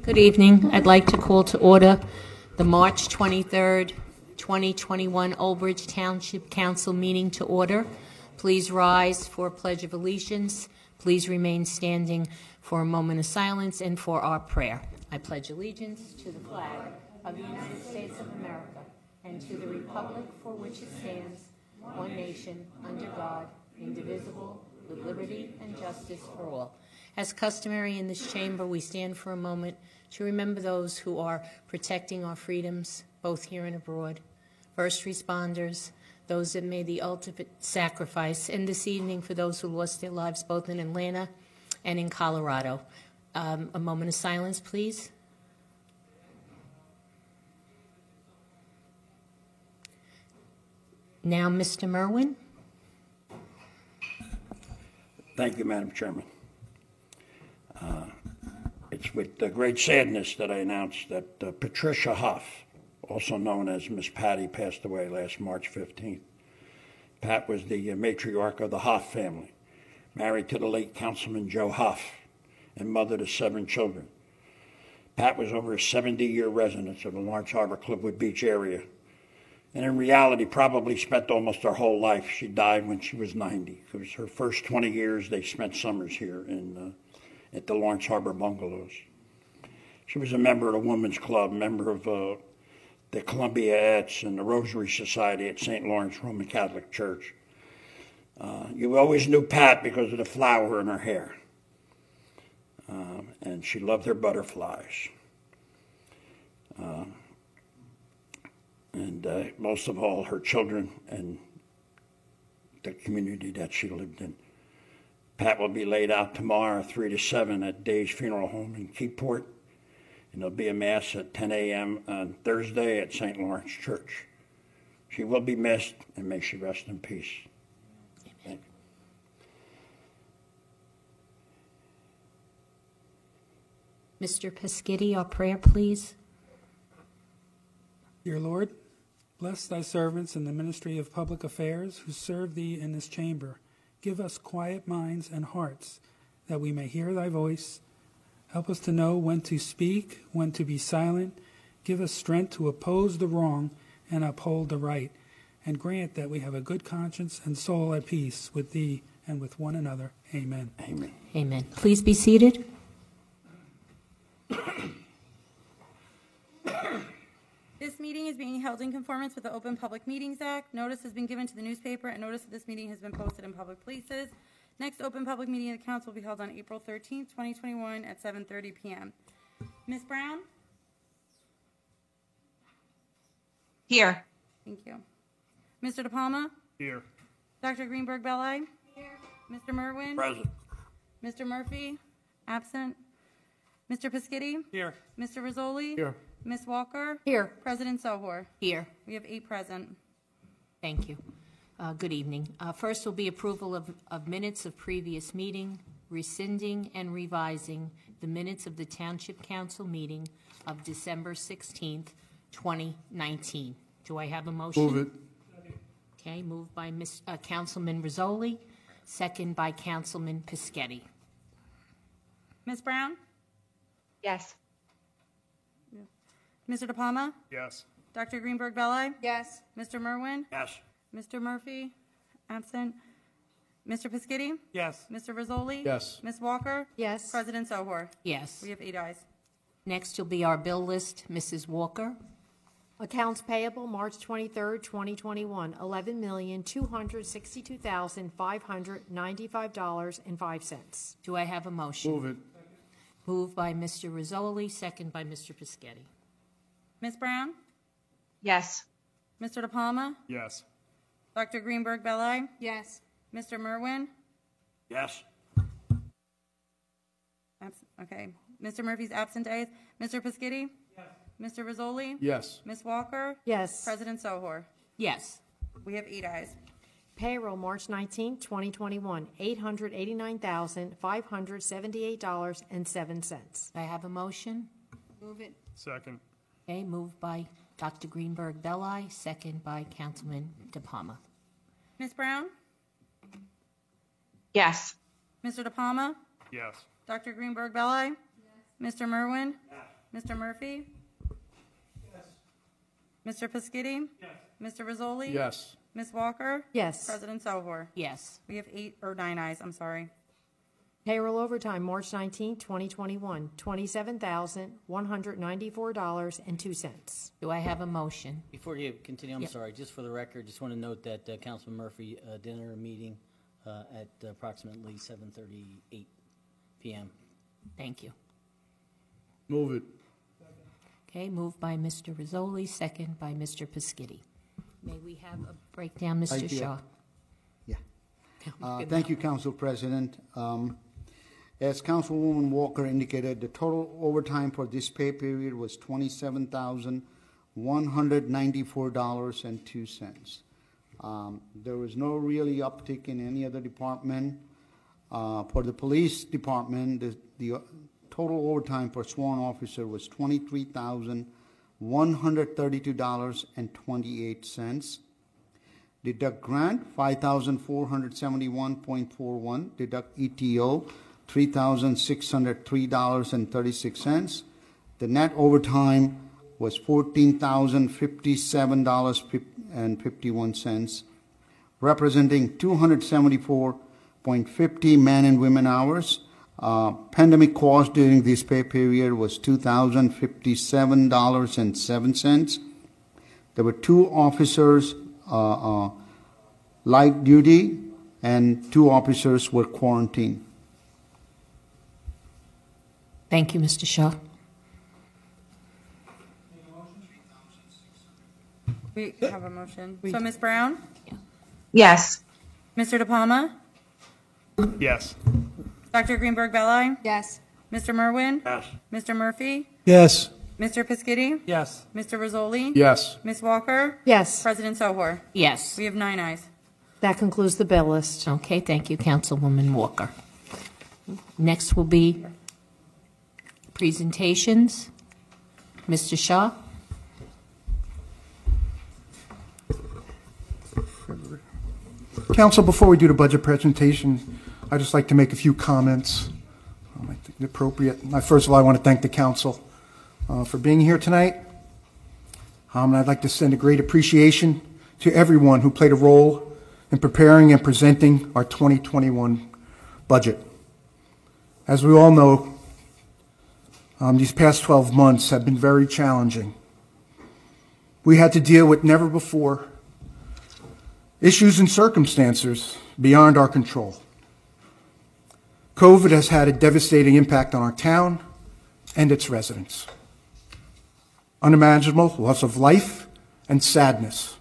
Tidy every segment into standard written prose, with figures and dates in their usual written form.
Good evening. I'd like to call to order the March 23rd, 2021 Old Bridge Township Council meeting to order. Please rise for a Pledge of Allegiance. Please remain standing for a moment of silence and for our prayer. I pledge allegiance to the flag of the United States of America and to the republic for which it stands, one nation, under God, indivisible, with liberty and justice for all. As customary in this chamber, we stand for a moment to remember those who are protecting our freedoms, both here and abroad, first responders, those that made the ultimate sacrifice, and this evening for those who lost their lives both in Atlanta and in Colorado. A moment of silence, please. Now, Mr. Merwin. Thank you, Madam Chairman. It's with great sadness that I announced that Patricia Huff, also known as Miss Patty, passed away last March 15th. Pat was the matriarch of the Huff family, married to the late Councilman Joe Huff, and mother to 7 children. Pat was over a 70-year resident of the Lawrence Harbor Cliffwood Beach area, and in reality probably spent almost her whole life. She died when she was 90. It was her first 20 years they spent summers here at the Lawrence Harbor Bungalows. She was a member of the Women's Club, member of the Columbiaettes and the Rosary Society at St. Lawrence Roman Catholic Church. You always knew Pat because of the flower in her hair. And she loved her butterflies. And most of all, her children and the community that she lived in. Pat will be laid out tomorrow, 3 to 7 at Day's Funeral Home in Keyport. And there'll be a Mass at 10 a.m. on Thursday at St. Lawrence Church. She will be missed, and may she rest in peace. Thank you. Mr. Pescitti, our prayer, please. Dear Lord, bless thy servants in the ministry of public affairs who serve thee in this chamber. Give us quiet minds and hearts that we may hear thy voice. Help us to know when to speak, when to be silent. Give us strength to oppose the wrong and uphold the right. And grant that we have a good conscience and soul at peace with thee and with one another. Amen. Amen. Amen. Please be seated. This meeting is being held in conformance with the Open Public Meetings Act. Notice has been given to the newspaper, and notice that this meeting has been posted in public places. Next open public meeting of the council will be held on April 13th, 2021 at 7:30 p.m. Ms. Brown? Here. Thank you. Mr. DePalma? Here. Dr. Greenberg-Belli? Here. Mr. Merwin? Present. Mr. Murphy? Absent. Mr. Pescitti? Here. Mr. Rizzoli? Here. Ms. Walker? Here. President Sohor? Here. We have 8 present. Thank you. Good evening. First will be approval of minutes of previous meeting, rescinding and revising the minutes of the Township Council meeting of December 16th, 2019. Do I have a motion? Move it. Okay, moved by Councilman Rizzoli, second by Councilman Pescitti. Ms. Brown? Yes. Mr. DePalma? Yes. Dr. Greenberg-Belli? Yes. Mr. Merwin? Yes. Mr. Murphy? Absent. Mr. Pescitti? Yes. Mr. Rizzoli? Yes. Ms. Walker? Yes. President Sohor? Yes. We have 8 ayes. Next will be our bill list. Mrs. Walker. Accounts payable March 23rd, 2021, $11,262,595.05. Do I have a motion? Move it. Moved by Mr. Rizzoli, second by Mr. Pescitti. Ms. Brown? Yes. Mr. DePalma? Yes. Dr. Greenberg-Belli? Yes. Mr. Merwin? Yes. Okay. Mr. Murphy's absent ayes. Mr. Pescitti? Yes. Mr. Rizzoli? Yes. Ms. Walker? Yes. President Sohor? Yes. We have 8 ayes. Payroll March 19th, 2021, $889,578.07. Do I have a motion? Move it. Second. Okay, moved by Dr. Greenberg-Belli, second by Councilman DePalma. Ms. Brown? Yes. Mr. DePalma? Yes. Dr. Greenberg-Belli? Yes. Mr. Merwin? Yes. Mr. Murphy? Mr. Piscitty? Mr. Rizzoli? Yes. Ms. Walker? Yes. President Sohor? Yes. We have 9 ayes, I'm sorry. Payroll overtime, March 19, 2021, $27,194.02. Do I have a motion? Before you continue, I'm Yep. sorry, just for the record, just want to note that Councilman Murphy did enter a meeting at approximately 7:38 p.m. Thank you. Move it. Okay, moved by Mr. Rizzoli, second by Mr. Piscitty. May we have a breakdown, Mr. Thank you. Shaw? Yeah. Good Thank you, Council President. As Councilwoman Walker indicated, the total overtime for this pay period was $27,194.02. There was no really uptick in any other department. For the police department, the total overtime for sworn officer was $23,132.28. Deduct grant, $5,471.41. Deduct ETO, $3,603.36. The net overtime was $14,057.51, representing 274.50 man and women hours. Pandemic cost during this pay period was $2,057.07. There were 2 officers light duty, and 2 officers were quarantined. Thank you, Mr. Shaw. We have a motion. So, Ms. Brown? Yes. Mr. De Palma? Yes. Dr. Greenberg Belli? Yes. Mr. Merwin? Yes. Mr. Murphy? Yes. Mr. Piscitty? Yes. Mr. Rizzoli? Yes. Ms. Walker? Yes. President Sohor? Yes. We have 9 ayes. That concludes the bill list. Okay, thank you, Councilwoman Walker. Next will be presentations. Mr. Shaw? Council, before we do the budget presentation, I'd just like to make a few comments. I think it's appropriate. First of all, I want to thank the council for being here tonight. And I'd like to send a great appreciation to everyone who played a role in preparing and presenting our 2021 budget. As we all know, these past 12 months have been very challenging. We had to deal with never before issues and circumstances beyond our control. COVID has had a devastating impact on our town and its residents. Unimaginable loss of life and sadness.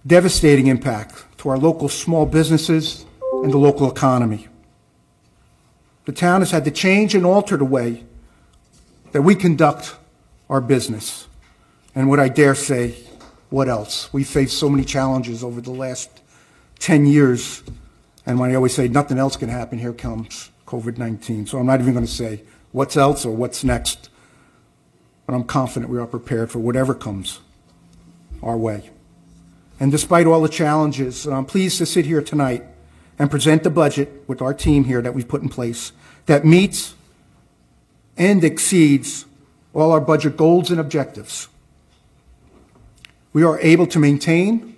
Devastating impact to our local small businesses and the local economy. The town has had to change and alter the way that we conduct our business. And what I dare say, what else? We faced so many challenges over the last 10 years. And when I always say nothing else can happen, here comes COVID-19. So I'm not even going to say what's else or what's next. But I'm confident we are prepared for whatever comes our way. And despite all the challenges, I'm pleased to sit here tonight and present the budget with our team here that we've put in place that meets and exceeds all our budget goals and objectives. We are able to maintain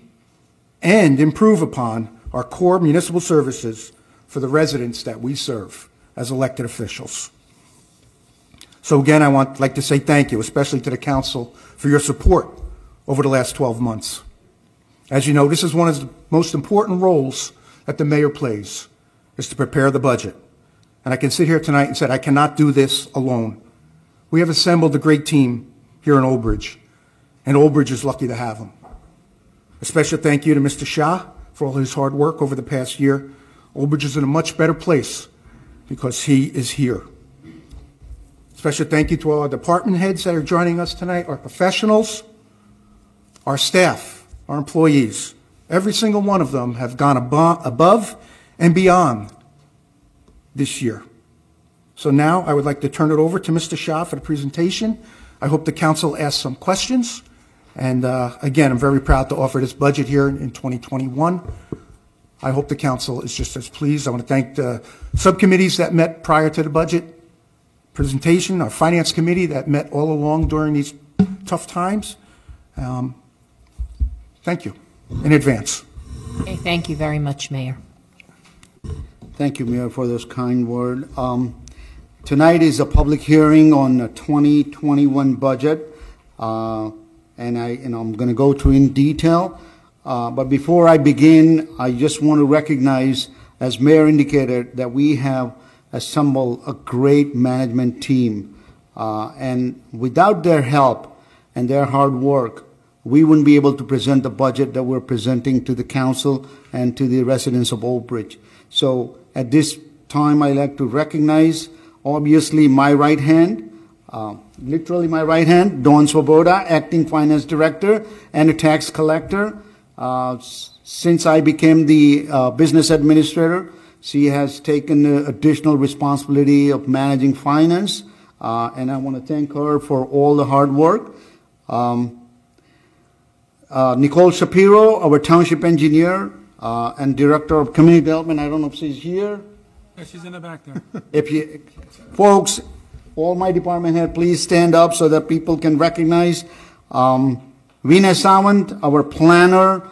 and improve upon our core municipal services for the residents that we serve as elected officials. So again, I like to say thank you, especially to the council, for your support over the last 12 months. As you know, this is one of the most important roles that the mayor plays, is to prepare the budget. And I can sit here tonight and say I cannot do this alone. We have assembled a great team here in Old Bridge, and Old Bridge is lucky to have them. A special thank you to Mr. Shah for all his hard work over the past year. Old Bridge is in a much better place because he is here. Special thank you to all our department heads that are joining us tonight, our professionals, our staff, our employees. Every single one of them have gone above and beyond this year. So now I would like to turn it over to Mr. Shah for the presentation. I hope the council asks some questions. And again, I'm very proud to offer this budget here in 2021. I hope the council is just as pleased. I want to thank the subcommittees that met prior to the budget presentation, our Finance Committee that met all along during these tough times. Thank you in advance. Okay, thank you very much, Mayor. Thank you, Mayor, for those kind words. Tonight is a public hearing on the 2021 budget, and I'm going to go through in detail. But before I begin, I just want to recognize, as Mayor indicated, that we have assembled a great management team, and without their help and their hard work, we wouldn't be able to present the budget that we're presenting to the council and to the residents of Old Bridge. So at this time, I'd like to recognize, obviously, my right hand, literally my right hand, Dawn Swoboda, Acting Finance Director and a tax collector. Since I became the business administrator, she has taken the additional responsibility of managing finance, and I want to thank her for all the hard work. Nicole Shapiro, our township engineer and director of community development. I don't know if she's here. Yeah, she's in the back there. If you, folks, all my department head, please stand up so that people can recognize. Veena Sawant, our planner.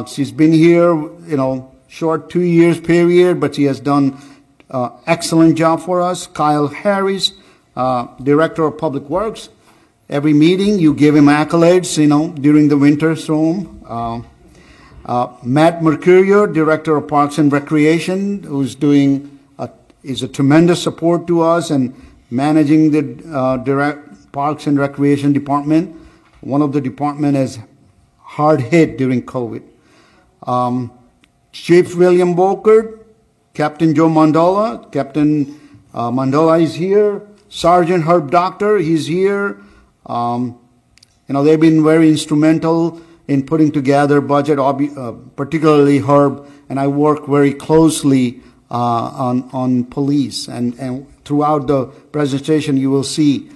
She's been here, short 2 years period, but she has done excellent job for us. Kyle Harris, director of public works. Every meeting, you give him accolades, during the winter storm. Matt Mercurio, Director of Parks and Recreation, who's is a tremendous support to us and managing the direct Parks and Recreation Department. One of the department is hard hit during COVID. Chief William Volkert, Captain Joe Mandola. Captain Mandola is here. Sergeant Herb Doctor, he's here. They've been very instrumental in putting together budget, particularly Herb, and I work very closely on police. And throughout the presentation, you will see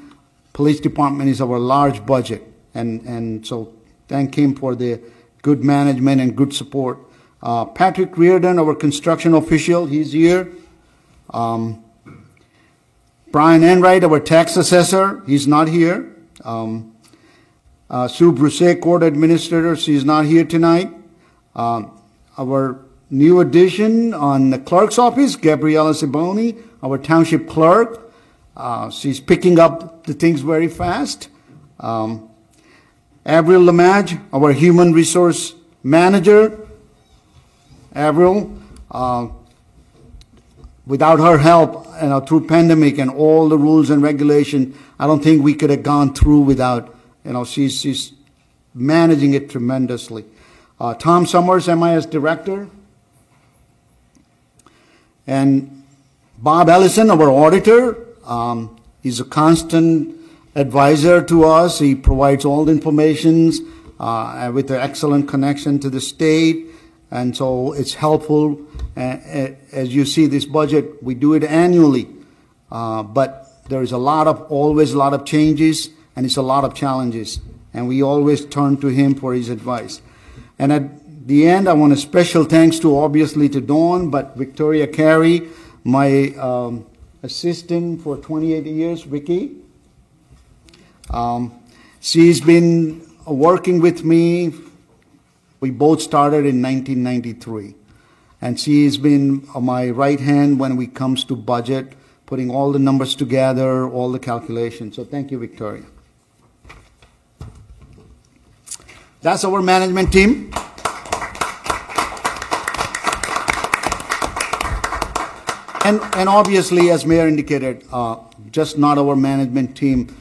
police department is our large budget, and so thank him for the good management and good support. Patrick Reardon, our construction official, he's here. Brian Enright, our tax assessor, he's not here. Sue Brousset, court administrator, she's not here tonight. Our new addition on the clerk's office, Gabriella Siboni, our township clerk. She's picking up the things very fast. Avril Lamage, our human resource manager. Avril, without her help, through pandemic and all the rules and regulations, I don't think we could have gone through without, she's managing it tremendously. Tom Summers, MIS director. And Bob Ellison, our auditor. He's a constant advisor to us. He provides all the information with an excellent connection to the state. And so it's helpful. As you see this budget, we do it annually. But there is always a lot of changes, and it's a lot of challenges. And we always turn to him for his advice. And at the end, I want a special thanks obviously to Dawn, but Victoria Carey, my assistant for 28 years, Vicky. She's been working with me. We both started in 1993. And she's been my right hand when it comes to budget, putting all the numbers together, all the calculations. So thank you, Victoria. That's our management team. And obviously, as Mayor indicated, just not our management team,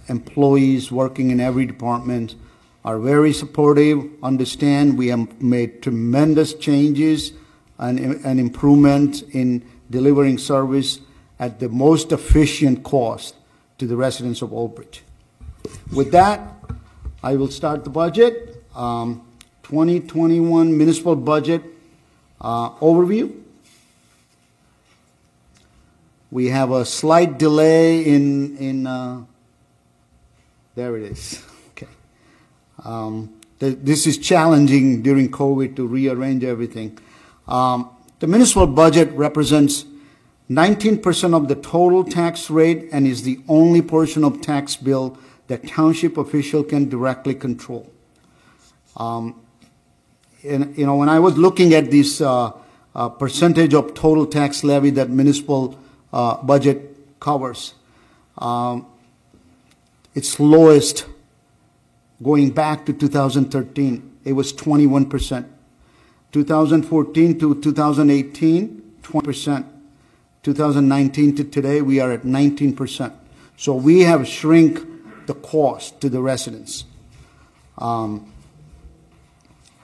employees working in every department are very supportive, understand we have made tremendous changes and improvement in delivering service at the most efficient cost to the residents of Old Bridge. With that, I will start the budget. 2021 municipal budget overview. We have a slight delay in there it is. Okay. This is challenging during COVID to rearrange everything. The municipal budget represents 19% of the total tax rate and is the only portion of tax bill that township official can directly control. And, when I was looking at this percentage of total tax levy that municipal budget covers, its lowest going back to 2013, it was 21%. 2014 to 2018, 20%. 2019 to today, we are at 19%. So we have shrunk the cost to the residents.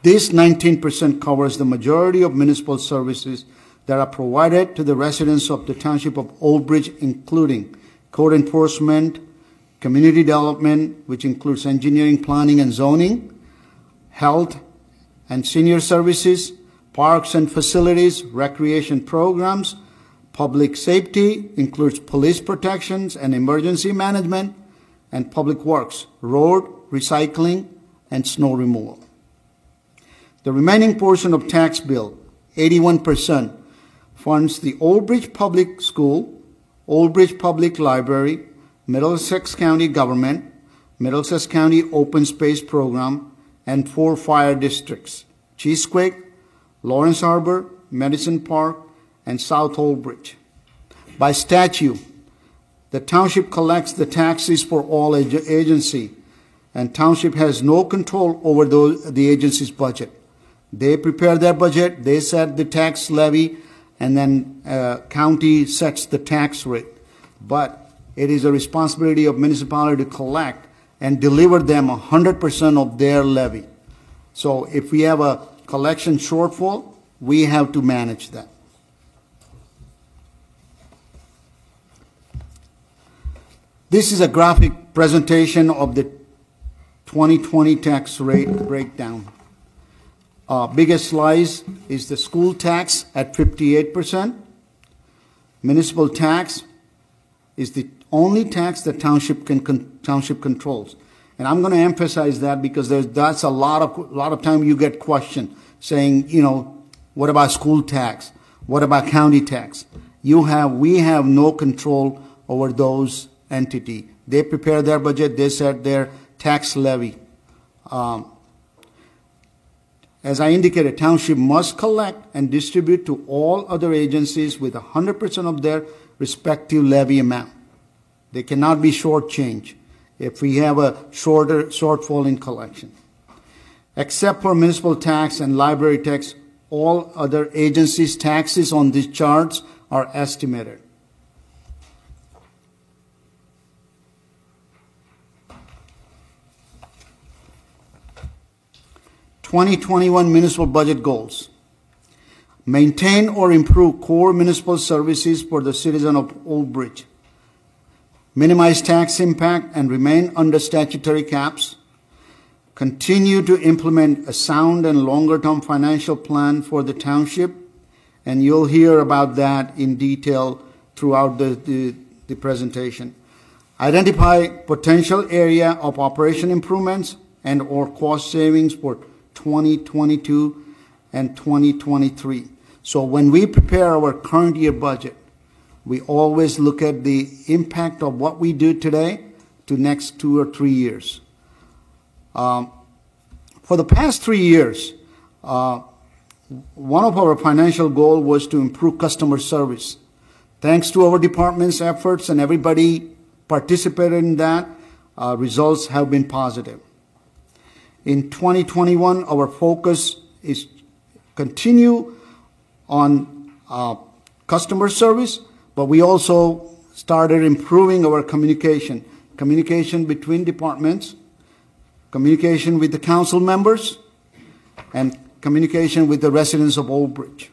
This 19% covers the majority of municipal services that are provided to the residents of the Township of Old Bridge, including code enforcement, community development, which includes engineering, planning, and zoning, health and senior services, parks and facilities, recreation programs, public safety, includes police protections and emergency management, and public works, road, recycling, and snow removal. The remaining portion of tax bill, 81%, funds the Old Bridge Public School, Old Bridge Public Library, Middlesex County Government, Middlesex County Open Space Program, and 4 fire districts, Chesapeake, Lawrence Harbor, Madison Park, and South Old Bridge. By statute, the township collects the taxes for all agency, and township has no control over the agency's budget. They prepare their budget, they set the tax levy, and then county sets the tax rate. But it is a responsibility of municipality to collect and deliver them 100% of their levy. So if we have a collection shortfall, we have to manage that. This is a graphic presentation of the 2020 tax rate breakdown. Biggest slice is the school tax at 58%. Municipal tax is the only tax that township controls. And I'm going to emphasize that because that's a lot of time you get questioned saying, what about school tax? What about county tax? We have no control over those entities. They prepare their budget, they set their tax levy. As I indicated, township must collect and distribute to all other agencies with 100% of their respective levy amount. They cannot be shortchanged if we have a shortfall in collection. Except for municipal tax and library tax, all other agencies' taxes on these charts are estimated. (2021) municipal budget goals. Maintain or improve core municipal services for the citizen of Old Bridge. Minimize tax impact and remain under statutory caps. Continue to implement a sound and longer-term financial plan for the township, and you'll hear about that in detail throughout the presentation. Identify potential area of operation improvements and or cost savings for 2022 and 2023. So when we prepare our current year budget, we always look at the impact of what we do today to next 2 or 3 years. For the past 3 years, one of our financial goals was to improve customer service. Thanks to our department's efforts and everybody participated in that, results have been positive. In 2021, our focus is continue on customer service, but we also started improving our communication between departments, communication with the council members, and communication with the residents of Old Bridge.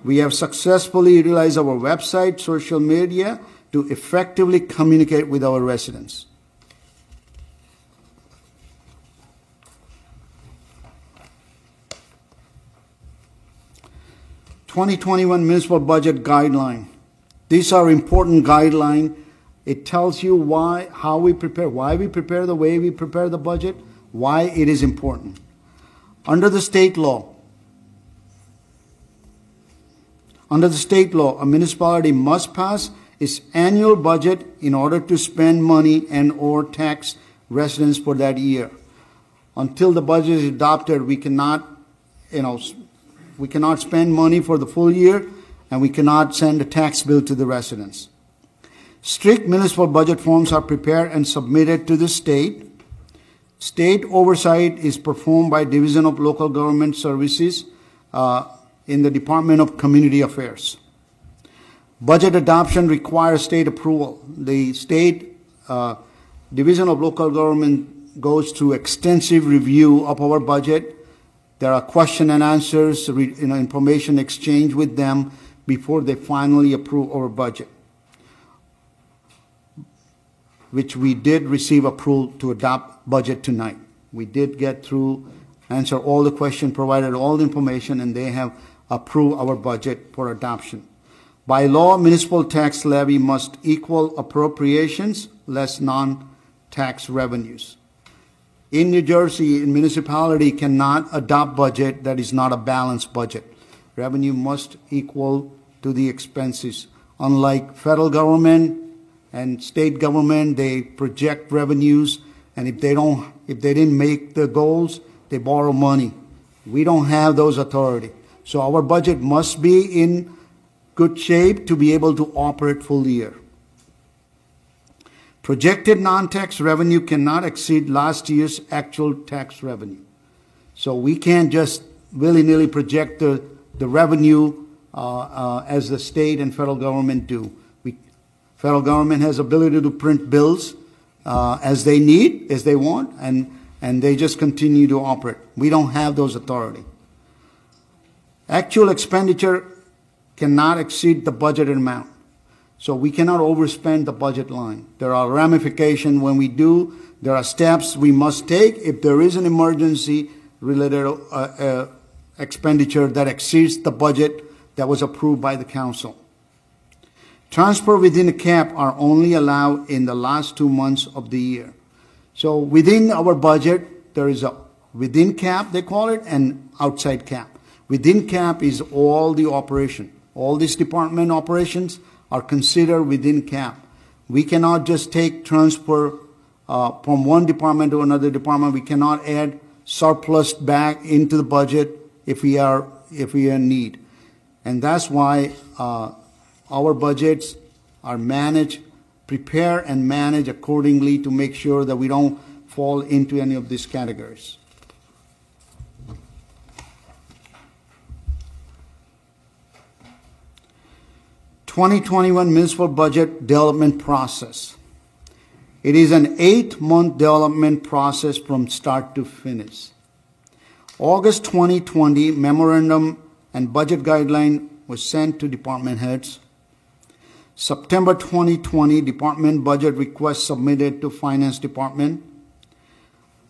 We have successfully utilized our website, social media, to effectively communicate with our residents. (2021) municipal budget guideline. These are important guidelines. It tells you how we prepare, why we prepare the way we prepare the budget, why it is important. Under the state law, Under the state law, a municipality must pass its annual budget in order to spend money and/or tax residents for that year. Until the budget is adopted, we cannot spend money for the full year, and we cannot send a tax bill to the residents. Strict municipal budget forms are prepared and submitted to the state. State oversight is performed by Division of Local Government Services in the Department of Community Affairs. Budget adoption requires state approval. The state Division of Local Government goes through extensive review of our budget. There are question and answers, information exchange with them before they finally approve our budget, which we did receive approval to adopt budget tonight. We did get through, answer all the questions, provided all the information, and they have approved our budget for adoption. By law, municipal tax levy must equal appropriations less non-tax revenues. In New Jersey, a municipality cannot adopt budget that is not a balanced budget. Revenue must equal to the expenses. Unlike federal government and state government, they project revenues, and if they didn't make the goals, they borrow money. We don't have those authority. So our budget must be in good shape to be able to operate full year. Projected non-tax revenue cannot exceed last year's actual tax revenue. So we can't just willy-nilly project the revenue as the state and federal government do. Federal government has ability to print bills as they need, as they want, and they just continue to operate. We don't have those authority. Actual expenditure cannot exceed the budgeted amount. So we cannot overspend the budget line. There are ramifications when we do. There are steps we must take if there is an emergency related expenditure that exceeds the budget that was approved by the council. Transfer within the cap are only allowed in the last 2 months of the year. So within our budget, there is a within cap, they call it, and outside cap. Within cap is all the operation. All these department operations are considered within cap. We cannot just take transfer from one department to another department. We cannot add surplus back into the budget if we are in need. And that's why our budgets are managed, prepare and manage accordingly to make sure that we don't fall into any of these categories. (2021) municipal budget development process. It is an 8-month development process from start to finish. August 2020, memorandum and budget guideline was sent to department heads. September 2020, department budget request submitted to finance department.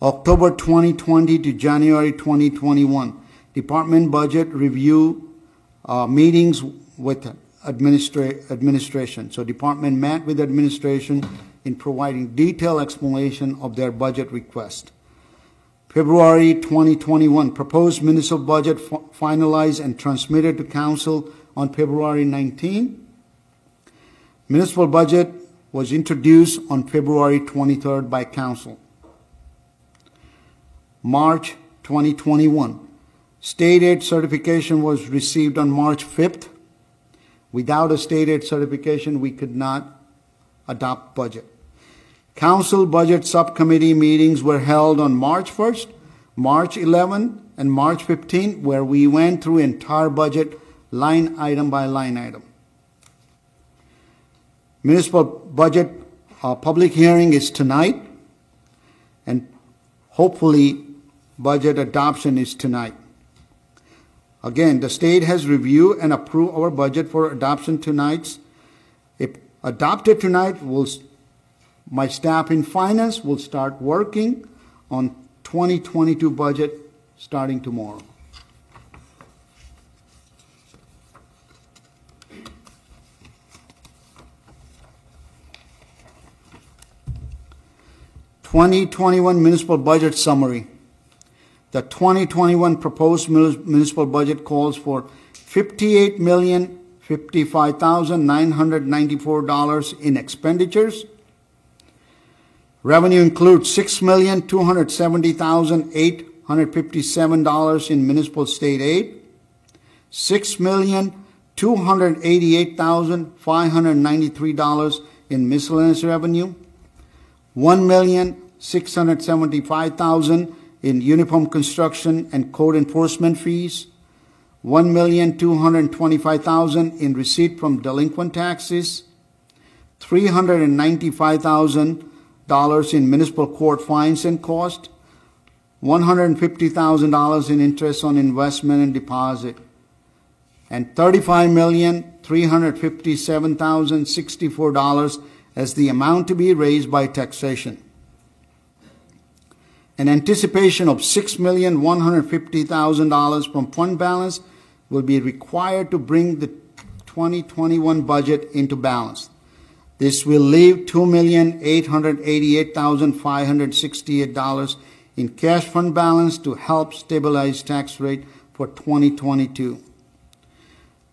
October 2020 to January 2021, department budget review meetings with administration. So department met with administration in providing detailed explanation of their budget request. February 2021, proposed municipal budget finalized and transmitted to council on February 19. Municipal budget was introduced on February 23rd by council. March 2021, state aid certification was received on March 5th. Without a state aid certification, we could not adopt budget. Council budget subcommittee meetings were held on March 1st, March 11th, and March 15th, where we went through entire budget line item by line item. Municipal budget public hearing is tonight, and hopefully budget adoption is tonight. Again, the state has reviewed and approved our budget for adoption tonight. If adopted tonight, my staff in finance will start working on 2022 budget starting tomorrow. (2021) municipal budget summary. The 2021 proposed municipal budget calls for $55,994 in expenditures. Revenue includes $6,270,857 in municipal state aid, $6,288,593 in miscellaneous revenue, $1,675,000 in uniform construction and code enforcement fees, $1,225,000 in receipt from delinquent taxes, $395,000 in municipal court fines and cost, $150,000 in interest on investment and deposit, and $35,357,064 as the amount to be raised by taxation. An anticipation of $6,150,000 from fund balance will be required to bring the 2021 budget into balance. This will leave $2,888,568 in cash fund balance to help stabilize tax rate for 2022.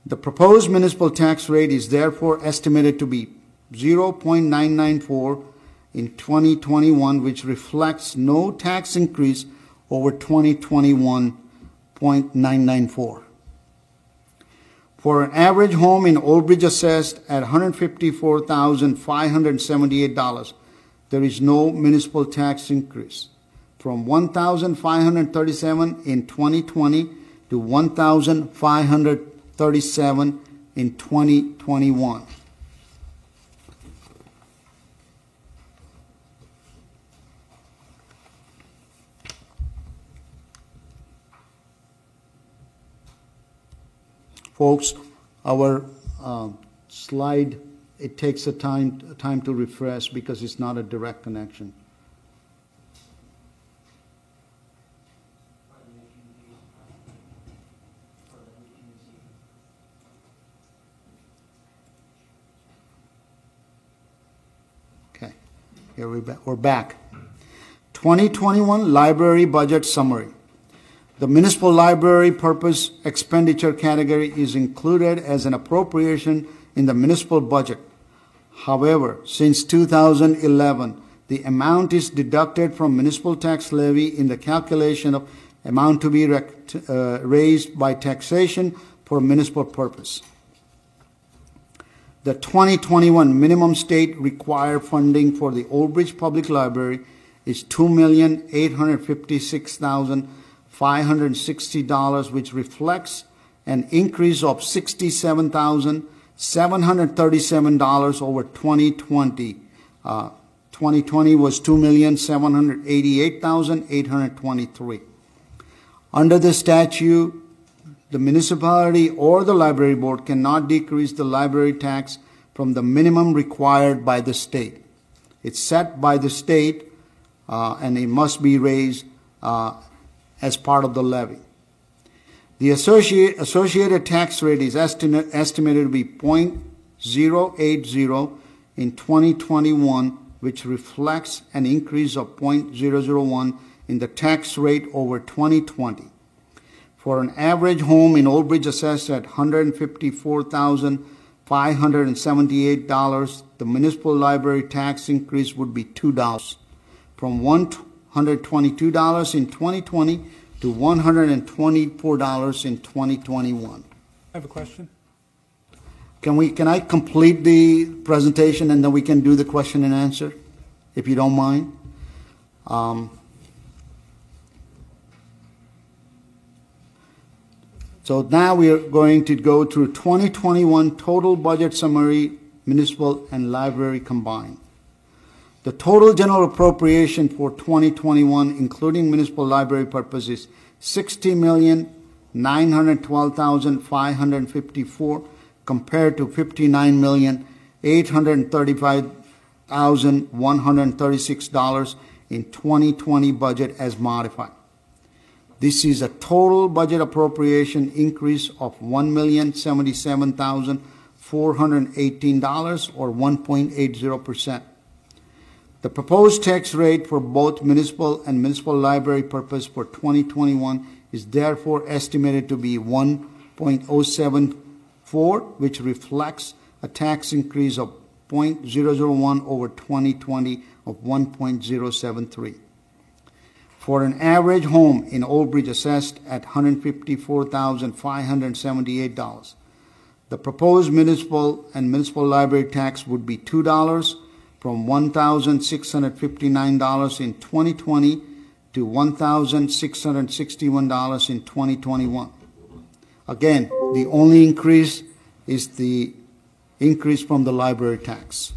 The proposed municipal tax rate is therefore estimated to be 0.994 in 2021, which reflects no tax increase over 2021.994. For an average home in Old Bridge assessed at $154,578, there is no municipal tax increase, from $1,537 in 2020 to $1,537 in 2021. Folks, our slide, it takes a time to refresh because it's not a direct connection. Okay, here we're back. 2021 Library Budget Summary. The municipal library purpose expenditure category is included as an appropriation in the municipal budget. However, since 2011, the amount is deducted from municipal tax levy in the calculation of amount to be raised by taxation for municipal purpose. The 2021 minimum state required funding for the Old Bridge Public Library is $2,856,560, which reflects an increase of $67,737 over 2020. 2020 was $2,788,823. Under the statute, the municipality or the library board cannot decrease the library tax from the minimum required by the state. It's set by the state, and it must be raised as part of the levy. The associated tax rate is estimated to be 0.080 in 2021, which reflects an increase of 0.001 in the tax rate over 2020. For an average home in Old Bridge assessed at $154,578, the municipal library tax increase would be $2, from $122 in 2020 to $124 in 2021. I have a question. Can I complete the presentation and then we can do the question and answer, if you don't mind? So now we are going to go through 2021 total budget summary, municipal and library combined. The total general appropriation for 2021, including municipal library purposes, $60,912,554 compared to $59,835,136 in 2020 budget as modified. This is a total budget appropriation increase of $1,077,418 or 1.80%. The proposed tax rate for both municipal and municipal library purpose for 2021 is therefore estimated to be 1.074 4, which reflects a tax increase of 0.001 over 2020 of 1.073. For an average home in Old Bridge assessed at $154,578, the proposed municipal and municipal library tax would be $2 from $1,659 in 2020 to $1,661 in 2021. Again, the only increase is the increase from the library tax.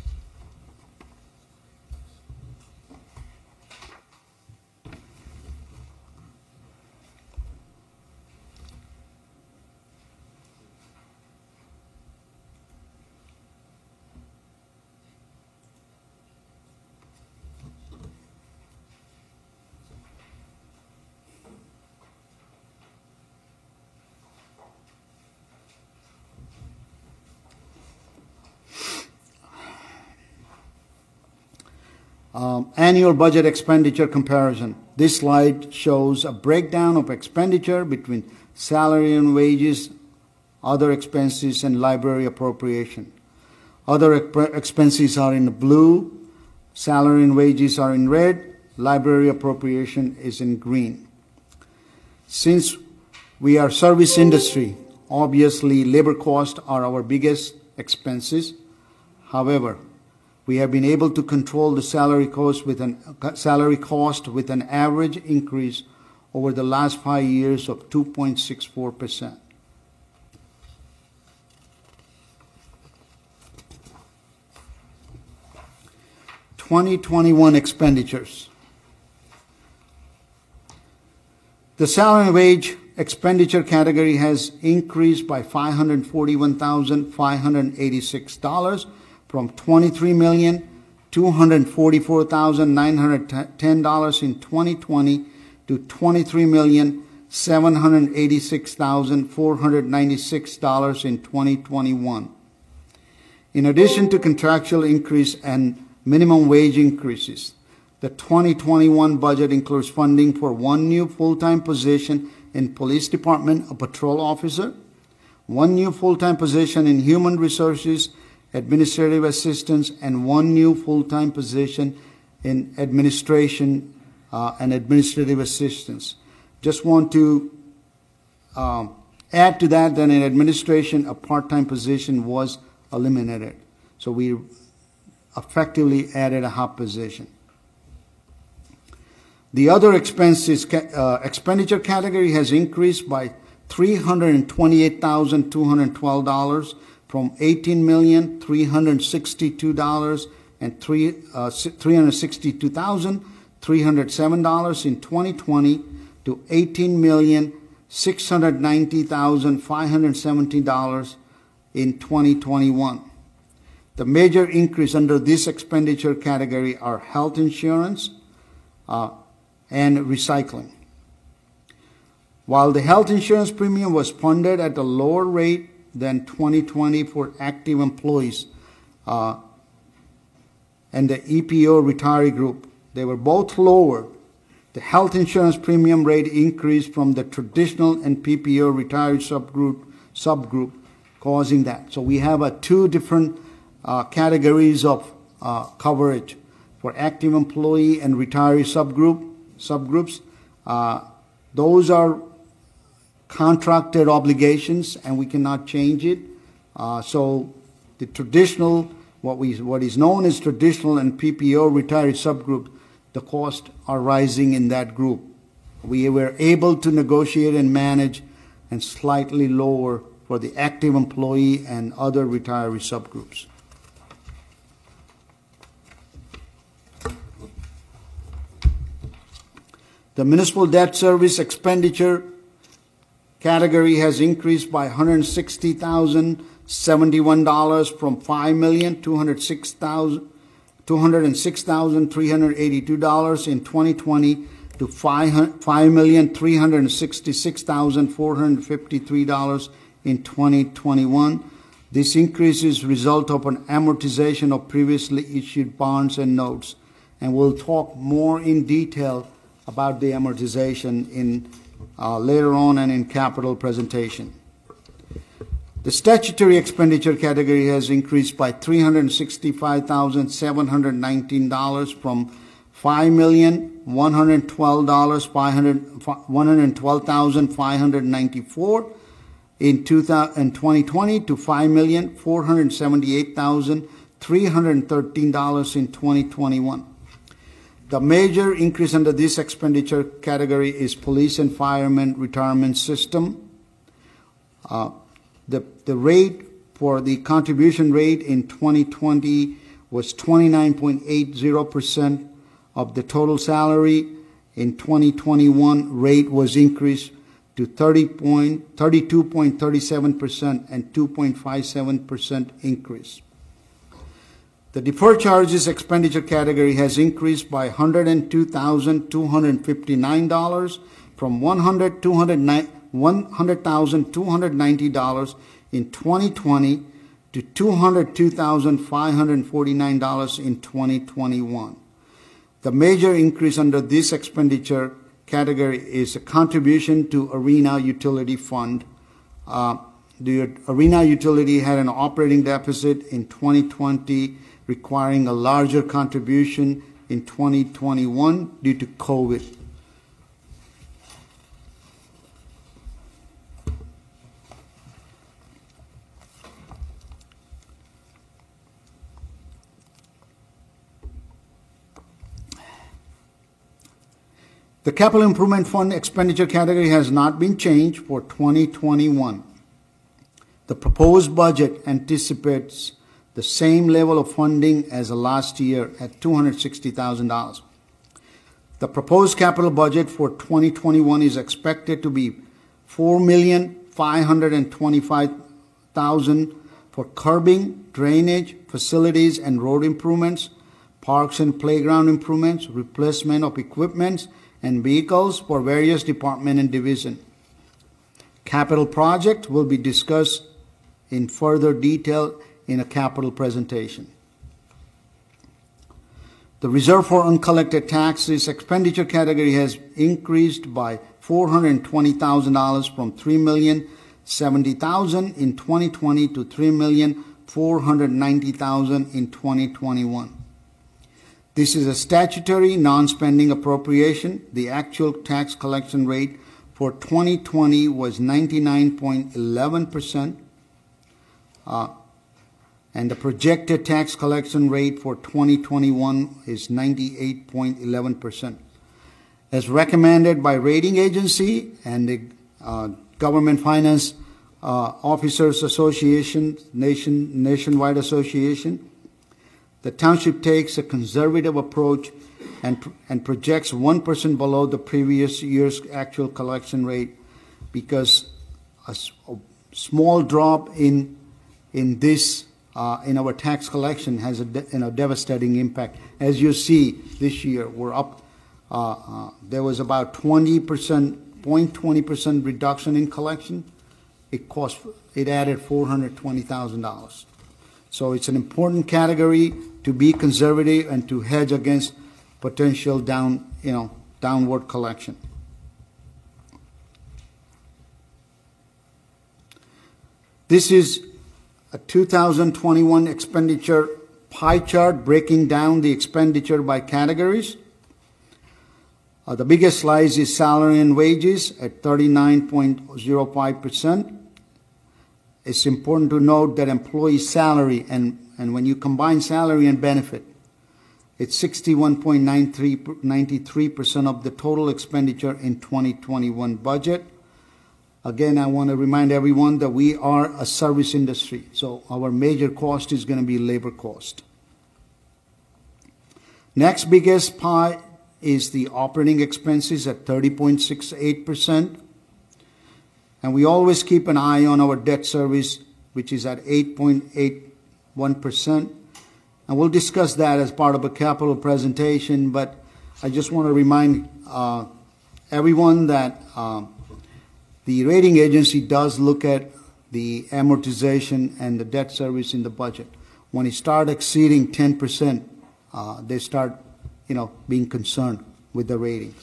Annual budget expenditure comparison. This slide shows a breakdown of expenditure between salary and wages, other expenses, and library appropriation. Other expenses are in the blue, salary and wages are in red, library appropriation is in green. Since we are service industry, obviously labor costs are our biggest expenses. However, we have been able to control the salary cost with an average increase over the last 5 years of 2.64%. (2021) expenditures. The salary and wage expenditure category has increased by $541,586 from $23,244,910 in 2020 to $23,786,496 in 2021. In addition to contractual increase and minimum wage increases, the 2021 budget includes funding for 1 new full-time position in Police Department, a patrol officer, 1 new full-time position in Human Resources, administrative assistants, and 1 new full-time position in administration and administrative assistants. Just want to add to that in administration, a part-time position was eliminated. So we effectively added a half position. The other expenses expenditure category has increased by $328,212 from $18,362,307 in 2020 to $18,690,517 in 2021. The major increase under this expenditure category are health insurance and recycling. While the health insurance premium was funded at a lower rate than 2020 for active employees and the EPO retiree group, they were both lower. The health insurance premium rate increased from the traditional and PPO retiree subgroup, causing that. So we have two different categories of coverage for active employee and retiree subgroups. Those are contracted obligations, and we cannot change it. So the traditional, what is known as traditional and PPO retiree subgroup, the costs are rising in that group. We were able to negotiate and manage and slightly lower for the active employee and other retiree subgroups. The municipal debt service expenditure category has increased by $160,071 from $206,382 in 2020 to $5,366,453 in 2021. This increase is a result of an amortization of previously issued bonds and notes, and we'll talk more in detail about the amortization in later on and in capital presentation. The statutory expenditure category has increased by $365,719 from $5,112,594 in 2020 to $5,478,313 in 2021. The major increase under this expenditure category is police and firemen retirement system. The rate for the contribution rate in 2020 was 29.80% of the total salary. In 2021, rate was increased to 32.37% and 2.57% increase. The deferred charges expenditure category has increased by $102,259 from $100,290 in 2020 to $202,549 in 2021. The major increase under this expenditure category is a contribution to Arena Utility Fund. The Arena Utility had an operating deficit in 2020, requiring a larger contribution in 2021 due to COVID. The Capital Improvement Fund expenditure category has not been changed for 2021. The proposed budget anticipates the same level of funding as last year at $260,000. The proposed capital budget for 2021 is expected to be $4,525,000 for curbing, drainage, facilities and road improvements, parks and playground improvements, replacement of equipment and vehicles for various department and division. Capital projects will be discussed in further detail in a capital presentation. The reserve for uncollected taxes expenditure category has increased by $420,000 from $3,070,000 in 2020 to $3,490,000 in 2021. This is a statutory non-spending appropriation. The actual tax collection rate for 2020 was 99.11%, and the projected tax collection rate for 2021 is 98.11%. As recommended by rating agency and the Government Finance Officers Association, Nationwide Association, the township takes a conservative approach and projects 1% below the previous year's actual collection rate, because a small drop in this in our tax collection has a devastating impact. As you see, this year we're up. There was about 0.20% reduction in collection. It added $420,000. So it's an important category to be conservative and to hedge against potential downward collection. This is a 2021 expenditure pie chart breaking down the expenditure by categories. The biggest slice is salary and wages at 39.05%. It's important to note that employee salary, and when you combine salary and benefit, it's 61.93% of the total expenditure in 2021 budget. Again, I want to remind everyone that we are a service industry, so our major cost is going to be labor cost. Next biggest pie is the operating expenses at 30.68%. And we always keep an eye on our debt service, which is at 8.81%. And we'll discuss that as part of a capital presentation, but I just want to remind everyone that the rating agency does look at the amortization and the debt service in the budget. When it starts exceeding 10%, they start, being concerned with the rating.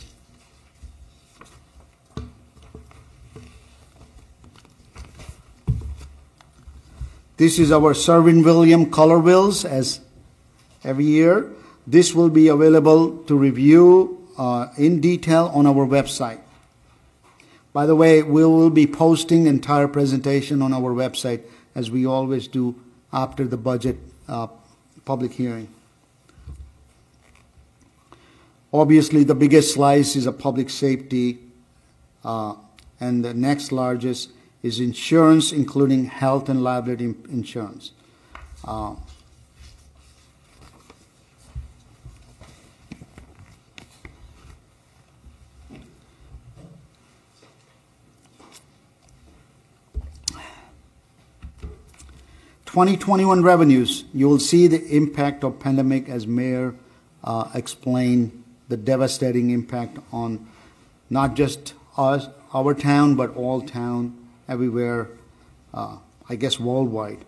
This is our Sherwin-Williams color bills as every year. This will be available to review in detail on our website. By the way, we will be posting the entire presentation on our website as we always do after the budget public hearing. Obviously, the biggest slice is a public safety, and the next largest is insurance, including health and liability insurance. 2021 revenues, you will see the impact of pandemic as Mayor explained, the devastating impact on not just us, our town, but all town, everywhere, I guess worldwide.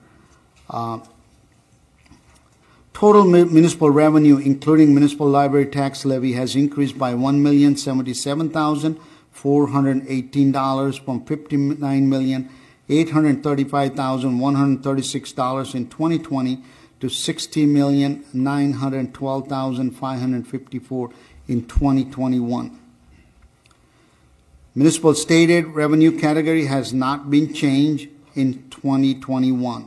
Total municipal revenue, including municipal library tax levy, has increased by $1,077,418 from $59,835,136 in 2020 to $60,912,554 in 2021. Municipal stated revenue category has not been changed in 2021.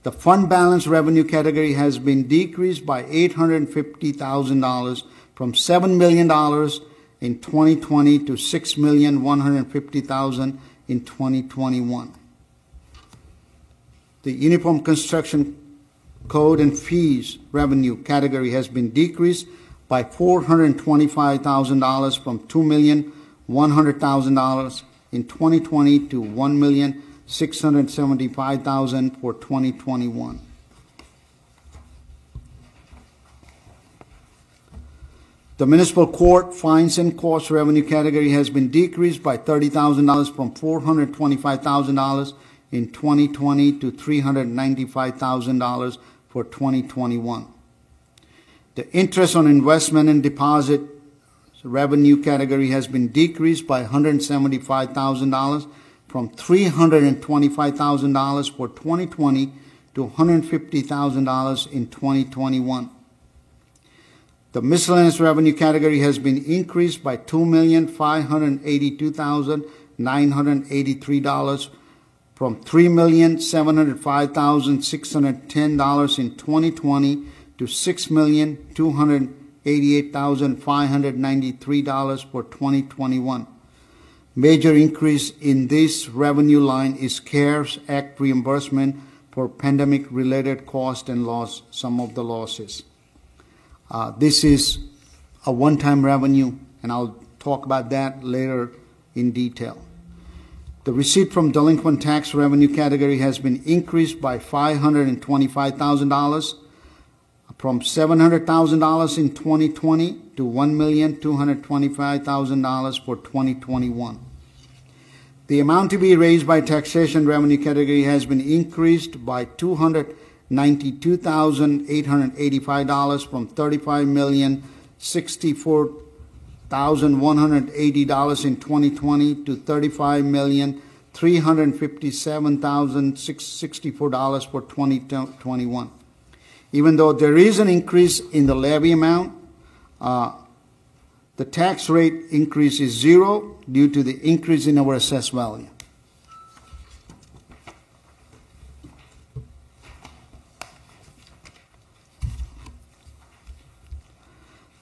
The fund balance revenue category has been decreased by $850,000 from $7 million in 2020 to $6,150,000 in 2021. The Uniform Construction Code and Fees revenue category has been decreased by $425,000 from $2,100,000 in 2020 to $1,675,000 for 2021. The municipal court fines and costs revenue category has been decreased by $30,000 from $425,000 in 2020 to $395,000 for 2021. The interest on investment and deposit revenue category has been decreased by $175,000 from $325,000 for 2020 to $150,000 in 2021. The miscellaneous revenue category has been increased by $2,582,983 from $3,705,610 in 2020 to $6,288,593 for 2021. Major increase in this revenue line is CARES Act reimbursement for pandemic-related cost and loss, some of the losses. This is a one-time revenue, and I'll talk about that later in detail. The receipt from delinquent tax revenue category has been increased by $525,000 from $700,000 in 2020 to $1,225,000 for 2021. The amount to be raised by taxation revenue category has been increased by $292,885 from $35,064,180 in 2020 to $35,357,664 for 2021. Even though there is an increase in the levy amount, the tax rate increase is zero due to the increase in our assessed value.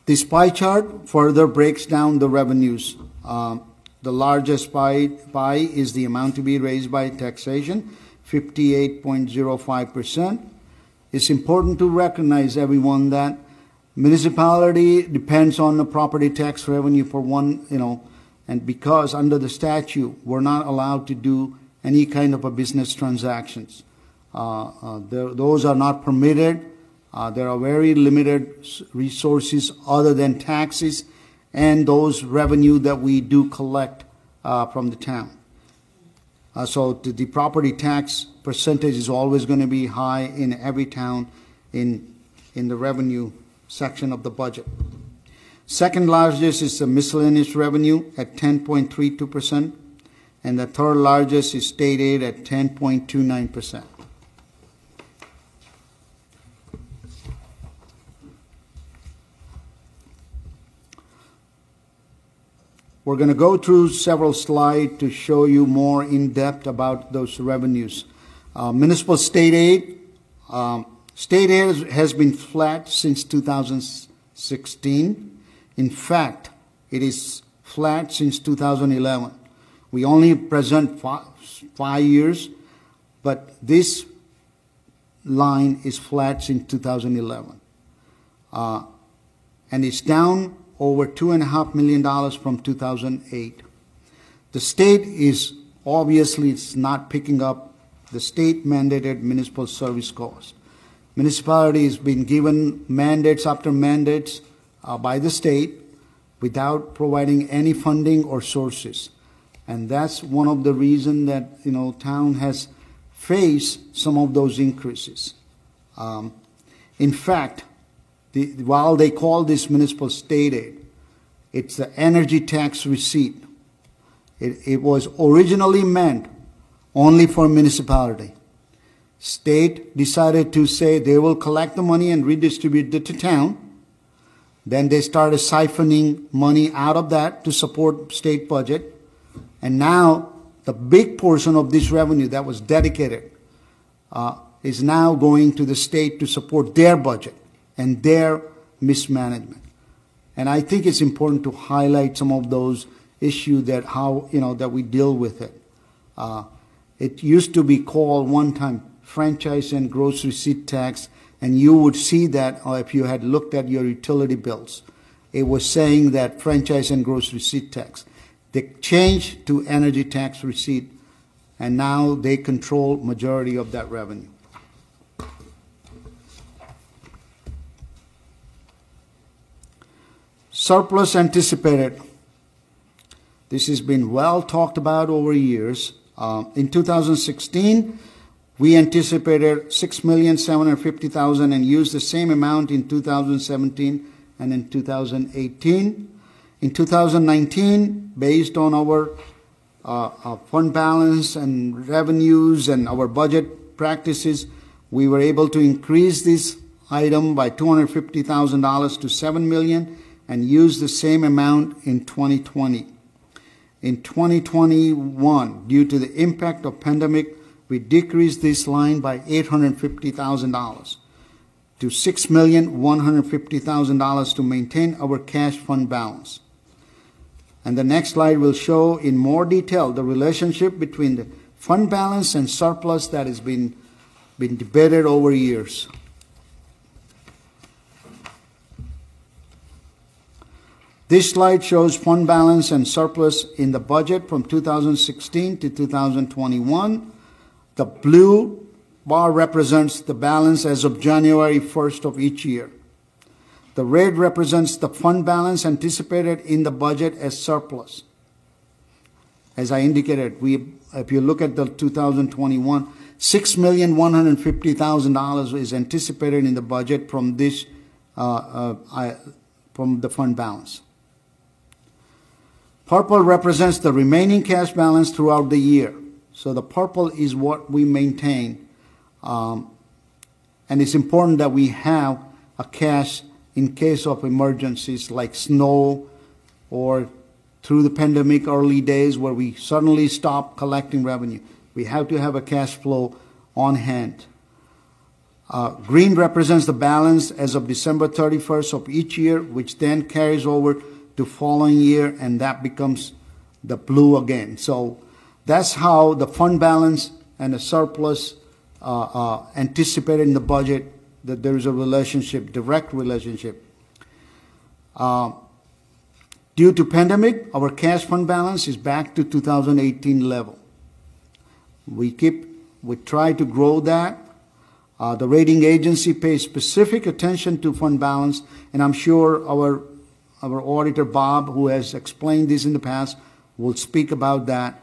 This pie chart further breaks down the revenues. The largest pie is the amount to be raised by taxation, 58.05%. It's important to recognize, everyone, that municipality depends on the property tax revenue for one, and because under the statute, we're not allowed to do any kind of a business transactions. Those are not permitted. There are very limited resources other than taxes and those revenue that we do collect from the town. So the property tax percentage is always going to be high in every town in the revenue section of the budget. Second largest is the miscellaneous revenue at 10.32%, and the third largest is state aid at 10.29%. We're going to go through several slides to show you more in depth about those revenues. Municipal state aid. State aid has been flat since 2016. In fact, it is flat since 2011. We only present 5 years, but this line is flat since 2011. And it's down over $2.5 million from 2008. The state is obviously it's not picking up the state mandated municipal service cost. Municipality has been given mandates after mandates by the state without providing any funding or sources. And that's one of the reasons that, town has faced some of those increases. In fact, while they call this municipal state aid, it's the energy tax receipt. It was originally meant only for municipality. State decided to say they will collect the money and redistribute it to town. Then they started siphoning money out of that to support state budget. And now the big portion of this revenue that was dedicated is now going to the state to support their budget and their mismanagement. And I think it's important to highlight some of those issues that that we deal with it. It used to be called one time franchise and gross receipt tax, and you would see that if you had looked at your utility bills. It was saying that franchise and gross receipt tax. They changed to energy tax receipt, and now they control majority of that revenue. Surplus anticipated. This has been well talked about over years. In 2016, we anticipated $6,750,000 and used the same amount in 2017 and in 2018. In 2019, based on our fund balance and revenues and our budget practices, we were able to increase this item by $250,000 to $7 million and use the same amount in 2020. In 2021, due to the impact of pandemic, we decreased this line by $850,000 to $6,150,000 to maintain our cash fund balance. And the next slide will show in more detail the relationship between the fund balance and surplus that has been debated over years. This slide shows fund balance and surplus in the budget from 2016 to 2021. The blue bar represents the balance as of January 1st of each year. The red represents the fund balance anticipated in the budget as surplus. As I indicated, if you look at the 2021, $6,150,000 is anticipated in the budget from this from the fund balance. Purple represents the remaining cash balance throughout the year. So the purple is what we maintain. And it's important that we have a cash in case of emergencies like snow or through the pandemic early days where we suddenly stop collecting revenue. We have to have a cash flow on hand. Green represents the balance as of December 31st of each year, which then carries over to following year, and that becomes the blue again. So that's how the fund balance and the surplus anticipated in the budget, that there is a relationship, direct relationship. Due to pandemic, our cash fund balance is back to 2018 level. We try to grow that. The rating agency pays specific attention to fund balance, and I'm sure our auditor, Bob, who has explained this in the past, will speak about that.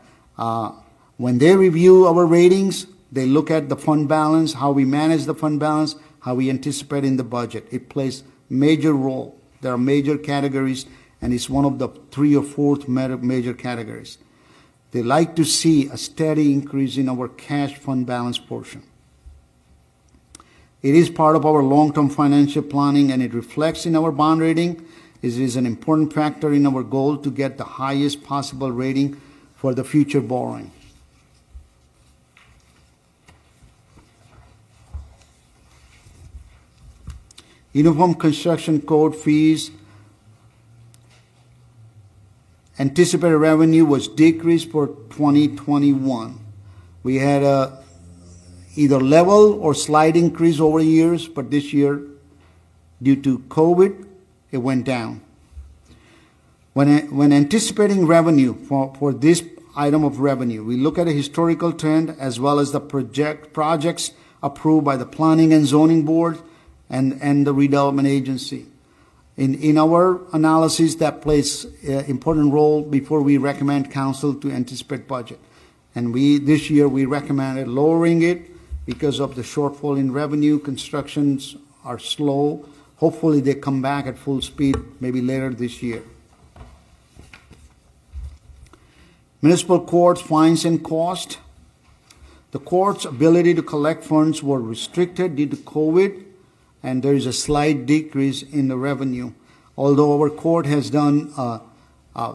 When they review our ratings, they look at the fund balance, how we manage the fund balance, how we anticipate in the budget. It plays major role. There are major categories, and it's one of the 3 or 4 major categories. They like to see a steady increase in our cash fund balance portion. It is part of our long-term financial planning, and it reflects in our bond rating It is an important factor in our goal to get the highest possible rating for the future borrowing. Uniform Construction Code fees. Anticipated revenue was decreased for 2021. We had a either level or slight increase over years, but this year, due to COVID, it went down. When anticipating revenue for this item of revenue, we look at a historical trend as well as the projects approved by the Planning and Zoning Board and the Redevelopment Agency. In our analysis, that plays an important role before we recommend council to anticipate budget. And this year we recommended lowering it because of the shortfall in revenue. Constructions are slow. Hopefully they come back at full speed maybe later this year. Municipal courts, fines and cost. The court's ability to collect funds were restricted due to COVID, and there is a slight decrease in the revenue. Although our court has done,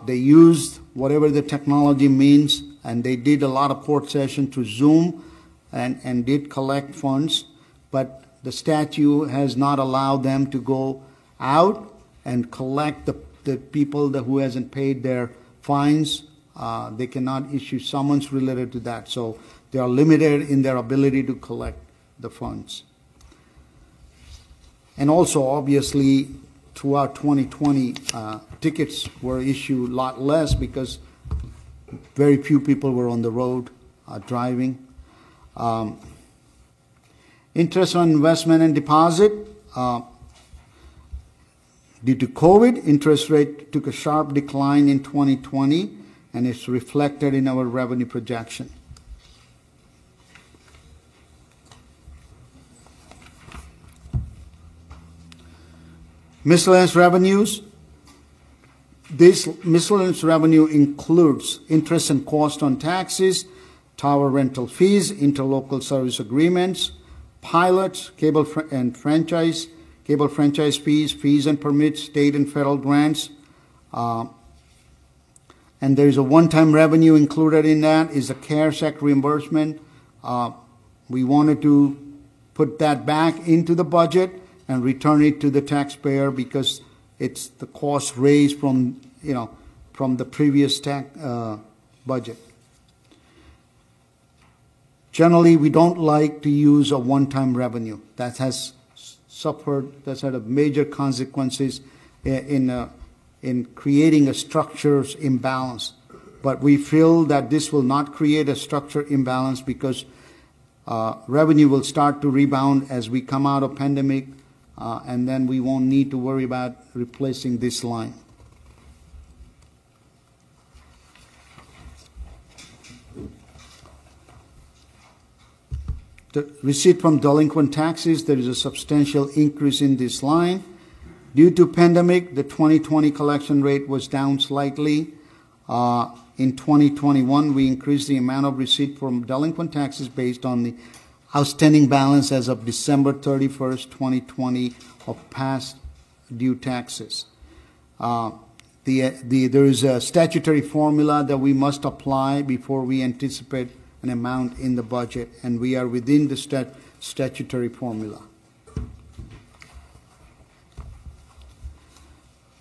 they used whatever the technology means, and they did a lot of court sessions through Zoom and did collect funds, but the statute has not allowed them to go out and collect the people who hasn't paid their fines. They cannot issue summons related to that, so they are limited in their ability to collect the funds. And also, obviously, throughout 2020, tickets were issued a lot less because very few people were on the road driving. Interest on investment and deposit. Due to COVID, interest rate took a sharp decline in 2020, and it's reflected in our revenue projection. Miscellaneous revenues. This miscellaneous revenue includes interest and cost on taxes, tower rental fees, interlocal service agreements, pilots, cable franchise fees, fees and permits, state and federal grants. And there is a one-time revenue included in that is the CARES Act reimbursement. We wanted to put that back into the budget and return it to the taxpayer because it's the cost raised from the previous budget. Generally, we don't like to use a one-time revenue. That has had a major consequences in creating a structure's imbalance. But we feel that this will not create a structure imbalance because revenue will start to rebound as we come out of pandemic, and then we won't need to worry about replacing this line. The receipt from delinquent taxes, there is a substantial increase in this line. Due to pandemic, the 2020 collection rate was down slightly. In 2021, we increased the amount of receipt from delinquent taxes based on the outstanding balance as of December 31st, 2020 of past due taxes. There is a statutory formula that we must apply before we anticipate an amount in the budget, and we are within the statutory formula.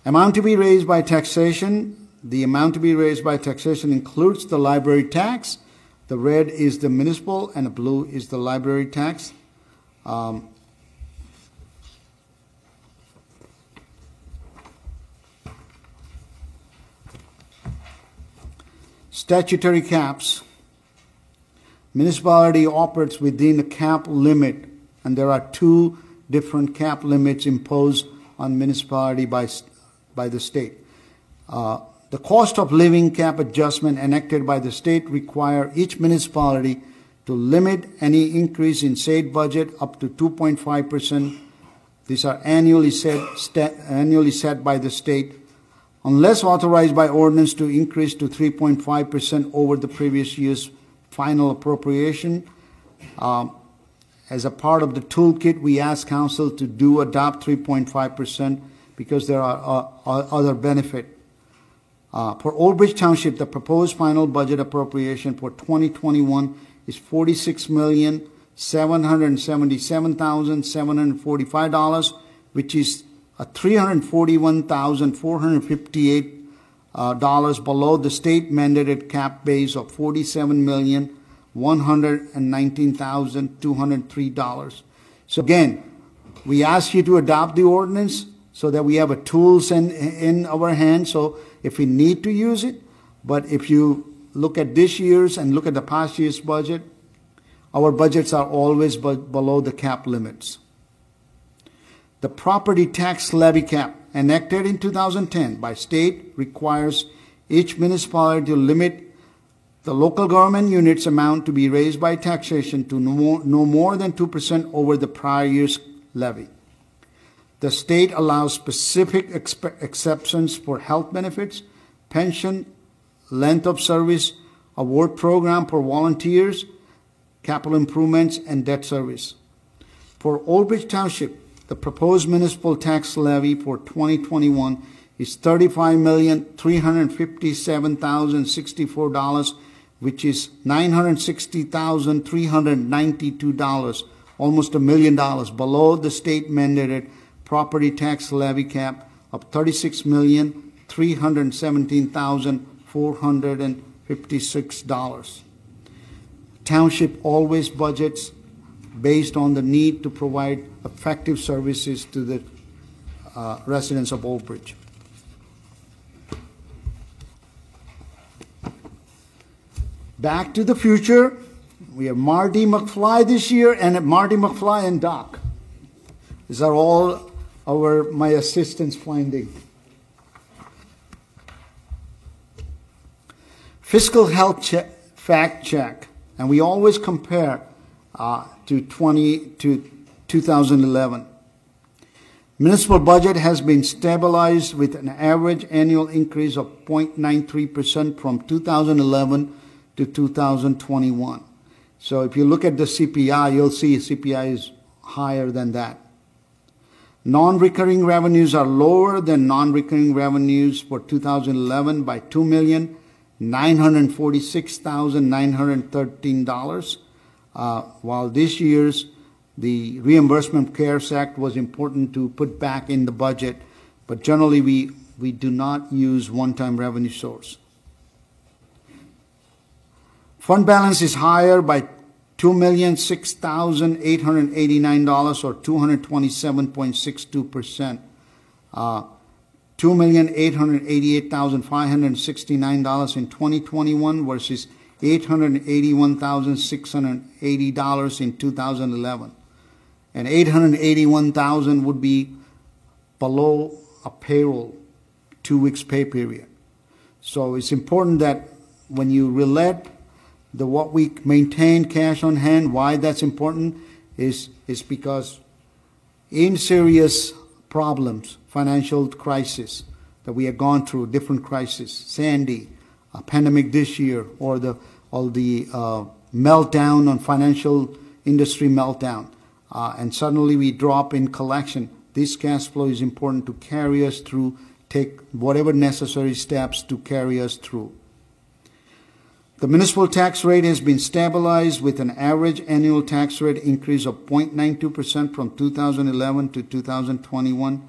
Amount to be raised by taxation. The amount to be raised by taxation includes the library tax. The red is the municipal and the blue is the library tax. Statutory caps. Municipality operates within the cap limit, and there are two different cap limits imposed on municipality by the state. The cost of living cap adjustment enacted by the state require each municipality to limit any increase in state budget up to 2.5%. These are annually set by the state, unless authorized by ordinance to increase to 3.5% over the previous year's final appropriation. As a part of the toolkit, we asked council to adopt 3.5% because there are other benefit. For Old Bridge Township, the proposed final budget appropriation for 2021 is $46,777,745, which is $341,458 below the state mandated cap base of $47,119,203. So again, we ask you to adopt the ordinance so that we have a tools in our hands, so if we need to use it. But if you look at this year's and look at the past year's budget, our budgets are always below the cap limits. The property tax levy cap enacted in 2010 by state requires each municipality to limit the local government unit's amount to be raised by taxation to no more than 2% over the prior year's levy. The state allows specific exceptions for health benefits, pension, length of service, award program for volunteers, capital improvements, and debt service. For Old Bridge Township, the proposed municipal tax levy for 2021 is $35,357,064, which is $960,392, almost $1 million below the state mandated property tax levy cap of $36,317,456. Township always budgets based on the need to provide effective services to the residents of Old Bridge. Back to the future, we have Marty McFly this year, and Marty McFly and Doc. These are all my assistants finding. Fiscal health fact check, and we always compare to 2011. Municipal budget has been stabilized with an average annual increase of 0.93% from 2011 to 2021. So if you look at the CPI, you'll see CPI is higher than that. Non-recurring revenues are lower than non-recurring revenues for 2011 by $2,946,913. While this year's the Reimbursement CARES Act was important to put back in the budget, but generally we do not use one-time revenue source. Fund balance is higher by $2,006,889 or 227.62%. $2,888,569 in 2021 versus $881,680 in 2011. And $881,000 would be below a payroll, 2 weeks pay period. So it's important that when you relate what we maintain cash on hand, why that's important is because in serious problems, financial crisis that we have gone through, different crises, Sandy, a pandemic this year, or the meltdown on financial industry meltdown, and suddenly we drop in collection. This cash flow is important to carry us through, take whatever necessary steps to carry us through. The municipal tax rate has been stabilized with an average annual tax rate increase of 0.92% from 2011 to 2021.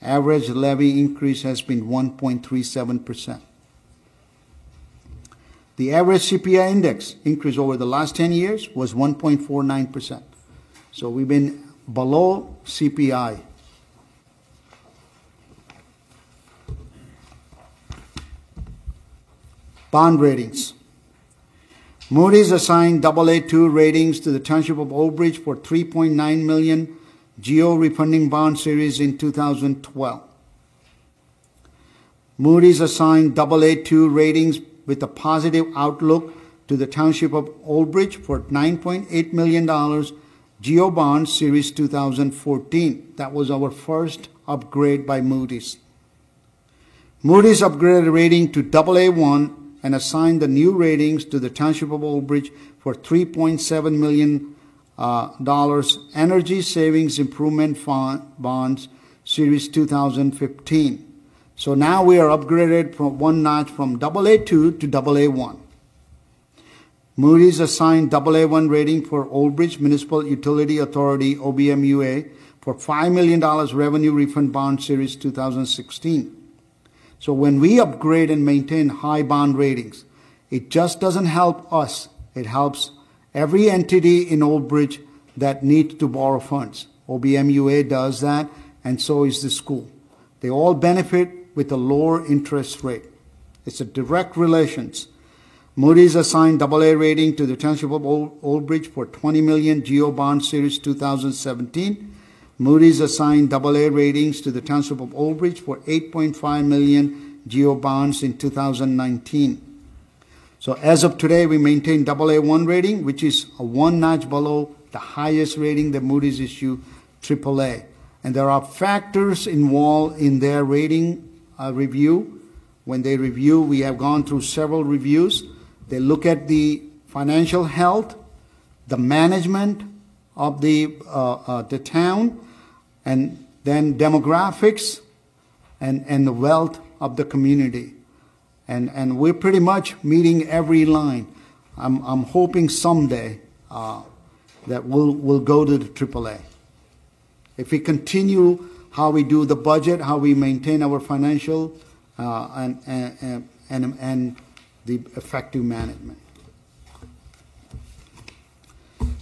Average levy increase has been 1.37%. The average CPI index increase over the last 10 years was 1.49%. So we've been below CPI. Bond ratings. Moody's assigned AA2 ratings to the Township of Old Bridge for $3.9 million GO refunding bond series in 2012. Moody's assigned AA2 ratings with a positive outlook to the Township of Old Bridge for $9.8 million GO bond series 2014. That was our first upgrade by Moody's. Moody's upgraded rating to AA1 and assigned the new ratings to the Township of Old Bridge for $3.7 million Energy Savings Improvement Bonds Series 2015. So now we are upgraded from one notch from AA2 to AA1. Moody's assigned AA1 rating for Old Bridge Municipal Utility Authority, OBMUA, for $5 million revenue refund bond series 2016. So when we upgrade and maintain high bond ratings, it just doesn't help us. It helps every entity in Old Bridge that needs to borrow funds. OBMUA does that, and so is the school. They all benefit with a lower interest rate. It's a direct relations. Moody's assigned AA rating to the Township of Old Bridge for 20 million GO Bond Series 2017. Moody's assigned AA ratings to the Township of Old Bridge for 8.5 million GO bonds in 2019. So as of today, we maintain AA1 rating, which is a one notch below the highest rating that Moody's issue, AAA. And there are factors involved in their rating review. When they review, we have gone through several reviews. They look at the financial health, the management of the town, and then demographics and the wealth of the community. And we're pretty much meeting every line. I'm hoping someday that we'll go to the AAA. If we continue how we do the budget, how we maintain our financial and the effective management.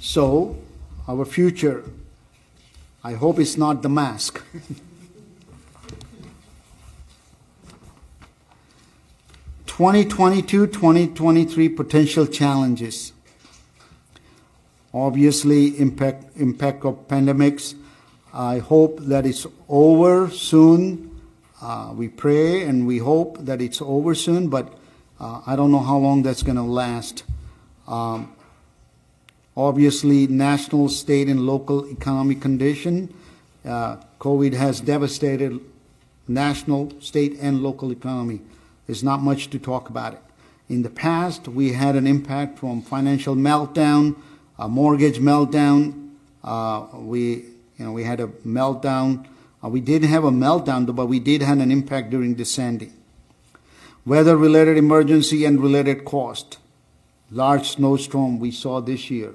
So, our future, I hope it's not the mask. 2022-2023 potential challenges. Obviously, impact of pandemics. I hope that it's over soon. We pray and we hope that it's over soon, but I don't know how long that's going to last. Obviously, national, state, and local economic condition. COVID has devastated national, state, and local economy. There's not much to talk about it. In the past, we had an impact from financial meltdown, a mortgage meltdown. We had a meltdown. We didn't have a meltdown, but we did have an impact during the Sandy. Weather-related emergency and related cost. Large snowstorm we saw this year.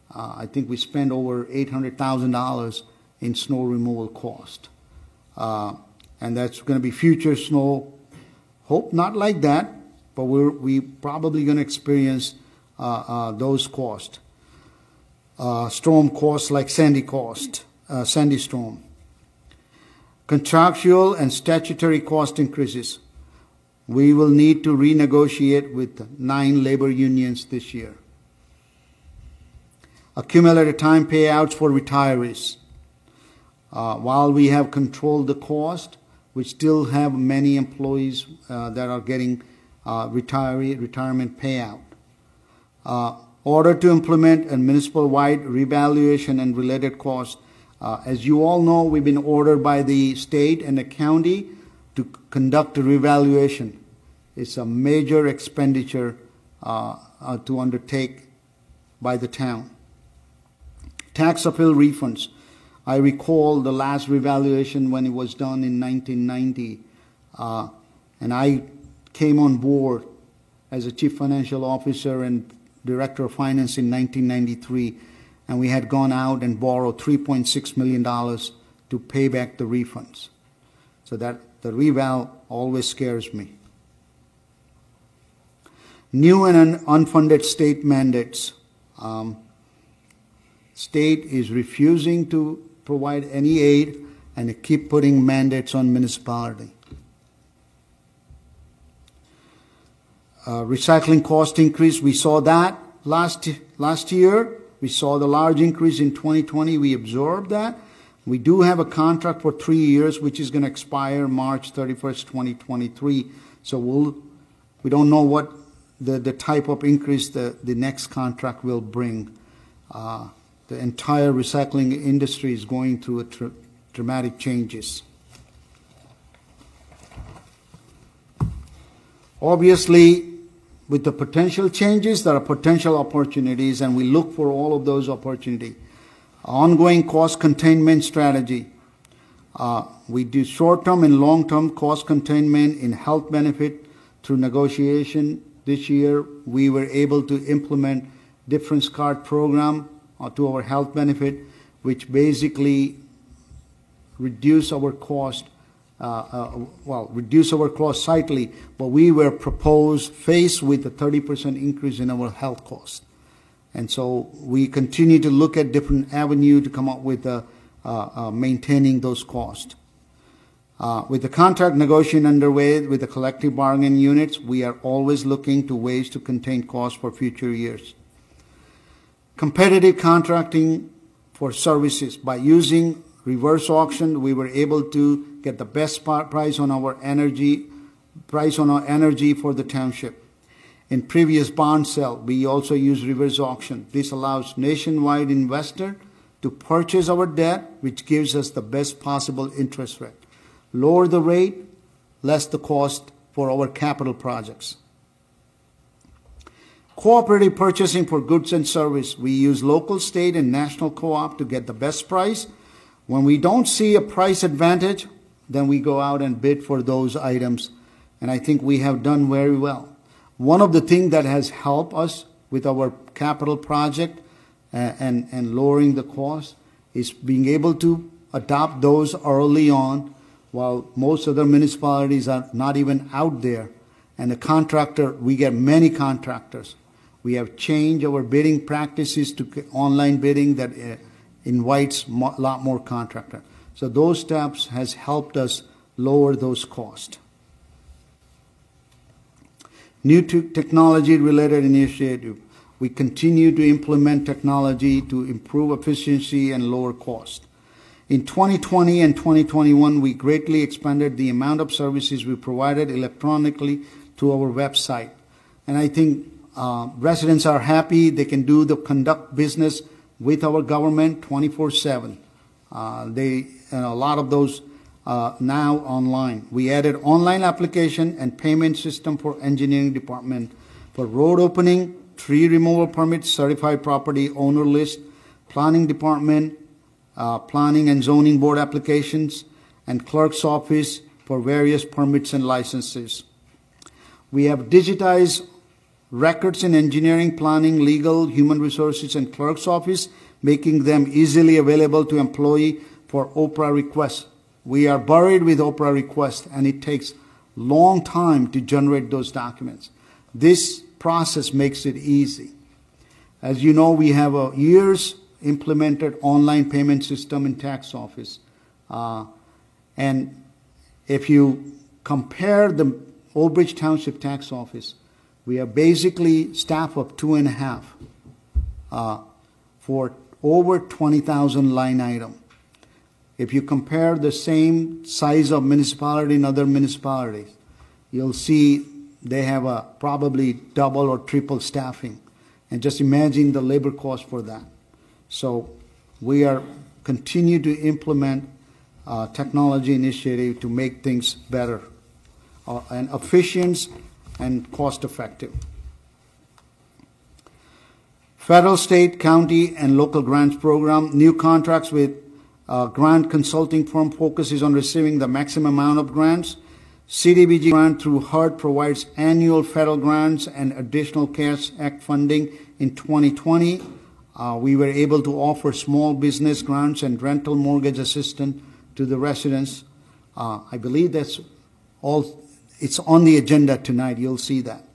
I think we spent over $800,000 in snow removal cost. And that's going to be future snow. Hope not like that, but we probably going to experience those costs. Storm costs like Sandy storm. Contractual and statutory cost increases. We will need to renegotiate with 9 labor unions this year. Accumulated time payouts for retirees. While we have controlled the cost, we still have many employees that are getting retirement payout. Order to implement a municipal-wide revaluation and related costs. As you all know, we've been ordered by the state and the county to conduct a revaluation. It's a major expenditure to undertake by the town. Tax appeal refunds. I recall the last revaluation when it was done in 1990, and I came on board as a chief financial officer and director of finance in 1993, and we had gone out and borrowed $3.6 million to pay back the refunds. So that the reval always scares me. New and unfunded state mandates. State is refusing to provide any aid and they keep putting mandates on municipality. Recycling cost increase, we saw that last year. We saw the large increase in 2020. We absorbed that. We do have a contract for 3 years, which is going to expire March 31st, 2023. So we don't know what the type of increase the next contract will bring. The entire recycling industry is going through dramatic changes. Obviously, with the potential changes, there are potential opportunities, and we look for all of those opportunities. Ongoing cost containment strategy. We do short-term and long-term cost containment in health benefit through negotiation. This year, we were able to implement difference card program to our health benefit, which basically reduce our cost, reduce our cost slightly, but we were faced with a 30% increase in our health cost. And so we continue to look at different avenues to come up with maintaining those costs. With the contract negotiation underway with the collective bargaining units, we are always looking to ways to contain costs for future years. Competitive contracting for services. By using reverse auction, we were able to get the best price on our energy for the township. In previous bond sale, we also used reverse auction. This allows nationwide investor to purchase our debt, which gives us the best possible interest rate. Lower the rate, less the cost for our capital projects. Cooperative purchasing for goods and service. We use local, state, and national co-op to get the best price. When we don't see a price advantage, then we go out and bid for those items. And I think we have done very well. One of the things that has helped us with our capital project and lowering the cost is being able to adopt those early on, while most other municipalities are not even out there. And the contractor, we get many contractors. We have changed our bidding practices to online bidding that invites a lot more contractors. So those steps has helped us lower those costs. New technology-related initiative. We continue to implement technology to improve efficiency and lower cost. In 2020 and 2021, we greatly expanded the amount of services we provided electronically through our website. And I think residents are happy. They can conduct business with our government 24/7. A lot of those now online. We added online application and payment system for engineering department for road opening, tree removal permits, certified property owner list, planning department, planning and zoning board applications, and clerk's office for various permits and licenses. We have digitized records in engineering, planning, legal, human resources, and clerk's office, making them easily available to employee for OPRA requests. We are buried with OPRA requests, and it takes long time to generate those documents. This process makes it easy. As you know, we have a years implemented online payment system in tax office. And if you compare the Old Bridge Township tax office, we are basically staff of 2.5 for over 20,000 line item. If you compare the same size of municipality in other municipalities, you'll see they have a probably double or triple staffing. And just imagine the labor cost for that. So we are continue to implement technology initiative to make things better and efficient and cost effective. Federal, state, county, and local grants program. New contracts with grant consulting firm focuses on receiving the maximum amount of grants. CDBG grant through HUD provides annual federal grants and additional CARES Act funding. In 2020, we were able to offer small business grants and rental mortgage assistance to the residents. I believe that's all. It's on the agenda tonight. You'll see that.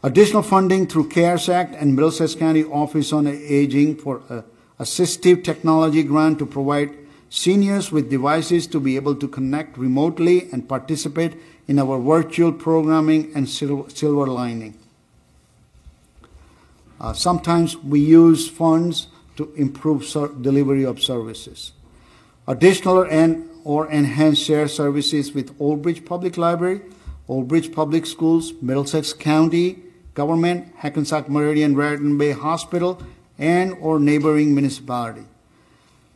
Additional funding through CARES Act and Middlesex County Office on Aging for assistive technology grant to provide seniors with devices to be able to connect remotely and participate in our virtual programming and silver lining. Sometimes we use funds to improve delivery of services. Additional or enhanced share services with Old Bridge Public Library, Old Bridge Public Schools, Middlesex County Government, Hackensack Meridian Raritan Bay Hospital, and or neighboring municipality.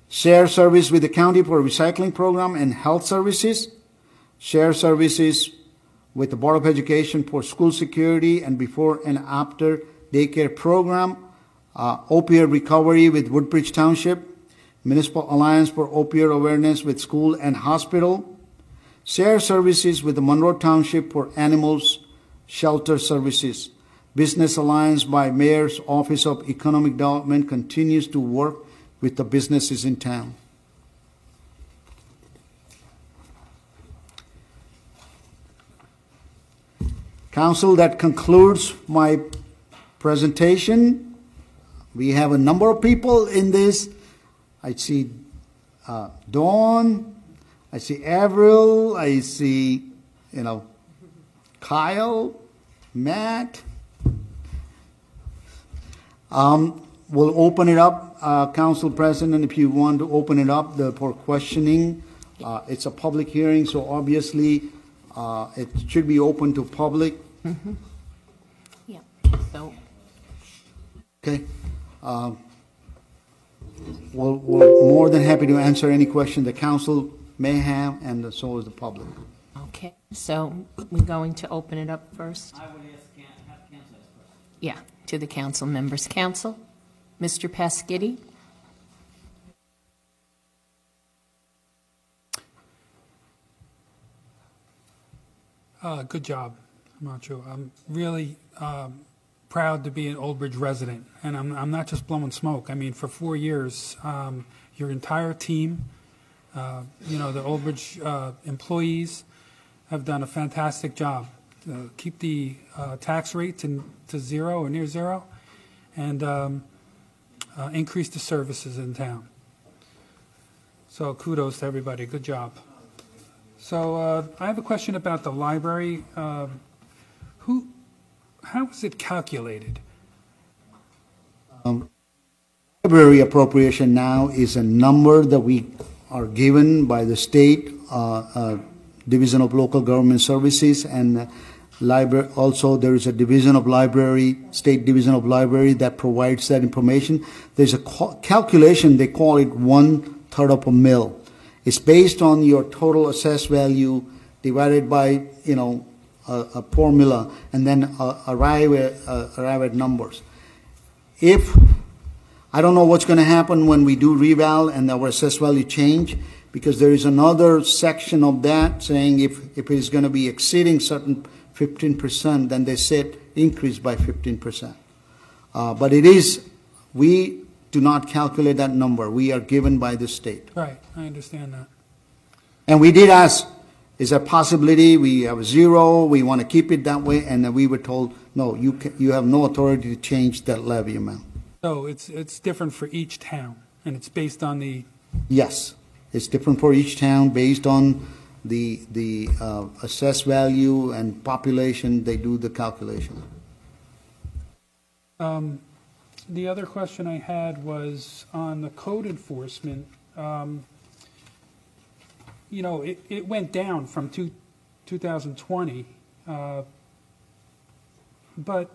Share service with the county for recycling program and health services. Share services with the Board of Education for school security and before and after daycare program. Opioid recovery with Woodbridge Township. Municipal Alliance for Opioid Awareness with School and Hospital, share services with the Monroe Township for Animals Shelter Services. Business Alliance by Mayor's Office of Economic Development continues to work with the businesses in town. Council, that concludes my presentation. We have a number of people in this. I see Dawn, I see Avril, I see, Kyle, Matt. We'll open it up, Council President, if you want to open it up for questioning. It's a public hearing, so obviously it should be open to public. Yeah, so, Okay. We're more than happy to answer any question the council may have, and so is the public. okay, so we're going to open it up first? I would have council ask first. Yeah, to the council members. Council, Mr. Pasquini? Good job, Macho. I'm really proud to be an Old Bridge resident, and I'm not just blowing smoke. I mean, for 4 years, your entire team, the Old Bridge employees have done a fantastic job. Keep the tax rate to zero or near zero, and increase the services in town. So kudos to everybody. Good job. So I have a question about the library. How is it calculated? Library appropriation now is a number that we are given by the state Division of Local Government Services, and library. Also, there is a division of library, state division of library, that provides that information. There's a calculation, they call it 1/3 of a mil. It's based on your total assessed value divided by, a formula, and then arrive at numbers. If I don't know what's going to happen when we do reval and our assessed value change, because there is another section of that saying if it is going to be exceeding certain 15%, then they said increase by 15%. But we do not calculate that number. We are given by the state. Right, I understand that. And we did ask, is there a possibility we have 0, we want to keep it that way, and then we were told, no, you have no authority to change that levy amount. So it's different for each town, and it's based on the... Yes, it's different for each town based on the assessed value and population. They do the calculation. The other question I had was on the code enforcement. It went down from 2020, but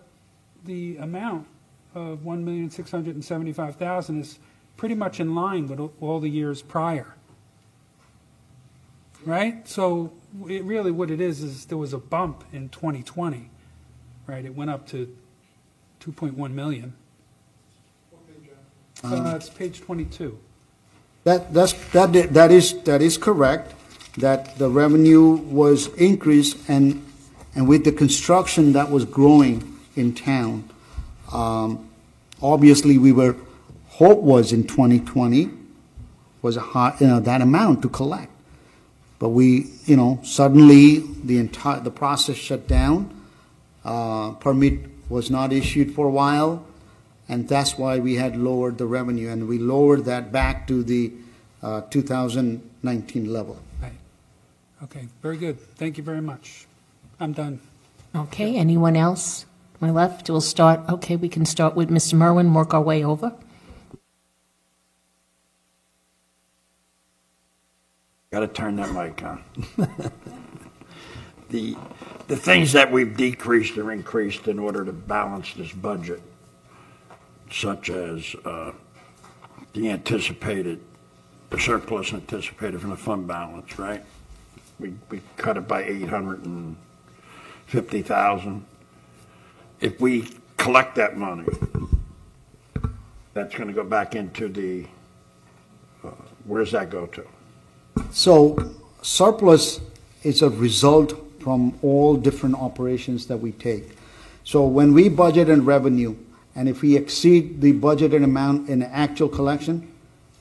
the amount of $1,675,000 is pretty much in line with all the years prior, right? So what it is there was a bump in 2020, right? It went up to 2.1 million. It's page 22. That is correct, that the revenue was increased, and with the construction that was growing in town, obviously hope was in 2020 was a high, that amount to collect, but suddenly the process shut down, permit was not issued for a while. And that's why we had lowered the revenue, and we lowered that back to the 2019 level. Right. Okay, very good. Thank you very much. I'm done. Okay, anyone else? My left, we can start with Mr. Merwin, work our way over. Got to turn that mic on. The things that we've decreased or increased in order to balance this budget, such as the surplus anticipated from the fund balance, right? We cut it by $850,000. If we collect that money, that's going to go back into the where's that go to? So surplus is a result from all different operations that we take. So when we budget in revenue, and if we exceed the budgeted amount in actual collection,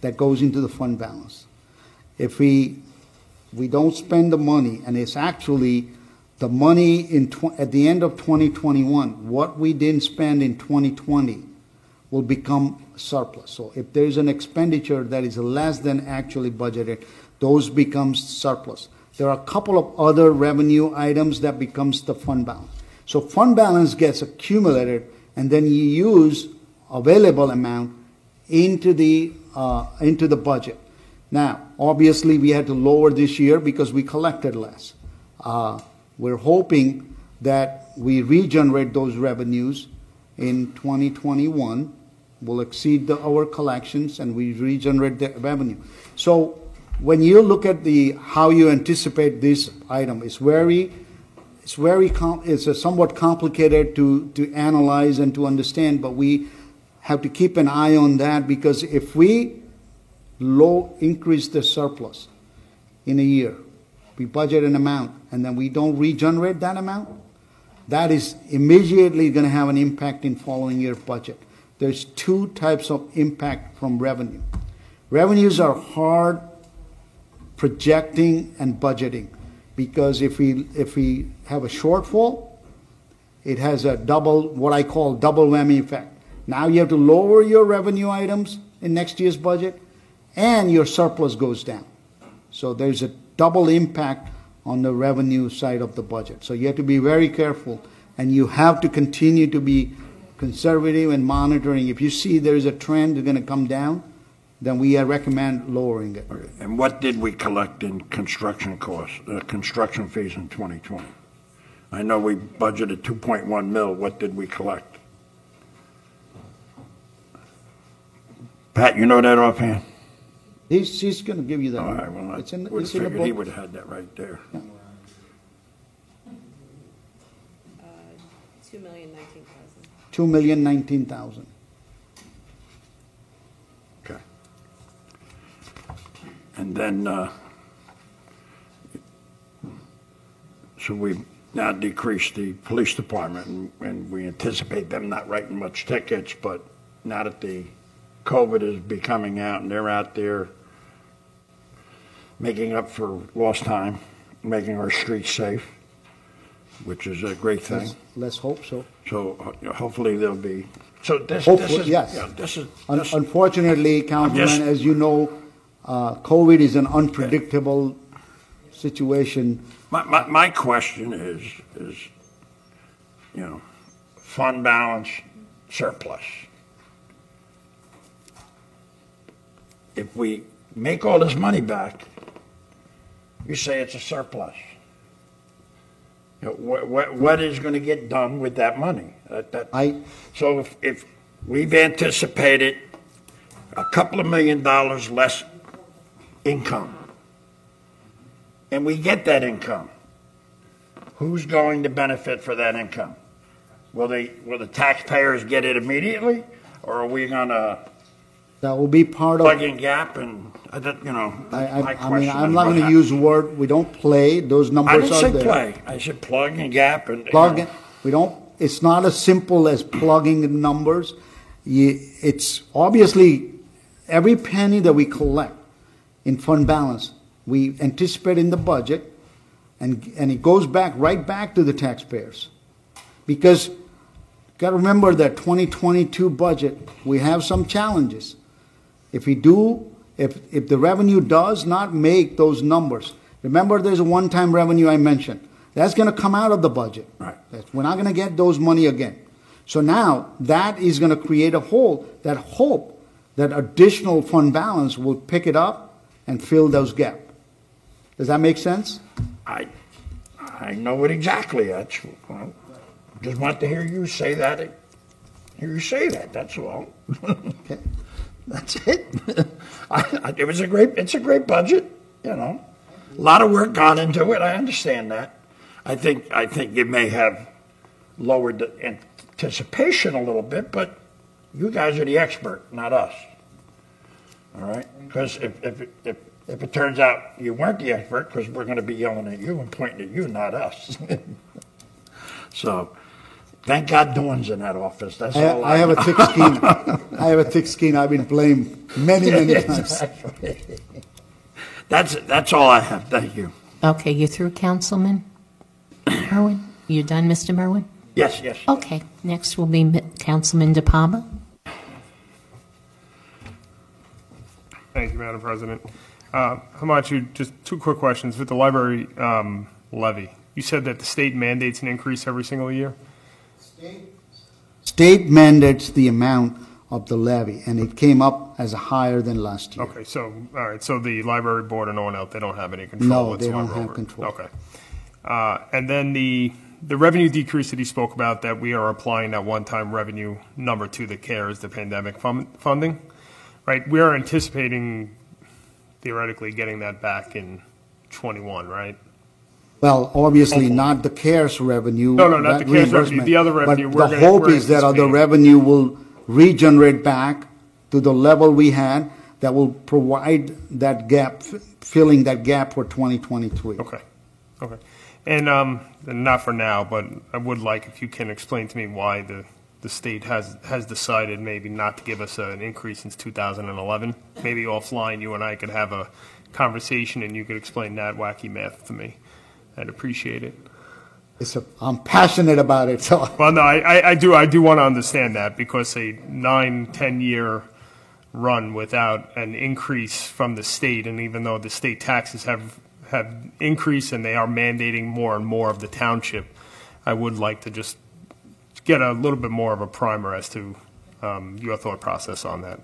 that goes into the fund balance. If we don't spend the money, and it's actually the money at the end of 2021, what we didn't spend in 2020 will become surplus. So if there's an expenditure that is less than actually budgeted, those becomes surplus. There are a couple of other revenue items that becomes the fund balance. So fund balance gets accumulated, and then you use available amount into the budget. Now, obviously, we had to lower this year because we collected less. We're hoping that we regenerate those revenues in 2021. We'll exceed our collections, and we regenerate the revenue. So when you look at how you anticipate this item, it's somewhat complicated to analyze and to understand, but we have to keep an eye on that, because if we increase the surplus in a year, we budget an amount, and then we don't regenerate that amount, that is immediately going to have an impact in following year budget. There's two types of impact from revenue. Revenues are hard projecting and budgeting, because if we have a shortfall, it has what I call double whammy effect. Now you have to lower your revenue items in next year's budget, and your surplus goes down. So there's a double impact on the revenue side of the budget. So you have to be very careful, and you have to continue to be conservative and monitoring. If you see there's a trend that's going to come down, then we recommend lowering it. Okay. And what did we collect in construction costs, construction fees in 2020? I know we budgeted 2.1 mil. What did we collect? Pat, you know that offhand? She's going to give you that. All right, well, it's in the figured book. he would have had that right there. Yeah. 2,019,000. $2,019,000. Okay. And then, so we now decreased the police department, and we anticipate them not writing much tickets, but now that the COVID is becoming out and they're out there making up for lost time, making our streets safe, which is a great thing. Let's hope so. So hopefully there'll be. So this is yes. Yeah, this is Unfortunately, Councilman, as you know, COVID is an unpredictable situation. My question is fund balance, surplus. If we make all this money back, you say it's a surplus. What is going to get done with that money? So if we've anticipated a couple of $1 million less income, and we get that income, who's going to benefit for that income? Will the taxpayers get it immediately, or are we going to that will be part of plug in gap? And my question. I'm not going to use the word. We don't play. Those numbers I didn't are say there. play. I said plug and gap and Plug in. We don't. It's not as simple as plugging in numbers. It's obviously every penny that we collect in fund balance, we anticipate in the budget, and it goes right back to the taxpayers, because you got to remember that 2022 budget, we have some challenges. If the revenue does not make those numbers, remember there's a one-time revenue I mentioned. That's going to come out of the budget. Right. We're not going to get those money again. So now that is going to create a hole, that hope that additional fund balance will pick it up and fill those gaps. Does that make sense? I know it exactly. Just want to hear you say that. That's all. Okay. That's it. It's a great budget. A lot of work gone into it. I understand that. I think it may have lowered the anticipation a little bit, but you guys are the expert, not us. all right? Because if it turns out you weren't the expert, because we're going to be yelling at you and pointing at you, not us. So, thank God Dawn's in that office. That's all I have a thick skin. I have a thick skin. I've been blamed many times. Exactly. That's all I have. Thank you. Okay, you through, Councilman Merwin? You done, Mr. Merwin? Yes. Okay, next will be Councilman De Palma. Thank you, Madam President. Just two quick questions. With the library levy, you said that the state mandates an increase every single year? State mandates the amount of the levy, and it came up as higher than last year. Okay, so, all right, so the library board and no one else, they don't have any control No, they don't whatsoever have over it. control. Okay. And then the revenue decrease that he spoke about, that we are applying that one-time revenue number to the CARES, the pandemic funding, right? We are anticipating theoretically getting that back in 21, right? Well, obviously Hopefully. not the CARES revenue. No, not that the CARES revenue, reimbursement. the other revenue, But we're the gonna- hope we're is that other anticipating. revenue will regenerate back to the level we had that will provide that gap, filling that gap for 2023. Okay. And not for now, but I would like if you can explain to me why the state has decided maybe not to give us an increase since 2011. Maybe offline, you and I could have a conversation and you could explain that wacky math to me. I'd appreciate it. I'm passionate about it, so. Well, no, I do want to understand that, because a 9-10 year run without an increase from the state, and even though the state taxes have increased and they are mandating more and more of the township, I would like to just get a little bit more of a primer as to your thought process on that.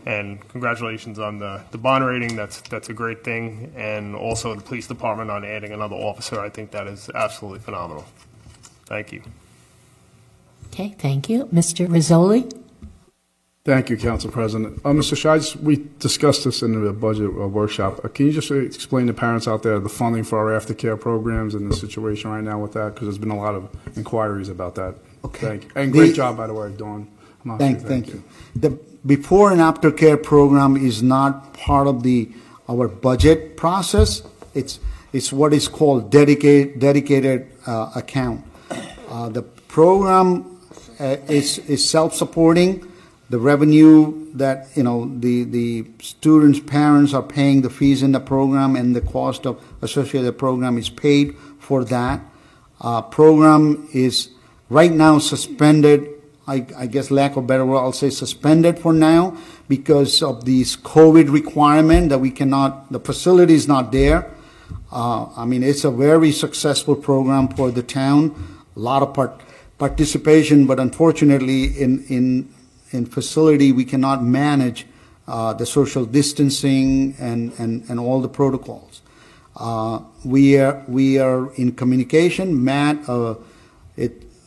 And congratulations on the bond rating. That's a great thing. And also the police department on adding another officer. I think that is absolutely phenomenal. Thank you. Okay, thank you. Mr. Rizzoli? Thank you, Council President. Mr. Shides, we discussed this in the budget workshop. Can you just explain to parents out there the funding for our aftercare programs and the situation right now with that? Because there's been a lot of inquiries about that. Okay. Thank you. And great job, by the way, Dawn. Thank you. The before and after care program is not part of our budget process. It's what is called dedicated account. The program is self-supporting. The revenue that the students' parents are paying the fees in the program, and the cost of associated program is paid for that. Program is right now suspended. I guess, lack of better word, I'll say suspended for now because of this COVID requirement that we cannot, the facility is not there. I mean, it's a very successful program for the town, a lot of participation, but unfortunately in facility we cannot manage the social distancing and all the protocols. We are in communication. Matt,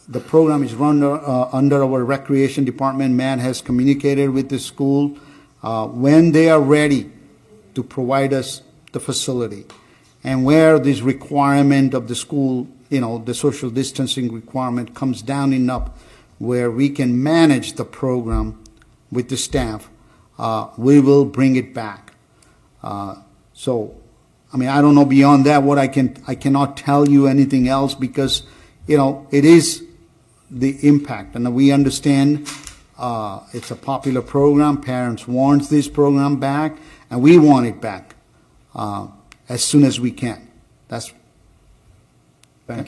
the program is run under our recreation department. Matt has communicated with the school when they are ready to provide us the facility, and where this requirement of the school, the social distancing requirement comes down enough where we can manage the program with the staff, we will bring it back. So, I mean, I don't know beyond that what I cannot tell you anything else, because, it is the impact, and we understand it's a popular program. Parents want this program back, and we want it back as soon as we can. Thank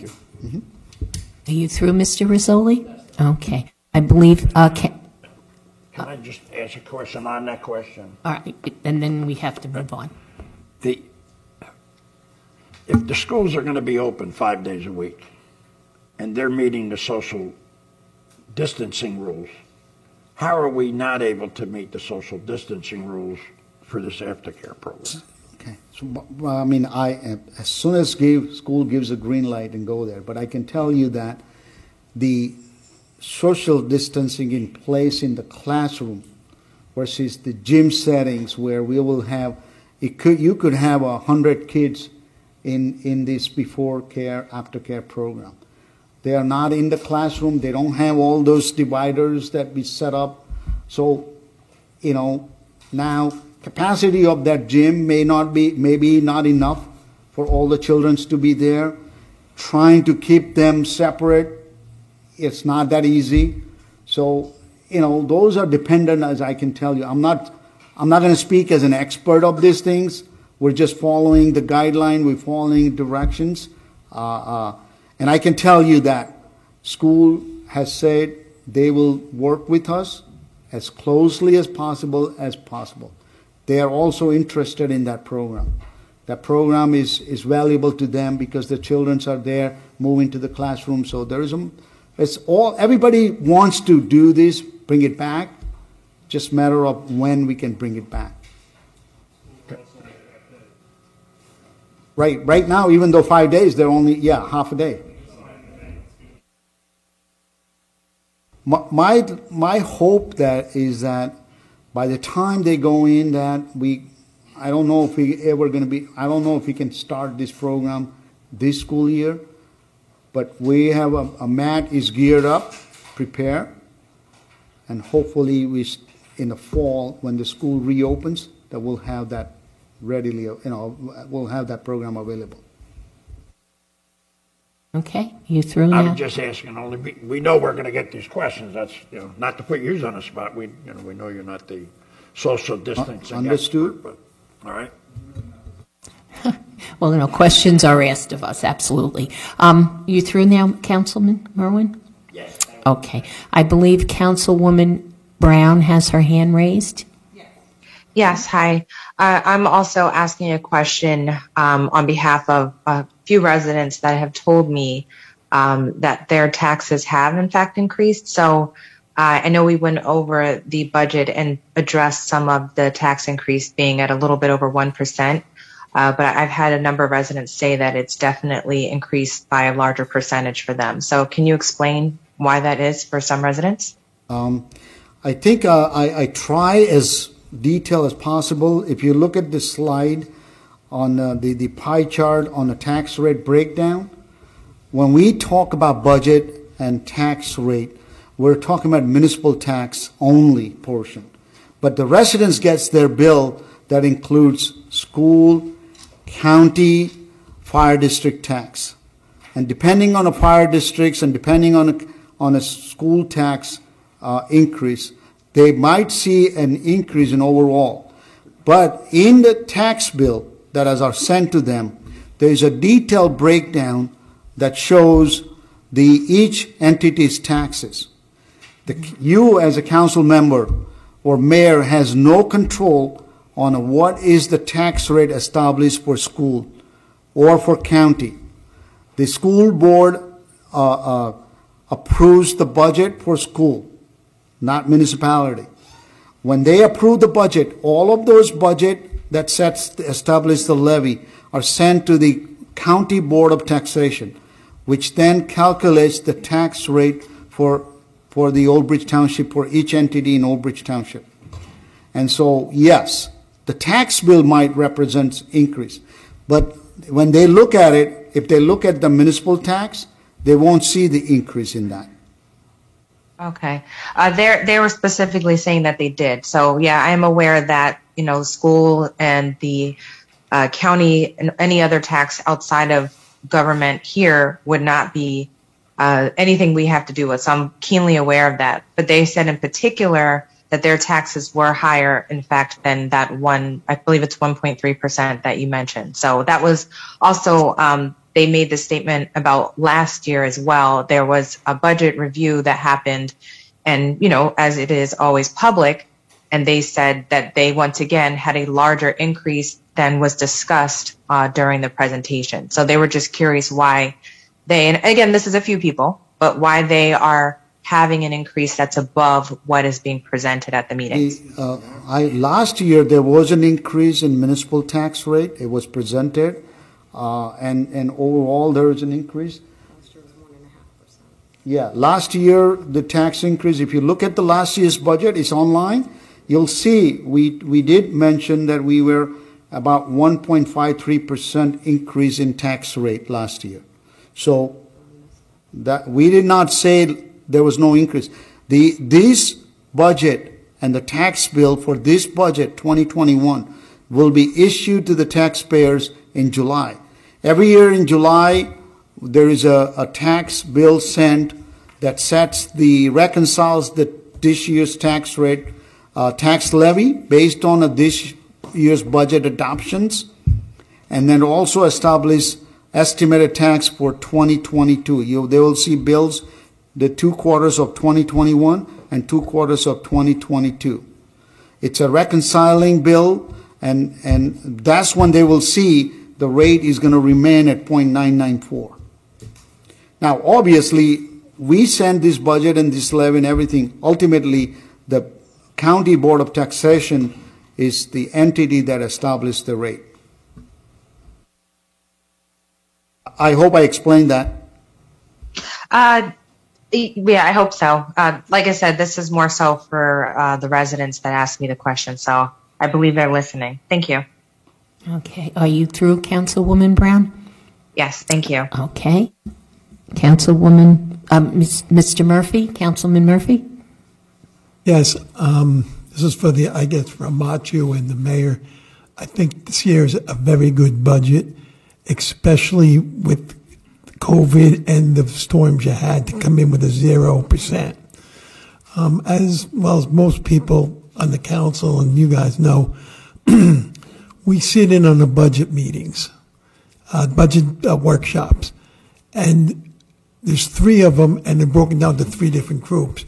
you. Mm-hmm. Are you through, Mr. Rizzoli? Okay. I believe, Can I just ask a question on that question? all right, and then we have to move on. If the schools are going to be open 5 days a week, and they're meeting the social distancing rules, how are we not able to meet the social distancing rules for this aftercare program? Okay. So, well, I mean, as soon as school gives a green light and go there, but I can tell you that the social distancing in place in the classroom versus the gym settings where we will have, you could have 100 kids in this before care, after care program. They are not in the classroom. They don't have all those dividers that we set up. So, now capacity of that gym maybe not enough for all the children to be there. Trying to keep them separate, it's not that easy. So, those are dependent, as I can tell you. I'm not going to speak as an expert of these things. We're just following the guideline. We're following directions. And I can tell you that school has said they will work with us as closely as possible. They are also interested in that program. That program is valuable to them because the children are there moving to the classroom. So everybody wants to do this, bring it back. Just matter of when we can bring it back. Right now, even though 5 days, they're only, half a day. My hope is that by the time they go in, I don't know if we can start this program this school year, but we have a mat is geared up, prepared, and hopefully in the fall when the school reopens, that we'll have that readily, we'll have that program available. Okay, you through now? I'm just asking, we know we're going to get these questions. That's, not to put you on the spot. We know you're not the social distancing Understood. expert, but, all right. Well, questions are asked of us, absolutely. You through now, Councilman Merwin? Yes. Okay. I believe Councilwoman Brown has her hand raised. Yes, hi. I'm also asking a question on behalf of a few residents that have told me that their taxes have in fact increased. So I know we went over the budget and addressed some of the tax increase being at a little bit over 1%. But I've had a number of residents say that it's definitely increased by a larger percentage for them. So can you explain why that is for some residents? I think I try as detailed as possible. If you look at the slide on the pie chart on the tax rate breakdown, when we talk about budget and tax rate, we're talking about municipal tax only portion. But the residents gets their bill that includes school, county, fire district tax. And depending on the fire districts and depending on a school tax increase, they might see an increase in overall. But in the tax bill that are sent to them, there is a detailed breakdown that shows each entity's taxes. You as a council member or mayor has no control on what is the tax rate established for school or for county. The school board approves the budget for school, not municipality. When they approve the budget, all of those budget that establish the levy are sent to the county board of taxation, which then calculates the tax rate for the Old Bridge Township, for each entity in Old Bridge Township. And so, yes, the tax bill might represent increase, but when they look at it, if they look at the municipal tax, they won't see the increase in that. Okay. They were specifically saying that they did. So, yeah, I am aware that, school and the county and any other tax outside of government here would not be anything we have to do with. So I'm keenly aware of that. But they said in particular that their taxes were higher, in fact, than that I believe it's 1.3% that you mentioned. So that was also, they made the statement about last year as well. There was a budget review that happened, and, as it is always public, and they said that they once again had a larger increase than was discussed during the presentation. So they were just curious why and again, this is a few people, but why they are having an increase that's above what is being presented at the meetings. Last year, there was an increase in municipal tax rate. It was presented, and overall, there is an increase. Last year was 1.5%. Yeah, last year, the tax increase, if you look at the last year's budget, it's online, you'll see we did mention that we were about 1.53% increase in tax rate last year. So that we did not say there was no increase. This budget and the tax bill for this budget 2021 will be issued to the taxpayers in July. Every year in July, there is a tax bill sent that reconciles this year's tax rate, tax levy based on this year's budget adoptions, and then also establish estimated tax for 2022. They will see bills the 2 quarters of 2021 and 2 quarters of 2022. It's a reconciling bill, and that's when they will see the rate is going to remain at 0.994. Now, obviously, we send this budget and this levy and everything. Ultimately, the County Board of Taxation is the entity that established the rate. I hope I explained that. Yeah, I hope so. Like I said, this is more so for the residents that asked me the question, so I believe they're listening. Thank you. Okay, are you through, Councilwoman Brown? Yes, thank you. Okay. Councilwoman, Mr. Murphy, Councilman Murphy? Yes, this is for I guess, for Amachu and the mayor. I think this year is a very good budget, especially with COVID and the storms you had to come in with a 0%. As well as most people on the council and you guys know, we sit in on the budget meetings, budget workshops, and there's 3 of them, and they're broken down to 3 different groups.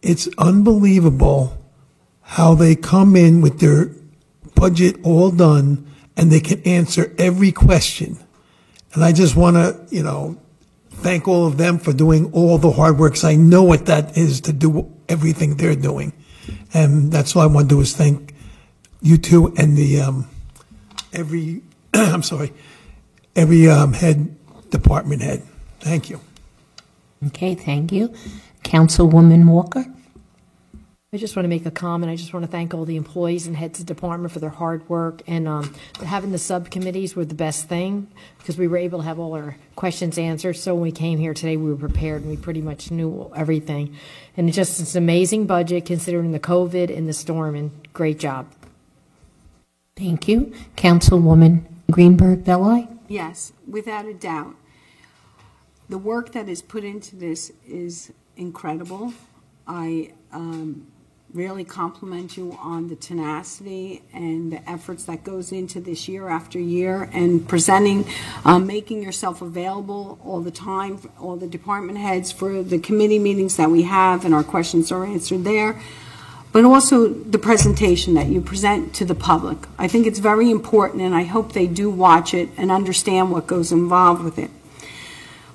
It's unbelievable how they come in with their budget all done, and they can answer every question. And I just want to, thank all of them for doing all the hard work, 'cause I know what that is to do everything they're doing. And that's all I want to do is thank you two and the every department head. Thank you. Okay, thank you. Councilwoman Walker? I just want to make a comment. I just want to thank all the employees and heads of department for their hard work. And having the subcommittees were the best thing because we were able to have all our questions answered. So when we came here today, we were prepared and we pretty much knew everything. And it's an amazing budget considering the COVID and the storm, and great job. Thank you. Councilwoman Greenberg-Belli? Yes, without a doubt. The work that is put into this is incredible. I really compliment you on the tenacity and the efforts that goes into this year after year and presenting, making yourself available all the time, all the department heads for the committee meetings that we have, and our questions are answered there. But also the presentation that you present to the public. I think it's very important, and I hope they do watch it and understand what goes involved with it.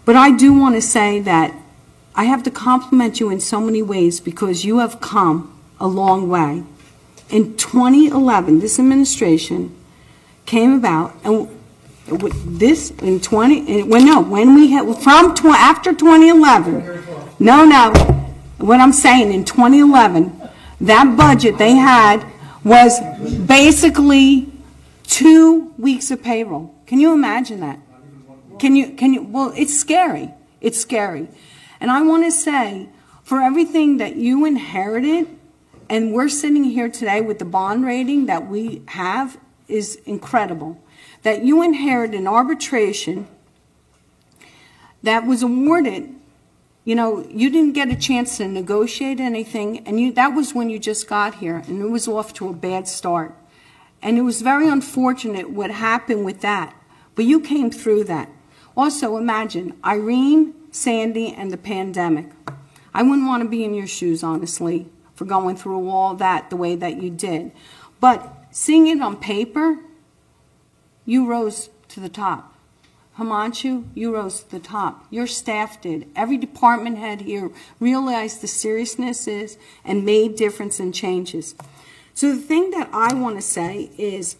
But I do want to say that I have to compliment you in so many ways because you have come a long way. In 2011, this administration came about, and this in after 2011. What I'm saying, in 2011, that budget they had was basically 2 weeks of payroll. Can you imagine that? Can you? Well, it's scary. It's scary. And I want to say, for everything that you inherited, and we're sitting here today with the bond rating that we have is incredible. That you inherited an arbitration that was awarded, you didn't get a chance to negotiate anything, and that was when you just got here, and it was off to a bad start. And it was very unfortunate what happened with that, but you came through that. Also, imagine Irene, Sandy, and the pandemic. I wouldn't want to be in your shoes, honestly, for going through all that the way that you did. But seeing it on paper, you rose to the top. Himanshu, you rose to the top. Your staff did. Every department head here realized the seriousness is and made difference and changes. So the thing that I want to say is,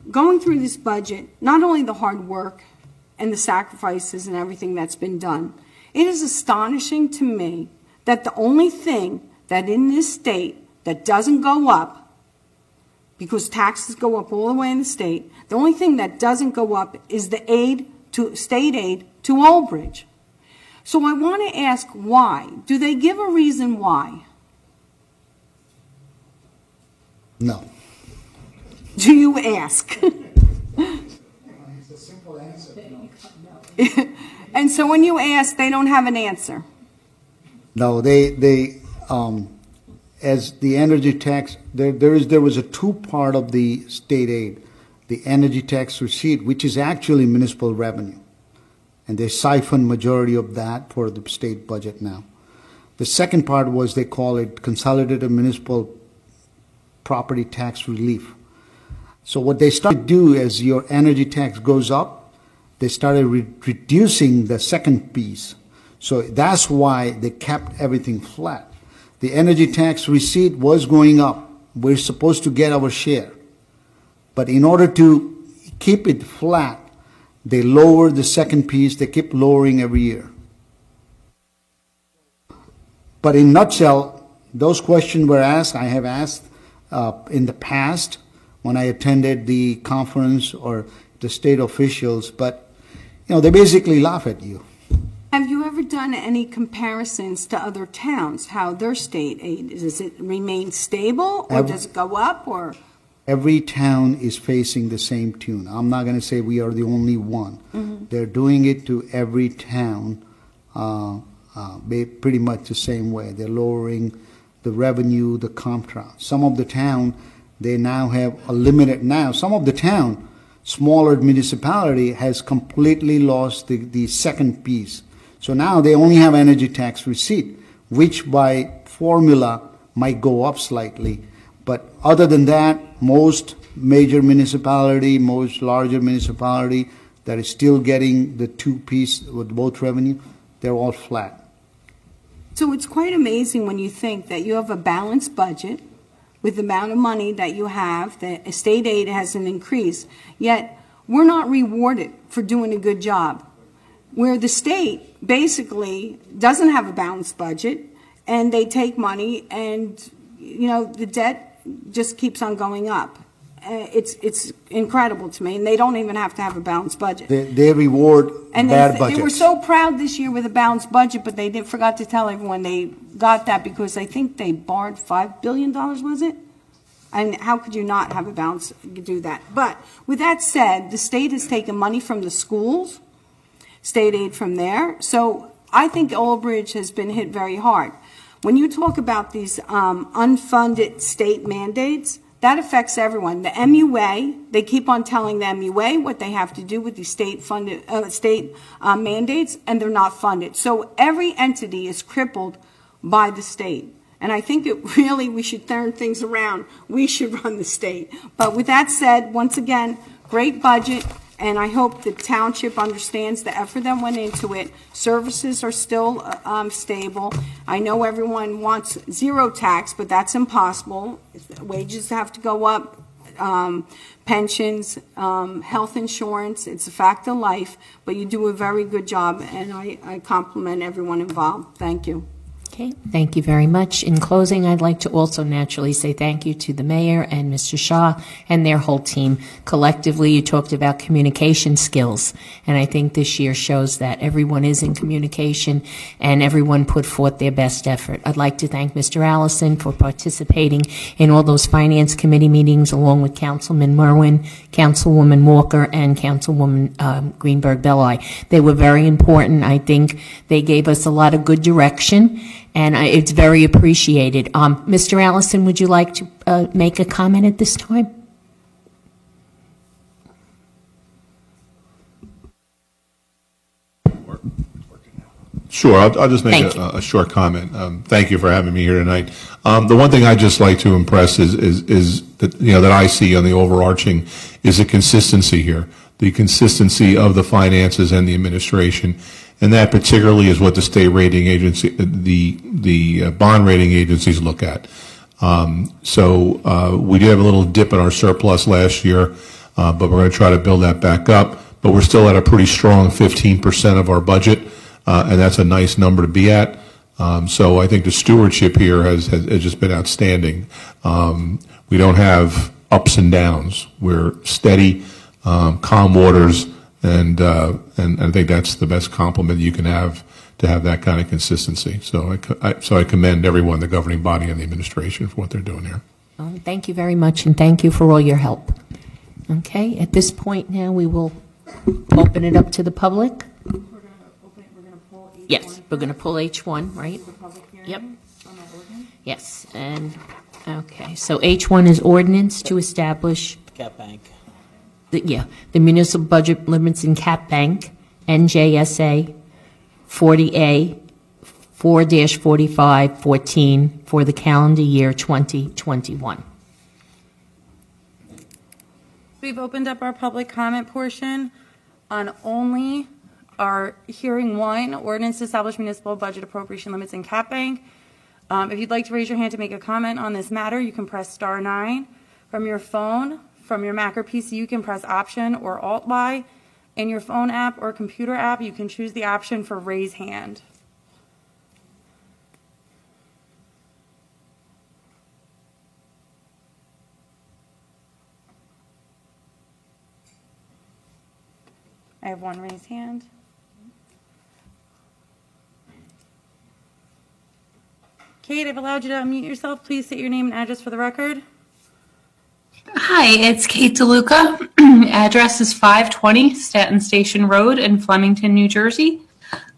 going through this budget, not only the hard work and the sacrifices and everything that's been done, it is astonishing to me that the only thing that in this state that doesn't go up, because taxes go up all the way in the state, the only thing that doesn't go up is the state aid to Old Bridge. So I want to ask why. Do they give a reason why? No. Do you ask? And so when you ask, they don't have an answer. No, as the energy tax, there was a two-part of the state aid, the energy tax receipt, which is actually municipal revenue, and they siphon majority of that for the state budget now. The second part was, they call it consolidated municipal property tax relief. So what they started to do as your energy tax goes up, they started reducing the second piece. So that's why they kept everything flat. The energy tax receipt was going up. We're supposed to get our share. But in order to keep it flat, they lowered the second piece. They keep lowering every year. But in a nutshell, those questions were asked. I have asked in the past when I attended the conference or the state officials, but they basically laugh at you. Have you ever done any comparisons to other towns, how their state aid, does it remain stable, or does it go up, or? Every town is facing the same tune. I'm not going to say we are the only one. Mm-hmm. They're doing it to every town pretty much the same way. They're lowering the revenue, the Comtron. Some of the town, they now have a limited, some of the town, smaller municipality has completely lost the second piece. So now they only have energy tax receipt, which by formula might go up slightly. But other than that, most major municipality, most larger municipality that is still getting the two piece with both revenue, they're all flat. So it's quite amazing when you think that you have a balanced budget with the amount of money that you have, the state aid hasn't increased, yet we're not rewarded for doing a good job. Where the state basically doesn't have a balanced budget, and they take money, and the debt just keeps on going up. It's incredible to me, and they don't even have to have a balanced budget. They reward bad budgets. They were so proud this year with a balanced budget, but they forgot to tell everyone they got that because I think they borrowed $5 billion, was it? And how could you not have a balance do that? But with that said, the state has taken money from the schools, state aid from there. So I think Old Bridge has been hit very hard. When you talk about these unfunded state mandates, that affects everyone. The MUA, they keep on telling the MUA what they have to do with these state-funded mandates, and they're not funded. So every entity is crippled by the state. And I think we should turn things around. We should run the state. But with that said, once again, great budget, and I hope the township understands the effort that went into it. Services are still stable. I know everyone wants zero tax, but that's impossible. Wages have to go up, pensions, health insurance. It's a fact of life, but you do a very good job, and I compliment everyone involved. Thank you. Okay, thank you very much. In closing, I'd like to also naturally say thank you to the mayor and Mr. Shah and their whole team. Collectively, you talked about communication skills, and I think this year shows that everyone is in communication and everyone put forth their best effort. I'd like to thank Mr. Allison for participating in all those finance committee meetings along with Councilman Merwin, Councilwoman Walker, and Councilwoman Greenberg-Belli. They were very important. I think they gave us a lot of good direction, and it's very appreciated. Mr. Allison, would you like to make a comment at this time? Sure, I'll just make a short comment. Thank you for having me here tonight. The one thing I'd just like to impress is that, that I see on the overarching is a consistency here, the consistency of the finances and the administration. And that particularly is what the state rating agency, the bond rating agencies look at. So we did have a little dip in our surplus last year, but we're going to try to build that back up. But we're still at a pretty strong 15% of our budget, and that's a nice number to be at. So I think the stewardship here has just been outstanding. We don't have ups and downs. We're steady, calm waters. And I think that's the best compliment you can have to have that kind of consistency. So I commend everyone, the governing body and the administration, for what they're doing here. Thank you very much, and thank you for all your help. Okay, at this point now, we will open it up to the public. Yes, we're going to pull H1, right? Yep. Yes, and, okay, so H1 is ordinance to establish, Cap Bank. the municipal budget limits in Cap Bank, NJSA 40A 4-4514 for the calendar year 2021. We've opened up our public comment portion on only our hearing one, ordinance to establish municipal budget appropriation limits in Cap Bank. If you'd like to raise your hand to make a comment on this matter, you can press *9. From your phone, from your Mac or PC, you can press Option or Alt-Y. In your phone app or computer app, you can choose the option for raise hand. I have one raised hand. Kate, I've allowed you to unmute yourself. Please state your name and address for the record. Hi, it's Kate DeLuca. Address is 520 Staten Station Road in Flemington, New Jersey.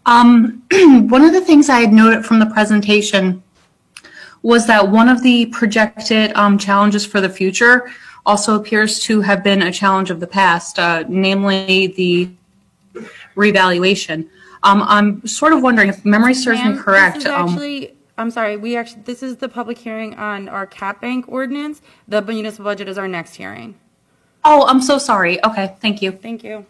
One of the things I had noted from the presentation was that one of the projected challenges for the future also appears to have been a challenge of the past, namely the revaluation. I'm sort of wondering if memory serves me correct. This is actually, I'm sorry, this is the public hearing on our Cap Bank ordinance. The municipal budget is our next hearing. Oh, I'm so sorry. Okay, thank you. Thank you.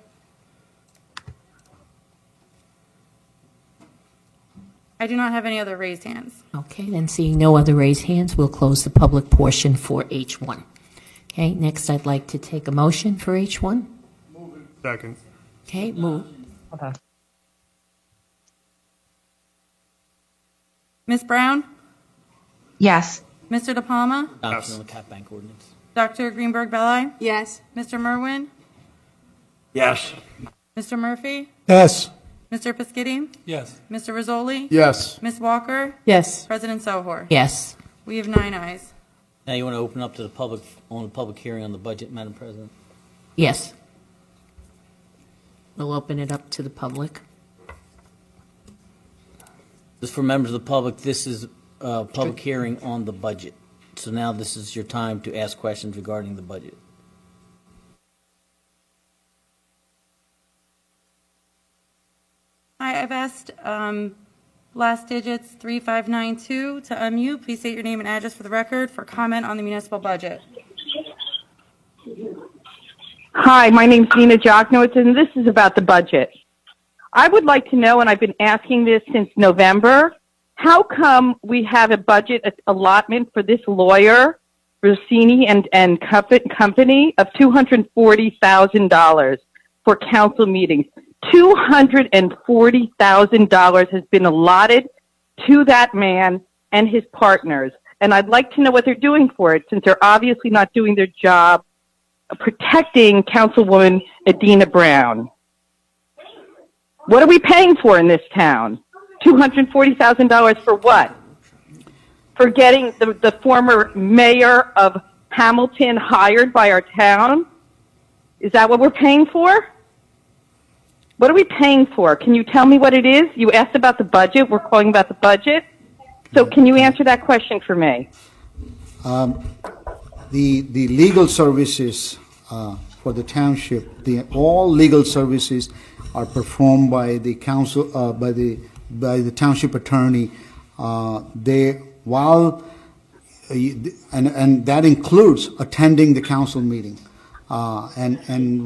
I do not have any other raised hands. Okay, then seeing no other raised hands, we'll close the public portion for H1. Okay, next I'd like to take a motion for H1. Second. Okay, move. Ms. Brown? Yes. Mr. De Palma? Adoption of the Cap Bank ordinance. Dr. Greenberg-Belli? Yes. Mr. Merwin? Yes. Mr. Murphy? Yes. Mr. Piscitty? Yes. Mr. Rizzoli? Yes. Ms. Walker? Yes. President Sohor? Yes. We have 9 ayes. Now you want to open up to the public, on a public hearing on the budget, Madam President? Yes. We'll open it up to the public. Just for members of the public, this is a public hearing on the budget. So now this is your time to ask questions regarding the budget. Hi, I've asked last digits 3592 to unmute. Please state your name and address for the record for comment on the municipal budget. Hi, my name's Nina Joknowitz, and this is about the budget. I would like to know, and I've been asking this since November, how come we have a budget allotment for this lawyer, Rossini and company, of $240,000 for council meetings? $240,000 has been allotted to that man and his partners. And I'd like to know what they're doing for it, since they're obviously not doing their job protecting Councilwoman Adina Brown. What are we paying for in this town? $240,000 for what? For getting the former mayor of Hamilton hired by our town? Is that what we're paying for? What are we paying for? Can you tell me what it is? You asked about the budget. We're calling about the budget. So can you answer that question for me? The legal services for the township, all legal services are performed by the council, by the township attorney. And that includes attending the council meeting and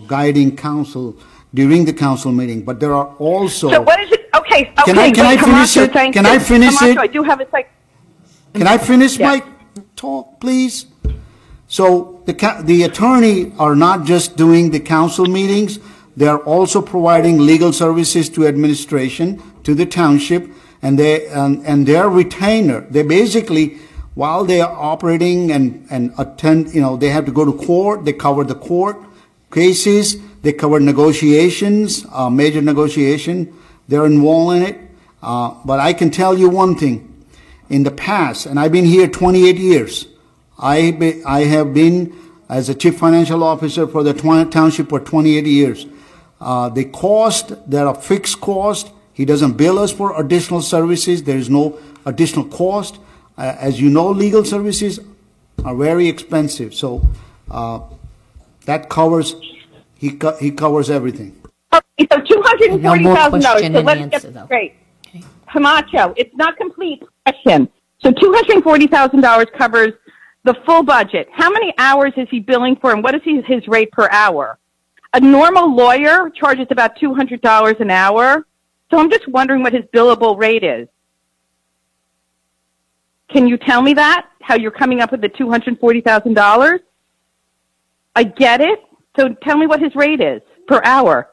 guiding council during the council meeting. But there are also. So what is it? Okay. Can I finish it? Can I finish it? I do have a sec. Can I finish my talk, please? So the attorney are not just doing the council meetings. They are also providing legal services to administration, to the township, and their retainer. They basically, while they are operating and attend, they have to go to court. They cover the court cases. They cover negotiations, major negotiation. They're involved in it. But I can tell you one thing. In the past, and I've been here 28 years, I have been as a chief financial officer for the township for 28 years. The cost, there are fixed costs. He doesn't bill us for additional services. There is no additional cost. As you know, legal services are very expensive. So that covers, he covers everything. Okay, so $240,000. No more question So and let's answer, get though. straight. Camacho, it's not complete question. So $240,000 covers the full budget. How many hours is he billing for, and what is his rate per hour? A normal lawyer charges about $200 an hour. So I'm just wondering what his billable rate is. Can you tell me that? How you're coming up with the $240,000? I get it. So tell me what his rate is per hour.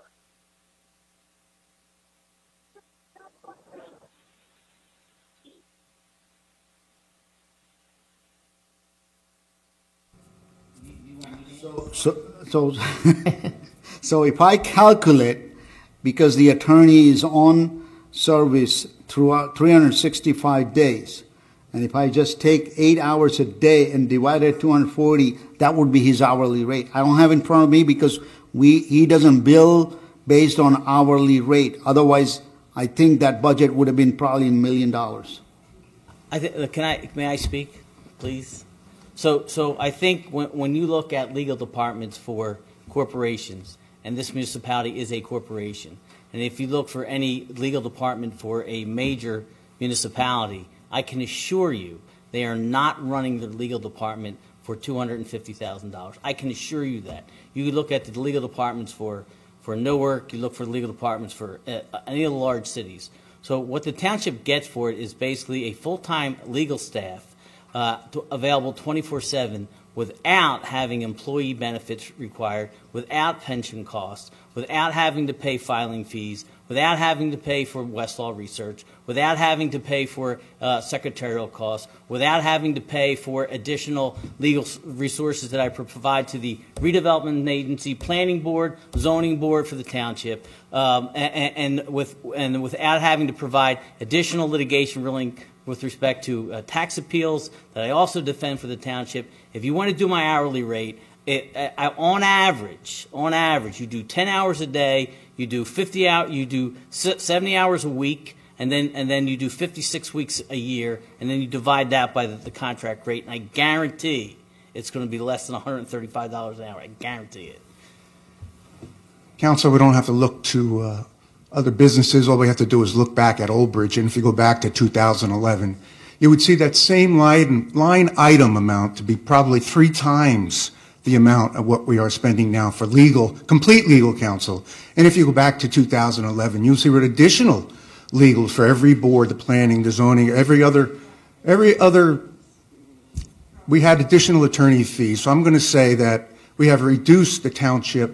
So if I calculate, because the attorney is on service throughout 365 days, and if I just take 8 hours a day and divide it 240, that would be his hourly rate. I don't have it in front of me because he doesn't bill based on hourly rate. Otherwise, I think that budget would have been probably $1 million. May I speak, please? So I think when you look at legal departments for corporations, and this municipality is a corporation, and if you look for any legal department for a major municipality, I can assure you they are not running the legal department for $250,000. I can assure you that. You look at the legal departments for Newark, you look for legal departments for any of the large cities. So what the township gets for it is basically a full-time legal staff available 24/7 without having employee benefits required, without pension costs, without having to pay filing fees, without having to pay for Westlaw research, without having to pay for secretarial costs, without having to pay for additional legal resources that I provide to the redevelopment agency, planning board, zoning board for the township, and without having to provide additional litigation ruling with respect to tax appeals that I also defend for the township. If you want to do my hourly rate, on average, you do 10 hours a day, you do 70 hours a week, and then you do 56 weeks a year, and then you divide that by the contract rate, and I guarantee it's going to be less than $135 an hour. I guarantee it. Council, we don't have to look to other businesses. All we have to do is look back at Old Bridge, and if you go back to 2011, you would see that same line item amount to be probably 3 times the amount of what we are spending now for complete legal counsel. And if you go back to 2011, you'll see what additional legals for every board, the planning, the zoning, every other, we had additional attorney fees. So I'm going to say that we have reduced the township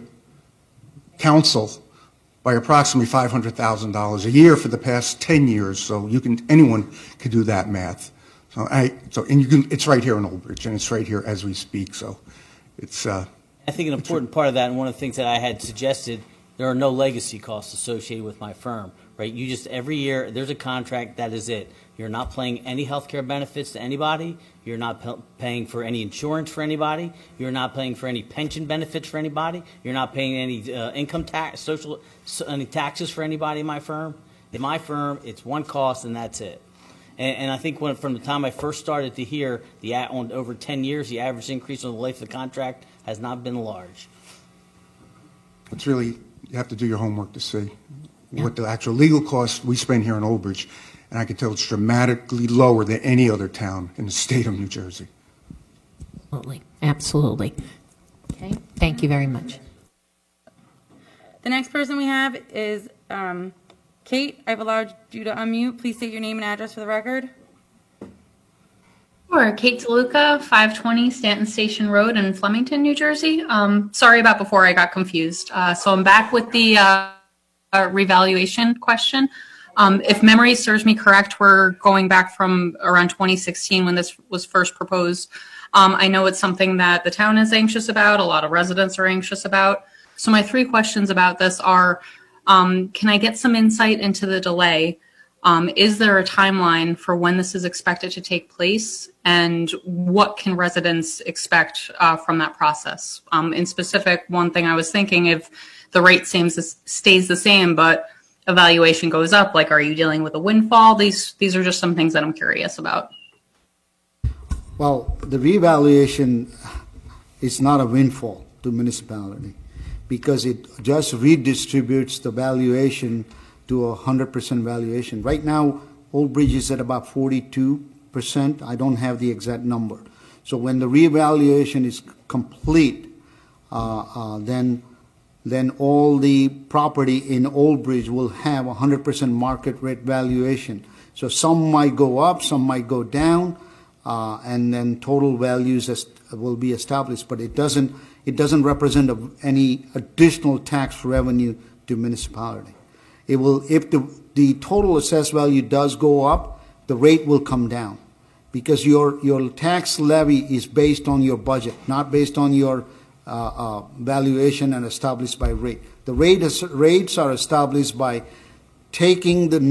counsel by approximately $500,000 a year for the past 10 years. So anyone could do that math. It's right here in Old Bridge, and it's right here as we speak. So it's. I think an important part of that, and one of the things that I had suggested, there are no legacy costs associated with my firm, right? You just every year there's a contract. That is it. You're not paying any health care benefits to anybody. You're not paying for any insurance for anybody. You're not paying for any pension benefits for anybody. You're not paying any income tax, any taxes for anybody in my firm. In my firm, it's one cost, and that's it. And I think from the time I first started to hear, on over 10 years, the average increase on the life of the contract has not been large. It's really, you have to do your homework to see what the actual legal costs we spend here in Old Bridge. And I can tell it's dramatically lower than any other town in the state of New Jersey. Absolutely. Okay, thank you very much. The next person we have is Kate. I've allowed you to unmute. Please state your name and address for the record. Sure. Kate DeLuca, 520 Stanton Station Road in Flemington, New Jersey. Sorry about before, I got confused. So I'm back with the revaluation question. If memory serves me correct, we're going back from around 2016 when this was first proposed. I know it's something that the town is anxious about, a lot of residents are anxious about. So my 3 questions about this are, can I get some insight into the delay? Is there a timeline for when this is expected to take place, and what can residents expect from that process? In specific, one thing I was thinking, if the rate stays the same, but evaluation goes up, like, are you dealing with a windfall? These are just some things that I'm curious about. Well, the revaluation is not a windfall to municipality because it just redistributes the valuation to a 100% valuation. Right now, Old Bridge is at about 42%. I don't have the exact number. So when the revaluation is complete, then all the property in Old Bridge will have 100% market rate valuation. So some might go up, some might go down, and then total values will be established. But it doesn't represent any additional tax revenue to municipality. It will, if the total assessed value does go up, the rate will come down because your tax levy is based on your budget, not based on your valuation and established by rate. The rates are established by taking the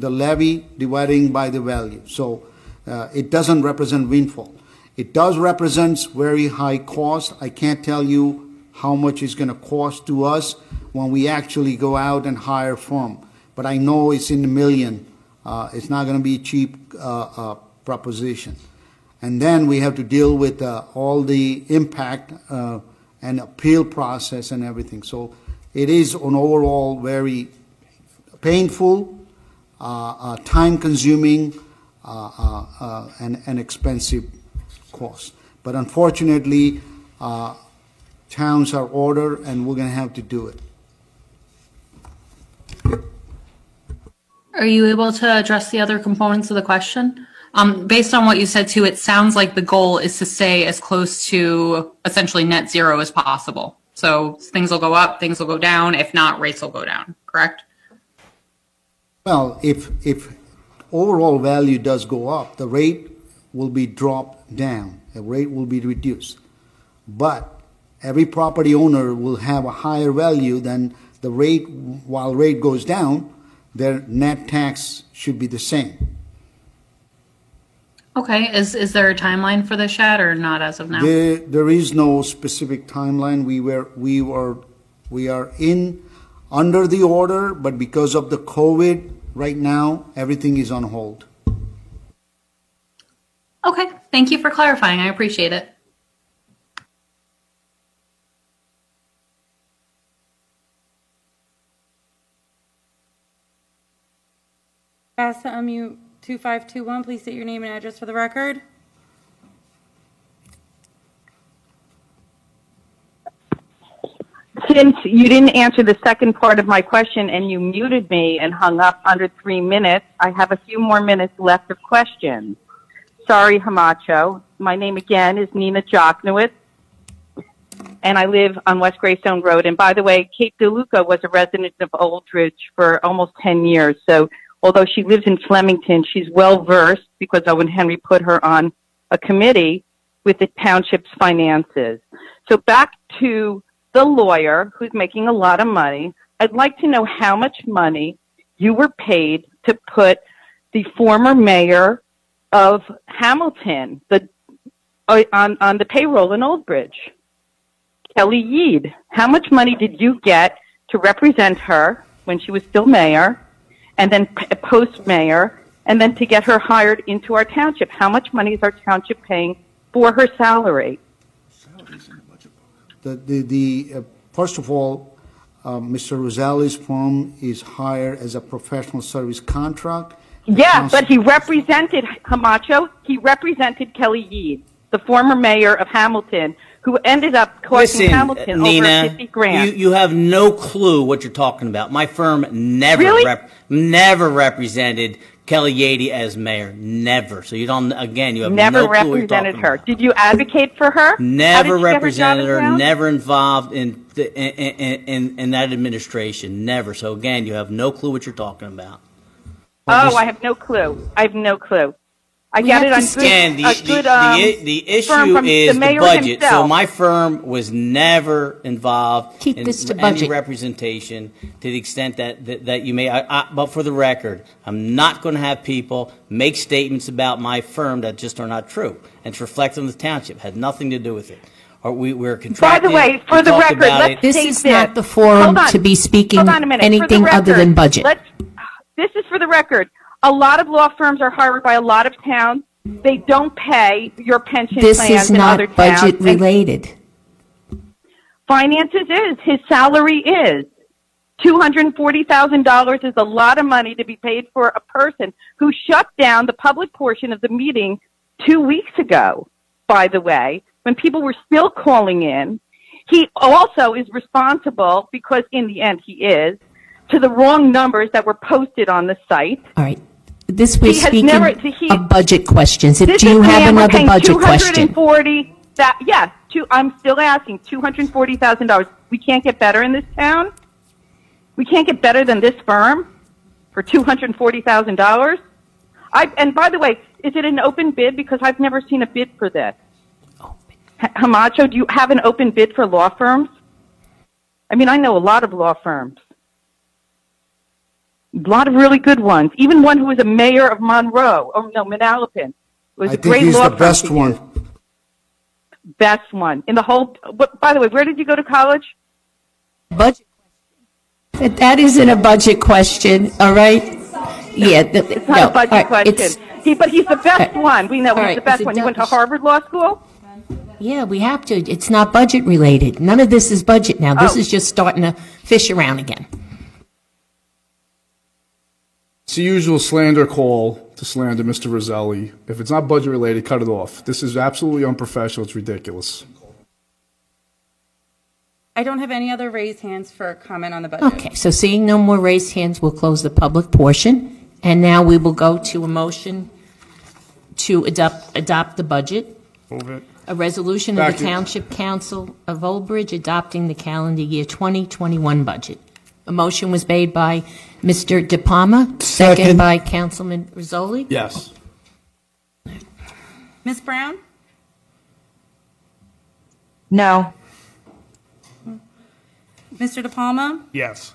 levy, dividing by the value. So it doesn't represent windfall. It does represent very high cost. I can't tell you how much it's going to cost to us when we actually go out and hire a firm. But I know it's in the million. It's not going to be a cheap proposition. And then we have to deal with all the impact and appeal process and everything. So it is an overall very painful, time-consuming, and expensive cost. But unfortunately, towns are ordered, and we're going to have to do it. Are you able to address the other components of the question? Based on what you said too, it sounds like the goal is to stay as close to essentially net zero as possible. So things will go up, things will go down. If not, rates will go down, correct? Well, if overall value does go up, the rate will be dropped down. The rate will be reduced. But every property owner will have a higher value than the rate. While rate goes down, their net tax should be the same. Okay, is there a timeline for this, Shad, or not as of now? There is no specific timeline. We are under the order, but because of the COVID, right now everything is on hold. Okay, thank you for clarifying. I appreciate it. Ask to unmute 2521. Please state your name and address for the record. Since you didn't answer the second part of my question and you muted me and hung up under 3 minutes, I have a few more minutes left of questions. Sorry, Hamacho. My name again is Nina Joknowitz, and I live on West Greystone Road. And by the way, Kate DeLuca was a resident of Old Bridge for almost 10 years. So although she lives in Flemington, she's well versed because Owen Henry put her on a committee with the township's finances. So back to the lawyer who's making a lot of money. I'd like to know how much money you were paid to put the former mayor of Hamilton on the payroll in Old Bridge, Kelly Yeed. How much money did you get to represent her when she was still mayor, and then post-mayor, and then to get her hired into our township? How much money is our township paying for her salary? First of all, Mr. Rosali's firm is hired as a professional service contract. Yeah, but he represented Hamacho. He represented Kelly Yeed, the former mayor of Hamilton, who ended up costing Hamilton Nina, over 50 grand. You have no clue what you're talking about. My firm never never represented Kelly Yeady as mayor. Never. So you don't. Again, you have never no clue what you're talking represented her. about. Did you advocate for her? Never represented her. Town? Never involved in that administration. Never. So again, you have no clue what you're talking about. Oh, I have no clue. I have no clue. I get it. I'm good. Again, the firm issue from is the the mayor budget. himself. So my firm was never involved Keep in this to any budget. representation to the extent that you may. But for the record, I'm not going to have people make statements about my firm that just are not true. And it's reflected on the township. Had nothing to do with it. Or we're contracted. By the way, for we the talked record, about let's it. This state is not this. the forum Hold on. to be speaking Hold on a minute. For the anything other record, than budget. This is for the record. A lot of law firms are hired by a lot of towns. They don't pay your pension This plans is in not other towns. budget and related. Finances is. His salary is. $240,000 is a lot of money to be paid for a person who shut down the public portion of the meeting 2 weeks ago, by the way, when people were still calling in. He also is responsible, because in the end he is, to the wrong numbers that were posted on the site. All right. This we're He has speaking never- of budget questions. This Do you is the have man we're another paying budget question? Yes, I'm still asking, $240,000. We can't get better in this town? We can't get better than this firm for $240,000? And by the way, is it an open bid? Because I've never seen a bid for this. Hamacho, do you have an open bid for law firms? I mean, I know a lot of law firms. A lot of really good ones. Even one who was a mayor of Monroe, Manalapan, was I a think great he's law the firm. best one. Best one in the whole. By the way, where did you go to college? Budget. That isn't a budget question, all right? Yeah. It's not a budget question. But he's the best one. We know he's the best one. You went to Harvard Law School? Yeah, we have to. It's not budget related. None of this is budget now. This Oh. is just starting to fish around again. It's the usual slander call to slander Mr. Roselli. If it's not budget related, cut it off. This is absolutely unprofessional. It's ridiculous. I don't have any other raised hands for comment on the budget. Okay, so seeing no more raised hands, we'll close the public portion. And now we will go to a motion to adopt the budget. Move it. A resolution of Back the to- Township Council of Old Bridge adopting the calendar year 2021 budget. A motion was made by Mr. De Palma, second Second. by Councilman Rizzoli. Yes. Ms. Brown? No. Mr. De Palma? Yes.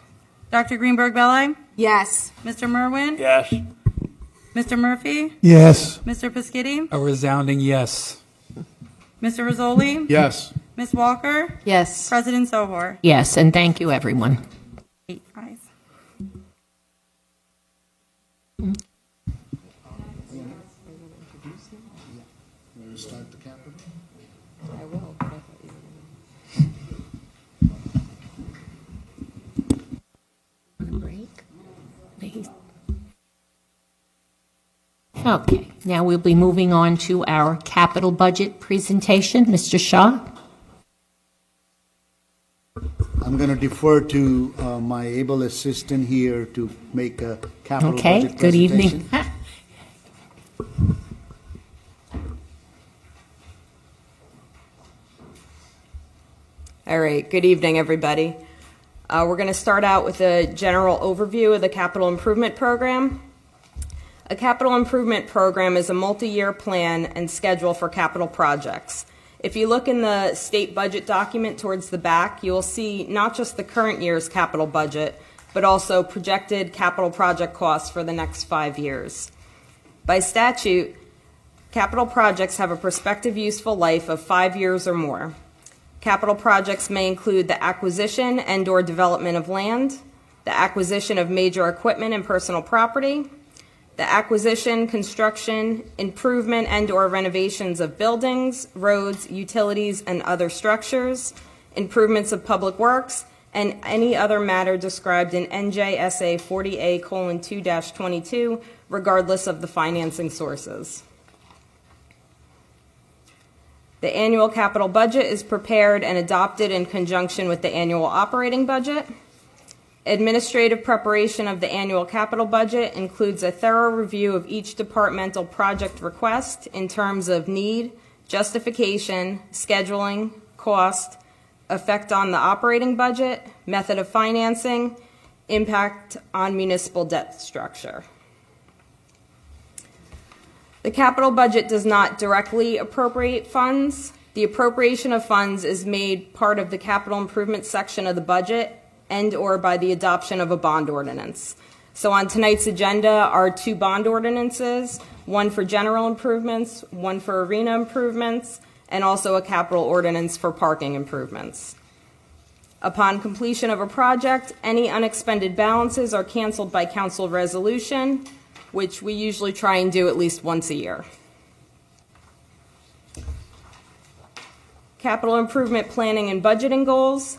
Dr. Greenberg Belli? Yes. Mr. Merwin? Yes. Mr. Murphy? Yes. Mr. Piscitty? A resounding yes. Mr. Rizzoli? Yes. Ms. Walker? Yes. President Sohor? Yes, and thank you, everyone. 8 ayes. Okay, now we'll be moving on to our capital budget presentation. Mr. Shaw? I'm going to defer to my able assistant here to make a capital Okay, budget good evening. presentation. All right, good evening, everybody. We're going to start out with a general overview of the capital improvement program. A capital improvement program is a multi-year plan and schedule for capital projects. If you look in the state budget document towards the back, you will see not just the current year's capital budget, but also projected capital project costs for the next 5 years. By statute, capital projects have a prospective useful life of 5 years or more. Capital projects may include the acquisition and/or development of land, the acquisition of major equipment and personal property, the acquisition, construction, improvement, and/or renovations of buildings, roads, utilities, and other structures, improvements of public works, and any other matter described in NJSA 40A:2-22, regardless of the financing sources. The annual capital budget is prepared and adopted in conjunction with the annual operating budget. Administrative preparation of the annual capital budget includes a thorough review of each departmental project request in terms of need, justification, scheduling, cost, effect on the operating budget, method of financing, impact on municipal debt structure. The capital budget does not directly appropriate funds. The appropriation of funds is made part of the capital improvement section of the budget and/or by the adoption of a bond ordinance. So on tonight's agenda are 2 bond ordinances, one for general improvements, one for arena improvements, and also a capital ordinance for parking improvements. Upon completion of a project, any unexpended balances are canceled by council resolution, which we usually try and do at least once a year. Capital improvement planning and budgeting goals.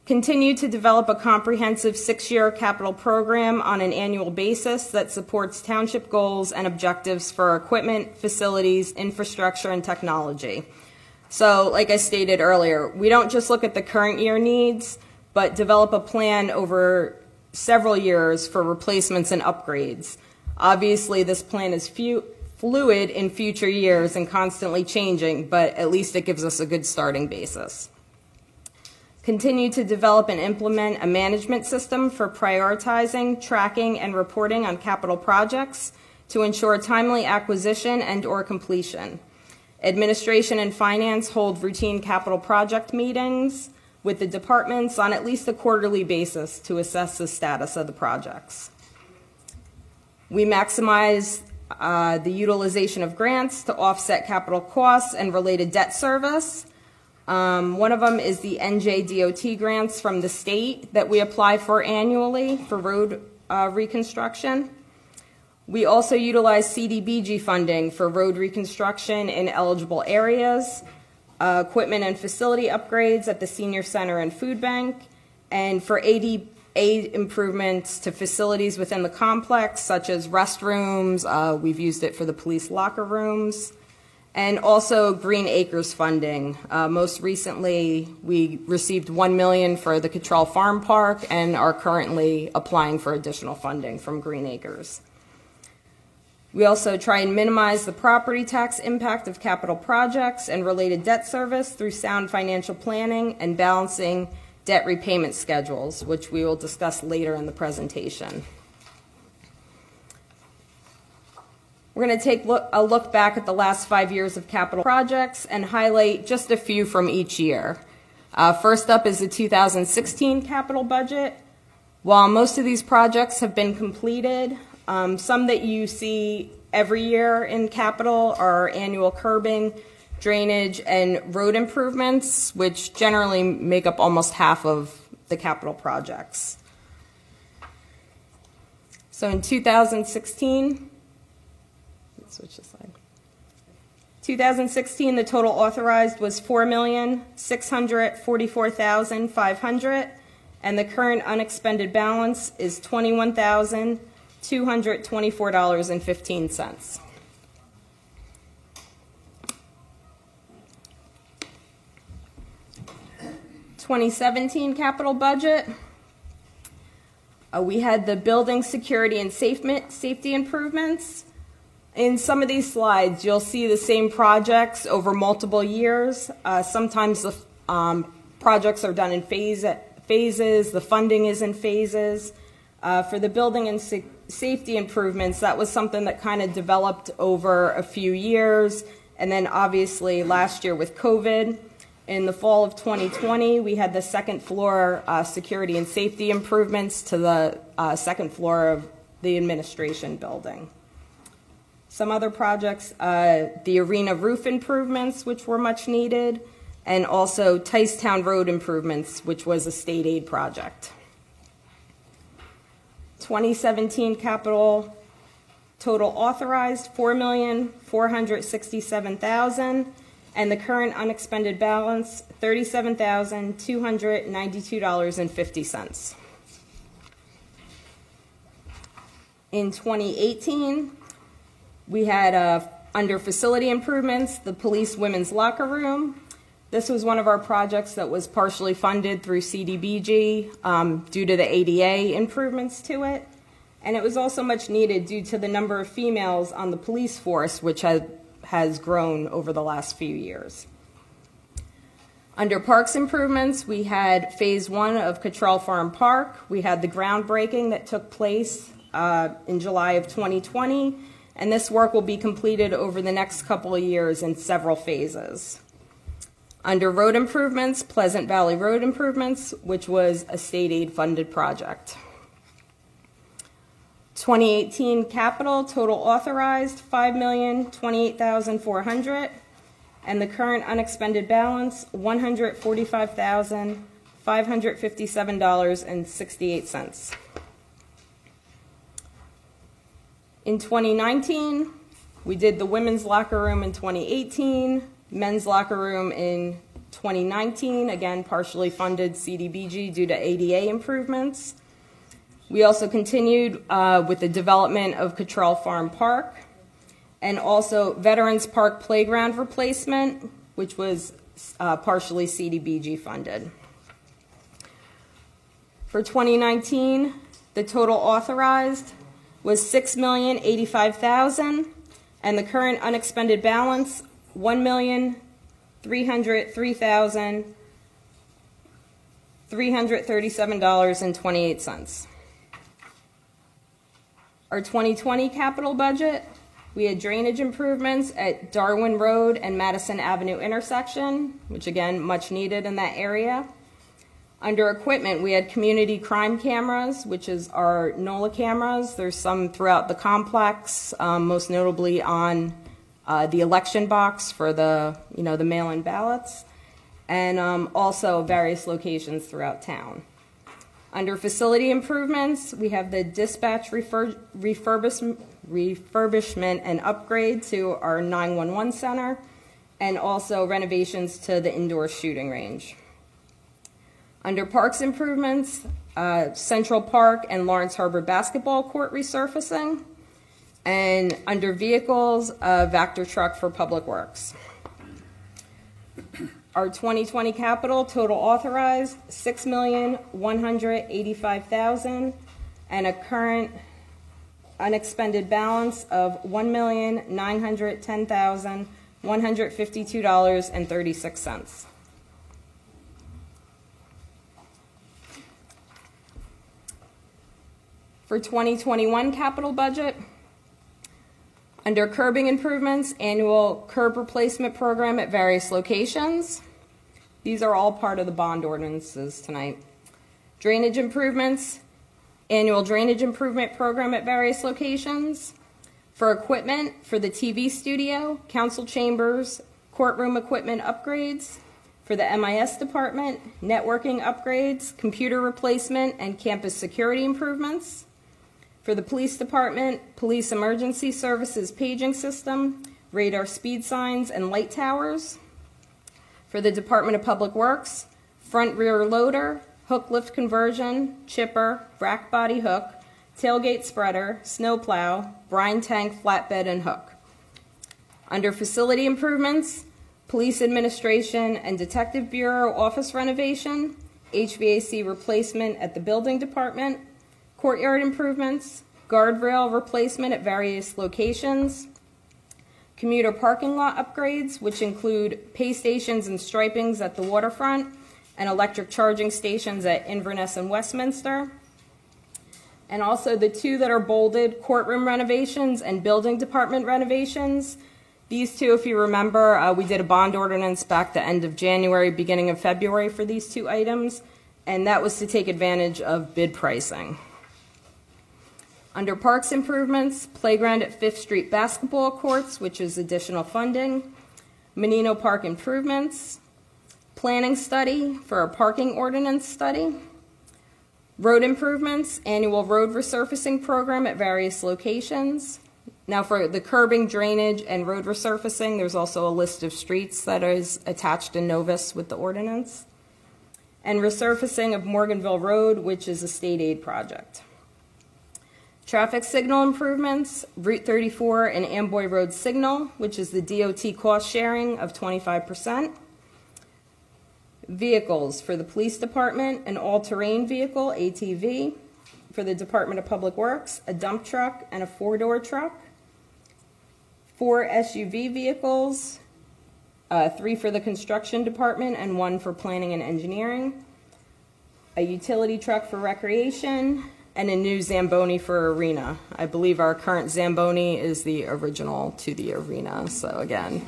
Continue to develop a comprehensive 6-year capital program on an annual basis that supports township goals and objectives for equipment, facilities, infrastructure, and technology. So, like I stated earlier, we don't just look at the current year needs, but develop a plan over several years for replacements and upgrades. Obviously, this plan is fluid in future years and constantly changing, but at least it gives us a good starting basis. Continue to develop and implement a management system for prioritizing, tracking, and reporting on capital projects to ensure timely acquisition and/or completion. Administration and finance hold routine capital project meetings with the departments on at least a quarterly basis to assess the status of the projects. We maximize the utilization of grants to offset capital costs and related debt service. One of them is the NJDOT grants from the state that we apply for annually for road reconstruction. We also utilize CDBG funding for road reconstruction in eligible areas, equipment and facility upgrades at the senior center and food bank, and for ADA improvements to facilities within the complex, such as restrooms. We've used it for the police locker rooms, and also Green Acres funding. Most recently, we received $1 million for the Cottrell Farm Park and are currently applying for additional funding from Green Acres. We also try and minimize the property tax impact of capital projects and related debt service through sound financial planning and balancing debt repayment schedules, which we will discuss later in the presentation. We're going to take a look back at the last 5 years of capital projects and highlight just a few from each year. First up is the 2016 capital budget. While most of these projects have been completed, some that you see every year in capital are annual curbing, drainage, and road improvements, which generally make up almost half of the capital projects. So in 2016, let's switch the slide. 2016, the total authorized was $4,644,500, and the current unexpended balance is $21,224.15. 2017 capital budget. We had the building security and safety improvements. In some of these slides, you'll see the same projects over multiple years. Sometimes the projects are done in phases. The funding is in phases. For the building and safety improvements, that was something that kind of developed over a few years. And then obviously last year with COVID, in the fall of 2020, we had the second floor security and safety improvements to the second floor of the administration building. Some other projects, the arena roof improvements, which were much needed, and also Ticetown Road improvements, which was a state aid project. 2017 capital total authorized $4,467,000, and the current unexpended balance $37,292.50. In 2018, we had under facility improvements, the police women's locker room. This was one of our projects that was partially funded through CDBG due to the ADA improvements to it. And it was also much needed due to the number of females on the police force, which has grown over the last few years. Under parks improvements, we had phase 1 of Cottrell Farm Park. We had the groundbreaking that took place in July of 2020. and this work will be completed over the next couple of years in several phases. Under road improvements, Pleasant Valley Road Improvements, which was a state aid funded project. 2018 capital, total authorized $5,028,400, and the current unexpended balance $145,557.68. In 2019, we did the women's locker room in 2018, men's locker room in 2019, again partially funded CDBG due to ADA improvements. We also continued with the development of Cottrell Farm Park and also Veterans Park Playground replacement, which was partially CDBG funded. For 2019, the total authorized was $6,085,000, and the current unexpended balance $1,303,337.28. Our 2020 capital budget, we had drainage improvements at Darwin Road and Madison Avenue intersection, which again, much needed in that area. Under equipment, we had community crime cameras, which is our NOLA cameras. There's some throughout the complex, most notably on the election box for the, the mail-in ballots, and also various locations throughout town. Under facility improvements, we have the dispatch refurbishment and upgrade to our 911 center, and also renovations to the indoor shooting range. Under parks improvements, Central Park and Lawrence Harbor basketball court resurfacing, and under vehicles, a Vector truck for Public Works. Our 2020 capital, total authorized, $6,185,000, and a current unexpended balance of $1,910,152.36. For 2021 capital budget, under curbing improvements, annual curb replacement program at various locations. These are all part of the bond ordinances tonight. Drainage improvements, annual drainage improvement program at various locations. For equipment, for the TV studio, council chambers, courtroom equipment upgrades. For the MIS department, networking upgrades, computer replacement, and campus security improvements. For the police department, police emergency services paging system, radar speed signs, and light towers. For the Department of Public Works, front rear loader, hook lift conversion, chipper, rack body hook, tailgate spreader, snow plow, brine tank, flatbed, and hook. Under facility improvements, police administration and detective bureau office renovation, HVAC replacement at the building department, courtyard improvements, guardrail replacement at various locations, commuter parking lot upgrades, which include pay stations and stripings at the waterfront, and electric charging stations at Inverness and Westminster. And also the two that are bolded, courtroom renovations and building department renovations. These two, if you remember, we did a bond ordinance back the end of January, beginning of February for these two items, and that was to take advantage of bid pricing. Under parks improvements, playground at 5th Street basketball courts, which is additional funding, Menino Park improvements, planning study for a parking ordinance study, road improvements, annual road resurfacing program at various locations. Now for the curbing, drainage, and road resurfacing, there's also a list of streets that is attached in Novus with the ordinance, and resurfacing of Morganville Road, which is a state aid project. Traffic signal improvements, Route 34 and Amboy Road signal, which is the DOT cost sharing of 25%. Vehicles for the police department, an all-terrain vehicle, ATV. For the Department of Public Works, a dump truck and a 4-door truck. 4 SUV vehicles, 3 for the construction department and 1 for planning and engineering. A utility truck for recreation, and a new Zamboni for arena. I believe our current Zamboni is the original to the arena, so again,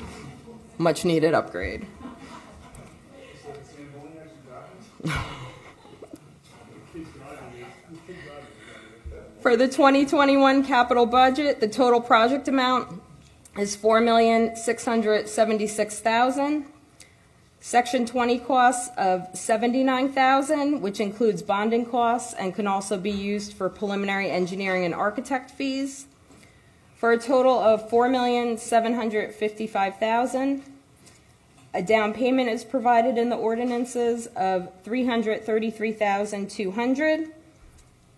much needed upgrade. For the 2021 capital budget, the total project amount is $4,676,000. Section 20 costs of $79,000, which includes bonding costs and can also be used for preliminary engineering and architect fees, for a total of $4,755,000. A down payment is provided in the ordinances of $333,200,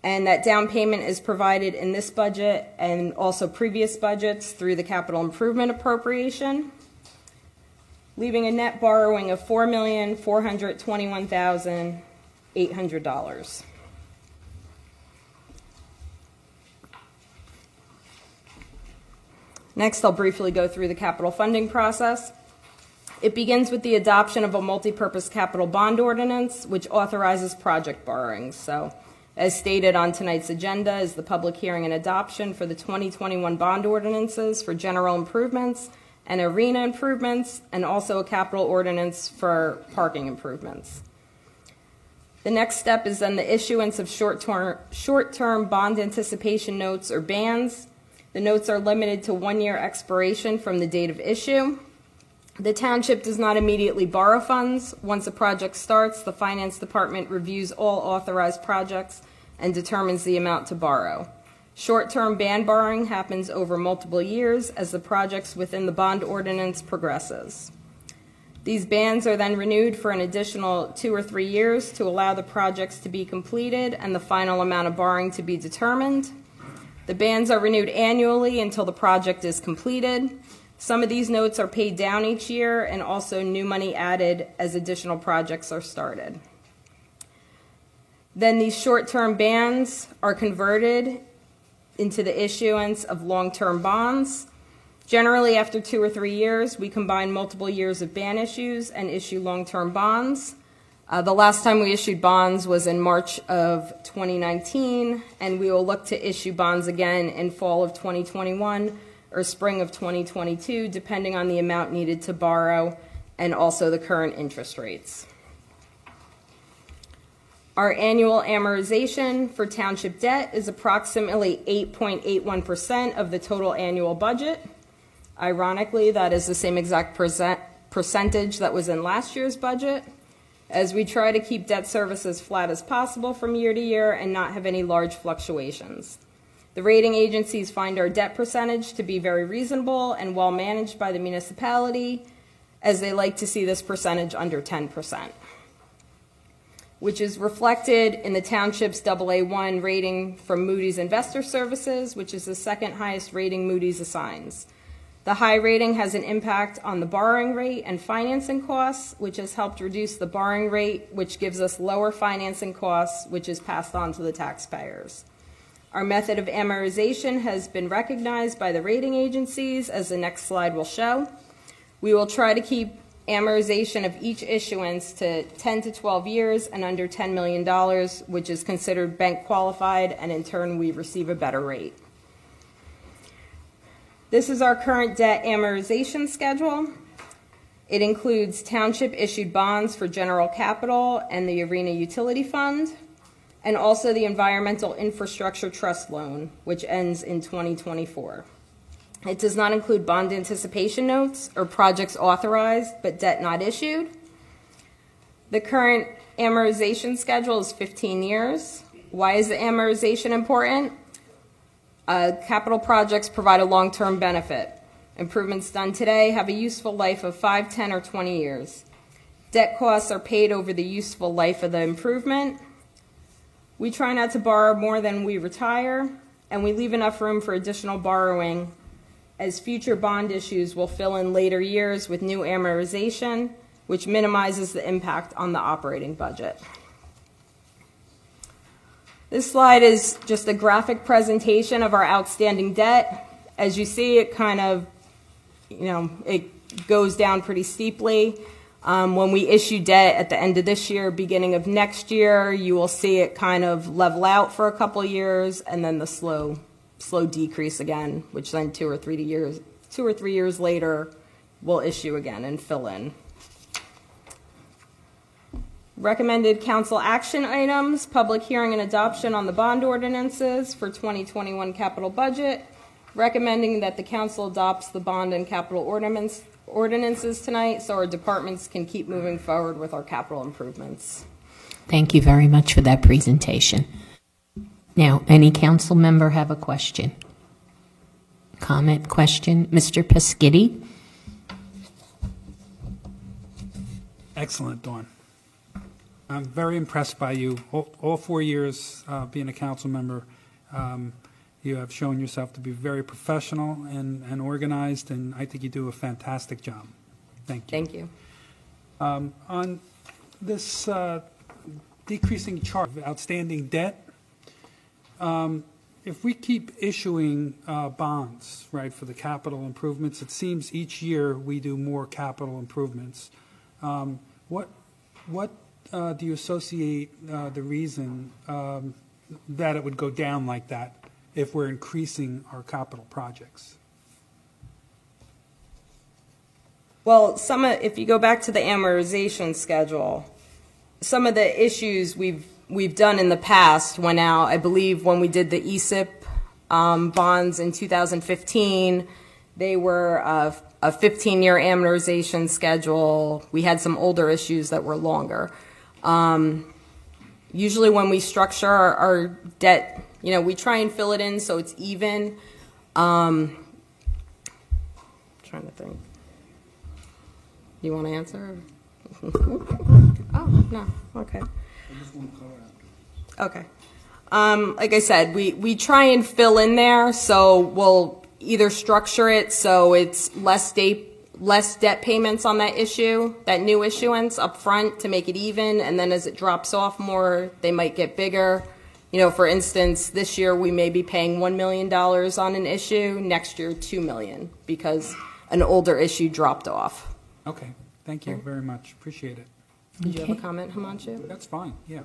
and that down payment is provided in this budget and also previous budgets through the capital improvement appropriation, leaving a net borrowing of $4,421,800. Next, I'll briefly go through the capital funding process. It begins with the adoption of a multi-purpose capital bond ordinance, which authorizes project borrowings. So, as stated on tonight's agenda, is the public hearing and adoption for the 2021 bond ordinances for general improvements and arena improvements, and also a capital ordinance for parking improvements. The next step is then the issuance of short-term bond anticipation notes or bands. The notes are limited to 1-year expiration from the date of issue. The township does not immediately borrow funds. Once a project starts, the finance department reviews all authorized projects and determines the amount to borrow. Short-term band borrowing happens over multiple years as the projects within the bond ordinance progresses. These bands are then renewed for an additional 2 or 3 years to allow the projects to be completed and the final amount of borrowing to be determined. The bands are renewed annually until the project is completed. Some of these notes are paid down each year and also new money added as additional projects are started. Then these short-term bands are converted into the issuance of long-term bonds. Generally, after 2 or 3 years, we combine multiple years of band issues and issue long-term bonds. The last time we issued bonds was in March of 2019, and we will look to issue bonds again in fall of 2021 or spring of 2022, depending on the amount needed to borrow and also the current interest rates. Our annual amortization for township debt is approximately 8.81% of the total annual budget. Ironically, that is the same exact percentage that was in last year's budget, as we try to keep debt service as flat as possible from year to year and not have any large fluctuations. The rating agencies find our debt percentage to be very reasonable and well managed by the municipality, as they like to see this percentage under 10%. Which is reflected in the township's AA1 rating from Moody's Investor Services, which is the second highest rating Moody's assigns. The high rating has an impact on the borrowing rate and financing costs, which has helped reduce the borrowing rate, which gives us lower financing costs, which is passed on to the taxpayers. Our method of amortization has been recognized by the rating agencies, as the next slide will show. We will try to keep amortization of each issuance to 10 to 12 years and under $10 million, which is considered bank qualified, and in turn we receive a better rate. This is our current debt amortization schedule. It includes township issued bonds for general capital and the Arena Utility Fund, and also the Environmental Infrastructure Trust Loan, which ends in 2024. It does not include bond anticipation notes or projects authorized but debt not issued. The current amortization schedule is 15 years. Why is the amortization important? Capital projects provide a long-term benefit. Improvements done today have a useful life of 5, 10, or 20 years. Debt costs are paid over the useful life of the improvement. We try not to borrow more than we retire, and we leave enough room for additional borrowing, as future bond issues will fill in later years with new amortization, which minimizes the impact on the operating budget. This slide is just a graphic presentation of our outstanding debt. As you see, it kind of, it goes down pretty steeply. When we issue debt at the end of this year, beginning of next year, you will see it kind of level out for a couple of years, and then the slow decrease again, which then 2 or 3 years later, we'll issue again and fill in. Recommended council action items: public hearing and adoption on the bond ordinances for 2021 capital budget. Recommending that the council adopts the bond and capital ordinances tonight so our departments can keep moving forward with our capital improvements. Thank you very much for that presentation. Now, any council member have a question? Comment, question? Mr. Peschitti? Excellent, Dawn. I'm very impressed by you. All 4 years being a council member, you have shown yourself to be very professional and organized, and I think you do a fantastic job. Thank you. Thank you. On this decreasing chart of outstanding debt, if we keep issuing bonds, right, for the capital improvements, it seems each year we do more capital improvements. What do you associate the reason that it would go down like that if we're increasing our capital projects? Well, if you go back to the amortization schedule, some of the issues we've done in the past went out. I believe when we did the ESIP bonds in 2015, they were a 15-year amortization schedule. We had some older issues that were longer. Usually when we structure our debt, we try and fill it in so it's even. Trying to think. You want to answer? Oh, no. Okay. Okay. Like I said, we try and fill in there, so we'll either structure it so it's less debt payments on that new issuance up front to make it even, and then as it drops off more, they might get bigger. For instance, this year we may be paying $1 million on an issue, next year $2 million, because an older issue dropped off. Okay, thank you very much. Appreciate it. Did you have a comment, Himanshu? That's fine, yeah.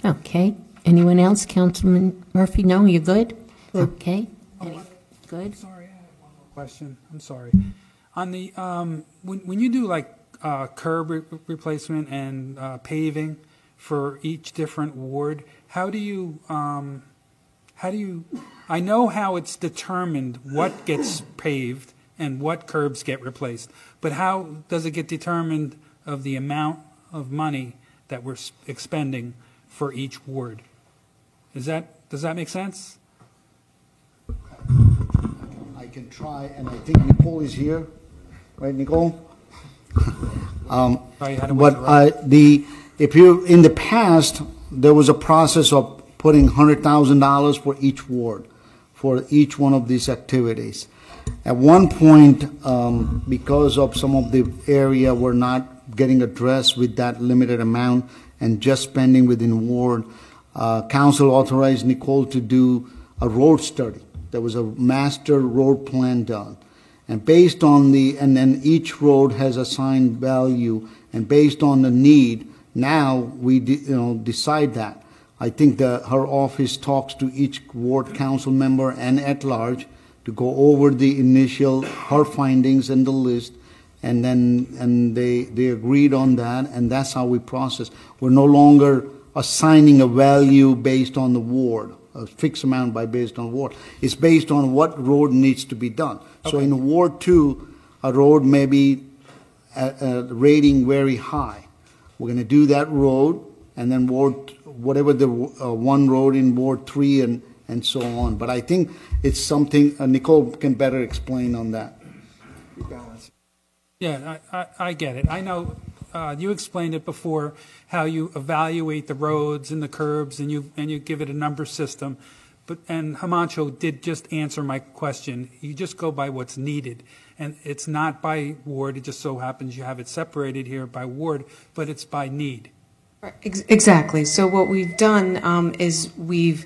Okay. Anyone else? Councilman Murphy? No, you're good? Okay. Good? Sorry, I had one more question. I'm sorry. On the, when you do like curb replacement and paving for each different ward, how do you, I know how it's determined what gets paved and what curbs get replaced, but how does it get determined of the amount of money that we're expending for each ward? Does that make sense? I can try, and I think Nicole is here, right, Nicole? If you in the past, there was a process of putting $100,000 for each ward, for each one of these activities. At one point, because of some of the area were not getting addressed with that limited amount and just spending within ward, council authorized Nicole to do a road study. There was a master road plan done. And based on and then each road has assigned value, and based on the need, now we decide that. I think her office talks to each ward council member and at large to go over the initial, her findings and the list, and then they agreed on that, and that's how we process. We're no longer assigning a value based on the ward, a fixed amount based on ward. It's based on what road needs to be done. Okay. So in Ward 2, a road may be rating very high. We're going to do that road, and then whatever the one road in Ward 3 and so on. But I think it's something Nicole can better explain on that. Yeah, I get it. I know you explained it before, how you evaluate the roads and the curbs, and you give it a number system. And Himanshu did just answer my question. You just go by what's needed, and it's not by ward. It just so happens you have it separated here by ward, but it's by need. Exactly. So what we've done is we've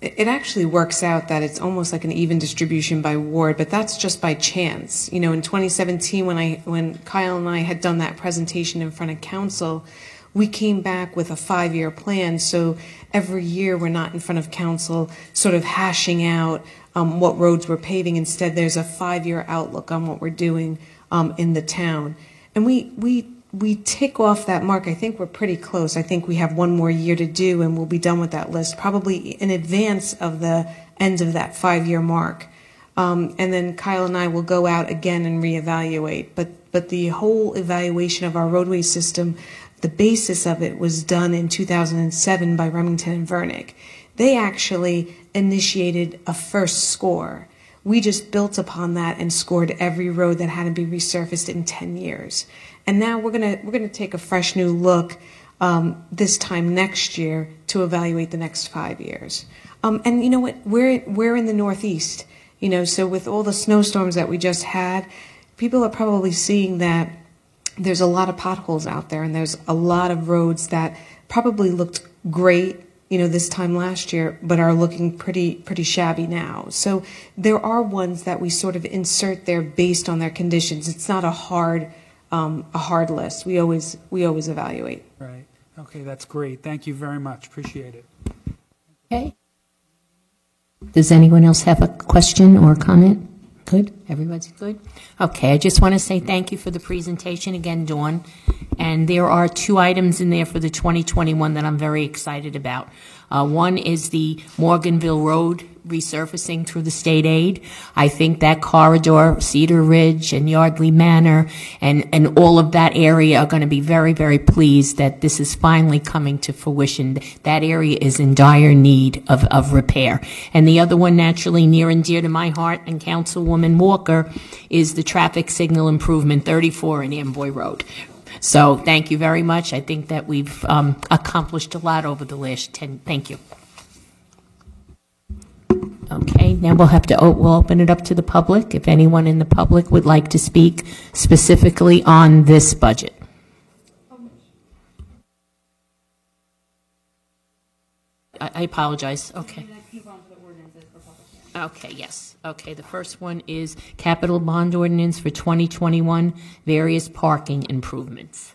it actually works out that it's almost like an even distribution by ward, but that's just by chance. You know, in 2017, when Kyle and I had done that presentation in front of council, we came back with a 5-year plan. So every year we're not in front of council sort of hashing out what roads we're paving. Instead, there's a 5-year outlook on what we're doing in the town. And we tick off that mark. I think we're pretty close. I think we have one more year to do, and we'll be done with that list, probably in advance of the end of that 5-year mark. And then Kyle and I will go out again and reevaluate. But the whole evaluation of our roadway system, the basis of it was done in 2007 by Remington and Vernick. They actually initiated a first score. We just built upon that and scored every road that had to be resurfaced in 10 years. And now we're gonna take a fresh new look this time next year to evaluate the next 5 years. And you know what? We're in the Northeast. You know, so with all the snowstorms that we just had, people are probably seeing that there's a lot of potholes out there, and there's a lot of roads that probably looked great, you know, this time last year, but are looking pretty shabby now. So there are ones that we sort of insert there based on their conditions. It's not a hard list. We always evaluate. Right. Okay, that's great. Thank you very much. Appreciate it. Okay. Does anyone else have a question or comment? Good? Everybody's good? Okay, I just want to say thank you for the presentation again, Dawn. And there are 2 items in there for the 2021 that I'm very excited about. One is the Morganville Road resurfacing through the state aid. I think that corridor, Cedar Ridge and Yardley Manor and all of that area are going to be very, very pleased that this is finally coming to fruition. That area is in dire need of repair. And the other one, naturally near and dear to my heart, and Councilwoman Walker, is the traffic signal improvement 34 in Amboy Road. So thank you very much. I think that we've accomplished a lot over the last 10. Thank you. Okay, now we'll open it up to the public. If anyone in the public would like to speak specifically on this budget. I apologize. Okay. Okay, yes. Okay, the first one is capital bond ordinance for 2021, various parking improvements.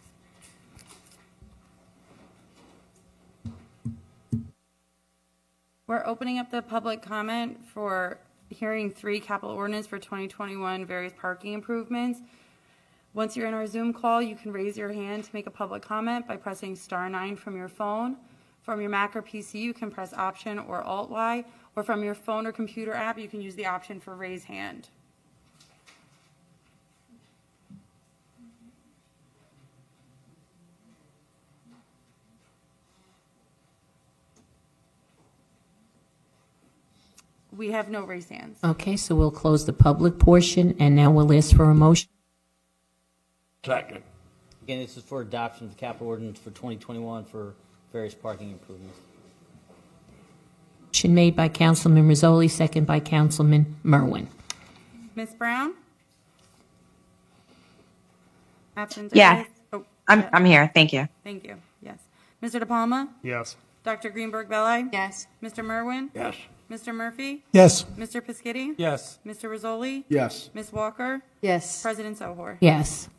We're opening up the public comment for hearing 3 capital ordinance for 2021 various parking improvements. Once you're in our Zoom call, you can raise your hand to make a public comment by pressing *9 from your phone. From your Mac or PC, you can press Option or Alt-Y, or from your phone or computer app, you can use the option for raise hand. We have no raised hands. Okay, so we'll close the public portion, and now we'll ask for a motion. Second. Again, this is for adoption of the capital ordinance for 2021 for various parking improvements. Motion made by Councilman Rizzoli, second by Councilman Merwin. Ms. Brown? Absent? Yeah. Oh, I'm here. Thank you. thank you. Yes. Mr. De Palma? Yes. Dr. Greenberg-Belli? Yes. Mr. Merwin? Yes. Mr. Murphy? Yes. Mr. Piscitty? Yes. Mr. Rizzoli? Yes. Ms. Walker? Yes. President Sohor? Yes.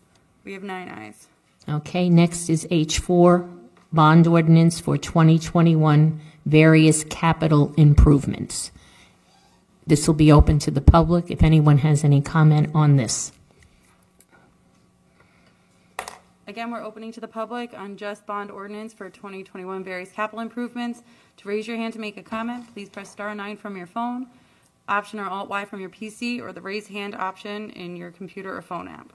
We have 9 ayes. Okay, next is H4, bond ordinance for 2021, various capital improvements. This will be open to the public if anyone has any comment on this. Again, we're opening to the public on just bond ordinance for 2021 various capital improvements. To raise your hand to make a comment, please press *9 from your phone, Option or Alt-Y from your PC, or the raise hand option in your computer or phone app.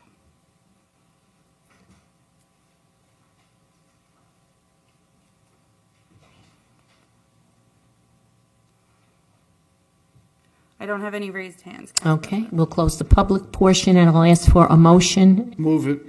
I don't have any raised hands. Okay, we'll close the public portion, and I'll ask for a motion. Move it.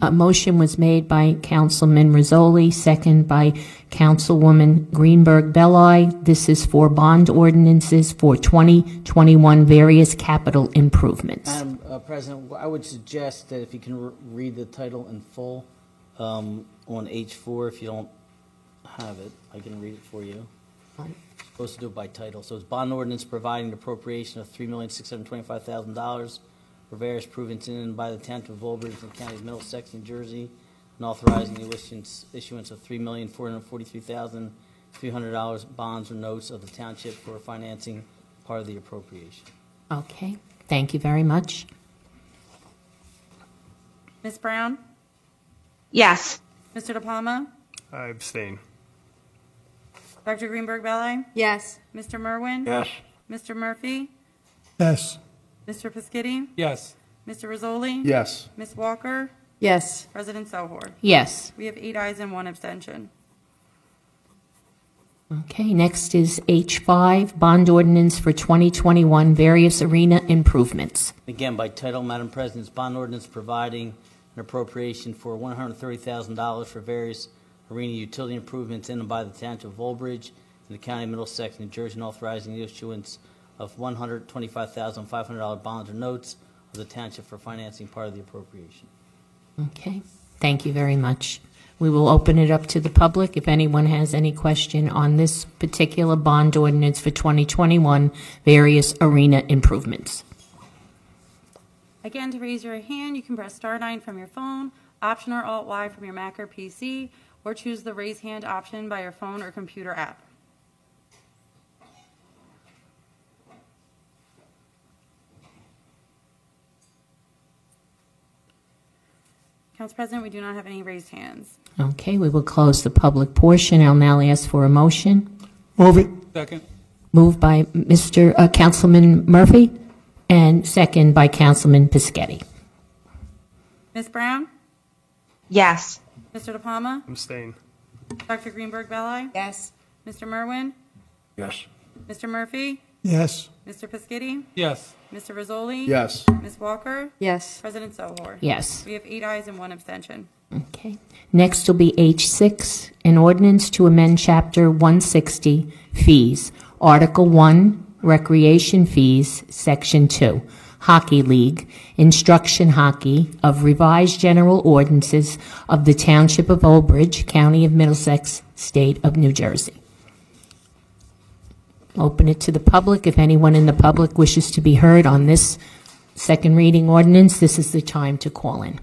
A motion was made by Councilman Rizzoli, second by Councilwoman Greenberg-Belli. This is for bond ordinances for 2021 various capital improvements. Madam President, I would suggest that if you can read the title in full on H4, if you don't have it, I can read it for you. Supposed to do it by title. So it's bond ordinance providing an appropriation of $3,625,000 for various improvements in and by the Township of Old Bridge and the County of Middlesex, New Jersey, and authorizing the issuance of $3,443,300 bonds or notes of the township for financing part of the appropriation. Okay, thank you very much. Ms. Brown? Yes. Mr. De Palma? I abstain. Dr. Greenberg Belli? Yes. Mr. Merwin? Yes. Mr. Murphy? Yes. Mr. Piscitty? Yes. Mr. Rizzoli? Yes. Ms. Walker? Yes. President Sohor? Yes. We have 8 ayes and 1 abstention. Okay, next is H5, bond ordinance for 2021, various arena improvements. Again, by title, Madam President, it's bond ordinance providing an appropriation for $130,000 for various arena utility improvements in and by the Township of Old Bridge in the County of Middlesex, New Jersey, and authorizing the issuance of $125,500 bonds or notes of the Township for financing part of the appropriation. Okay, thank you very much. We will open it up to the public if anyone has any question on this particular bond ordinance for 2021, various arena improvements. Again, to raise your hand, you can press *9 from your phone, Option or Alt-Y from your Mac or PC, or choose the raise hand option by your phone or computer app. Council President, we do not have any raised hands. Okay, we will close the public portion. I'll now ask for a motion. Move it. Second. Moved by Councilman Murphy and second by Councilman Piscitty. Ms. Brown? Yes. Mr. De Palma? Abstain. Dr. Greenberg Belli? Yes. Mr. Merwin? Yes. Mr. Murphy? Yes. Mr. Piscitty? Yes. Mr. Rizzoli? Yes. Ms. Walker? Yes. President Sohor? Yes. We have 8 ayes and 1 abstention. Okay. Next will be H6, an ordinance to amend Chapter 160, fees, Article 1, recreation fees, Section 2, Hockey League, Instruction Hockey of Revised General Ordinances of the Township of Old Bridge, County of Middlesex, State of New Jersey. Open it to the public. If anyone in the public wishes to be heard on this second reading ordinance, this is the time to call in.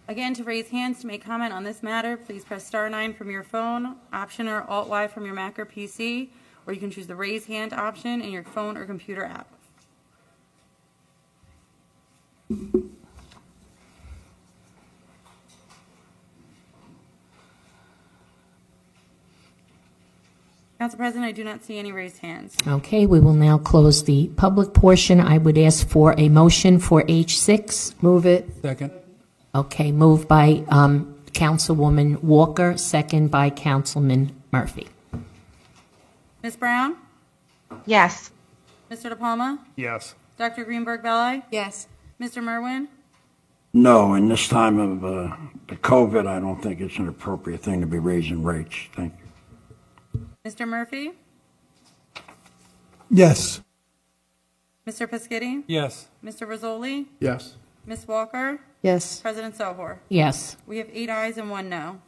Again, to raise hands to make comment on this matter, please press *9 from your phone, Option or Alt-Y from your Mac or PC, or you can choose the raise hand option in your phone or computer app. Council President, I do not see any raised hands. Okay, we will now close the public portion. I would ask for a motion for H6. Move it. Second. Okay, moved by Councilwoman Walker, second by Councilman Murphy. Ms. Brown? Yes. Mr. De Palma? Yes. Dr. Greenberg Belli? Yes. Mr. Merwin? No, in this time of the COVID, I don't think it's an appropriate thing to be raising rates. Thank you. Mr. Murphy? Yes. Mr. Piscitty? Yes. Mr. Rizzoli? Yes. Ms. Walker? Yes. President Sohor? Yes. We have 8 ayes and 1 no.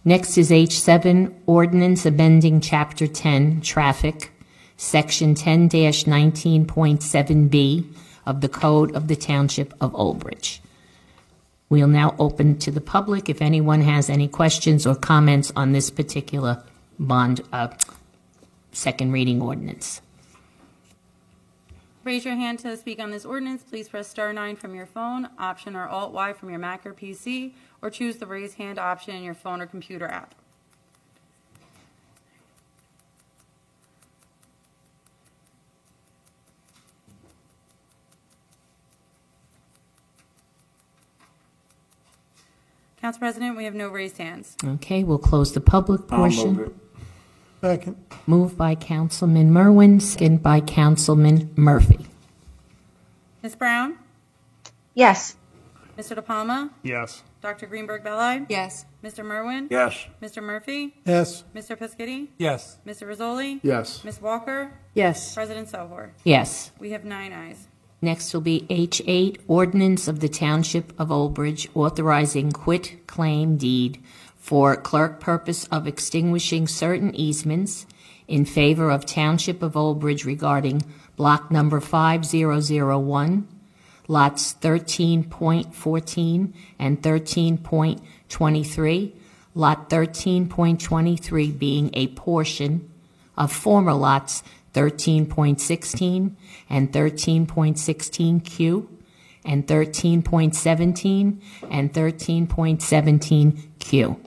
Next is H7, ordinance amending Chapter 10, Traffic, Section 10-19.7B of the Code of the Township of Old Bridge. We'll now open to the public if anyone has any questions or comments on this particular bond second reading ordinance. Raise your hand to speak on this ordinance. Please press *9 from your phone, Option or Alt-Y from your Mac or PC, or choose the raise hand option in your phone or computer app. Council President, we have no raised hands. Okay, we'll close the public portion. I'll move it. Second. Moved by Councilman Merwin, second by Councilman Murphy. Ms. Brown? Yes. Mr. De Palma? Yes. Dr. Greenberg Belli? Yes. Mr. Merwin? Yes. Mr. Murphy? Yes. Mr. Piscitty? Yes. Mr. Rizzoli? Yes. Ms. Walker? Yes. President Sohor? Yes. We have 9 ayes. Next will be H8, ordinance of the Township of Old Bridge authorizing quit claim deed for clerk purpose of extinguishing certain easements in favor of Township of Old Bridge regarding block number 5001, lots 13.14 and 13.23, lot 13.23 being a portion of former lots 13.16 and 13.16Q and 13.17 and 13.17Q.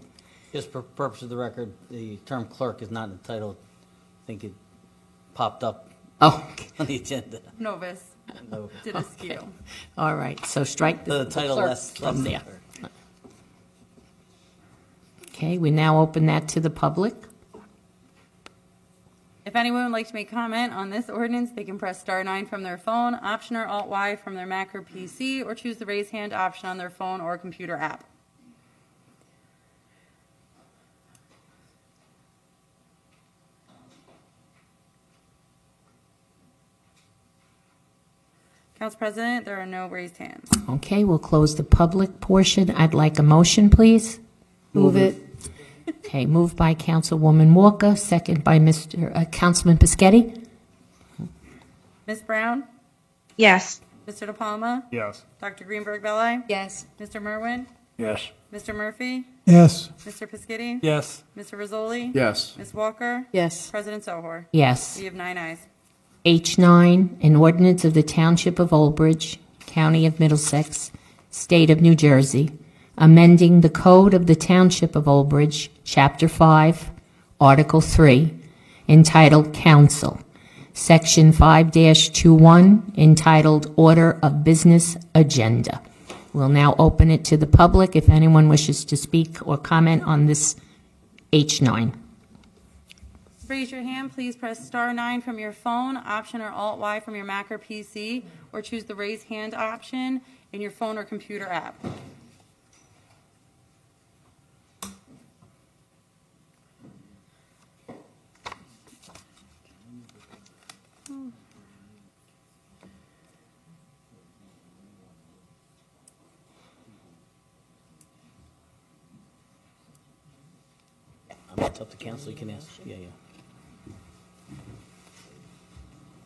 Just for purpose of the record, the term clerk is not entitled. I think it popped up on the agenda. Novus. Did a skew. All right, so strike the title clerk less from than there. clerk. Okay, we now open that to the public. If anyone would like to make comment on this ordinance, they can press *9 from their phone, Option or Alt-Y from their Mac or PC, or choose the raise hand option on their phone or computer app. Council President, there are no raised hands. Okay, we'll close the public portion. I'd like a motion, please. Move it. Okay, moved by Councilwoman Walker, second by Councilman Pischetti. Ms. Brown? Yes. Mr. De Palma? Yes. Dr. Greenberg Belli? Yes. Mr. Merwin? Yes. Mr. Murphy? Yes. Mr. Pischetti? Yes. Mr. Rizzoli? Yes. Ms. Walker? Yes. President Sohor? Yes. We have 9 ayes. H9, an ordinance of the Township of Old Bridge, County of Middlesex, State of New Jersey, amending the Code of the Township of Old Bridge, Chapter 5, Article 3, entitled Council, Section 5-21, entitled Order of Business Agenda. We'll now open it to the public if anyone wishes to speak or comment on this H9. Raise your hand. Please press *9 from your phone, Option or Alt-Y from your Mac or PC, or choose the raise hand option in your phone or computer app. It's up to council. You can ask. Yeah.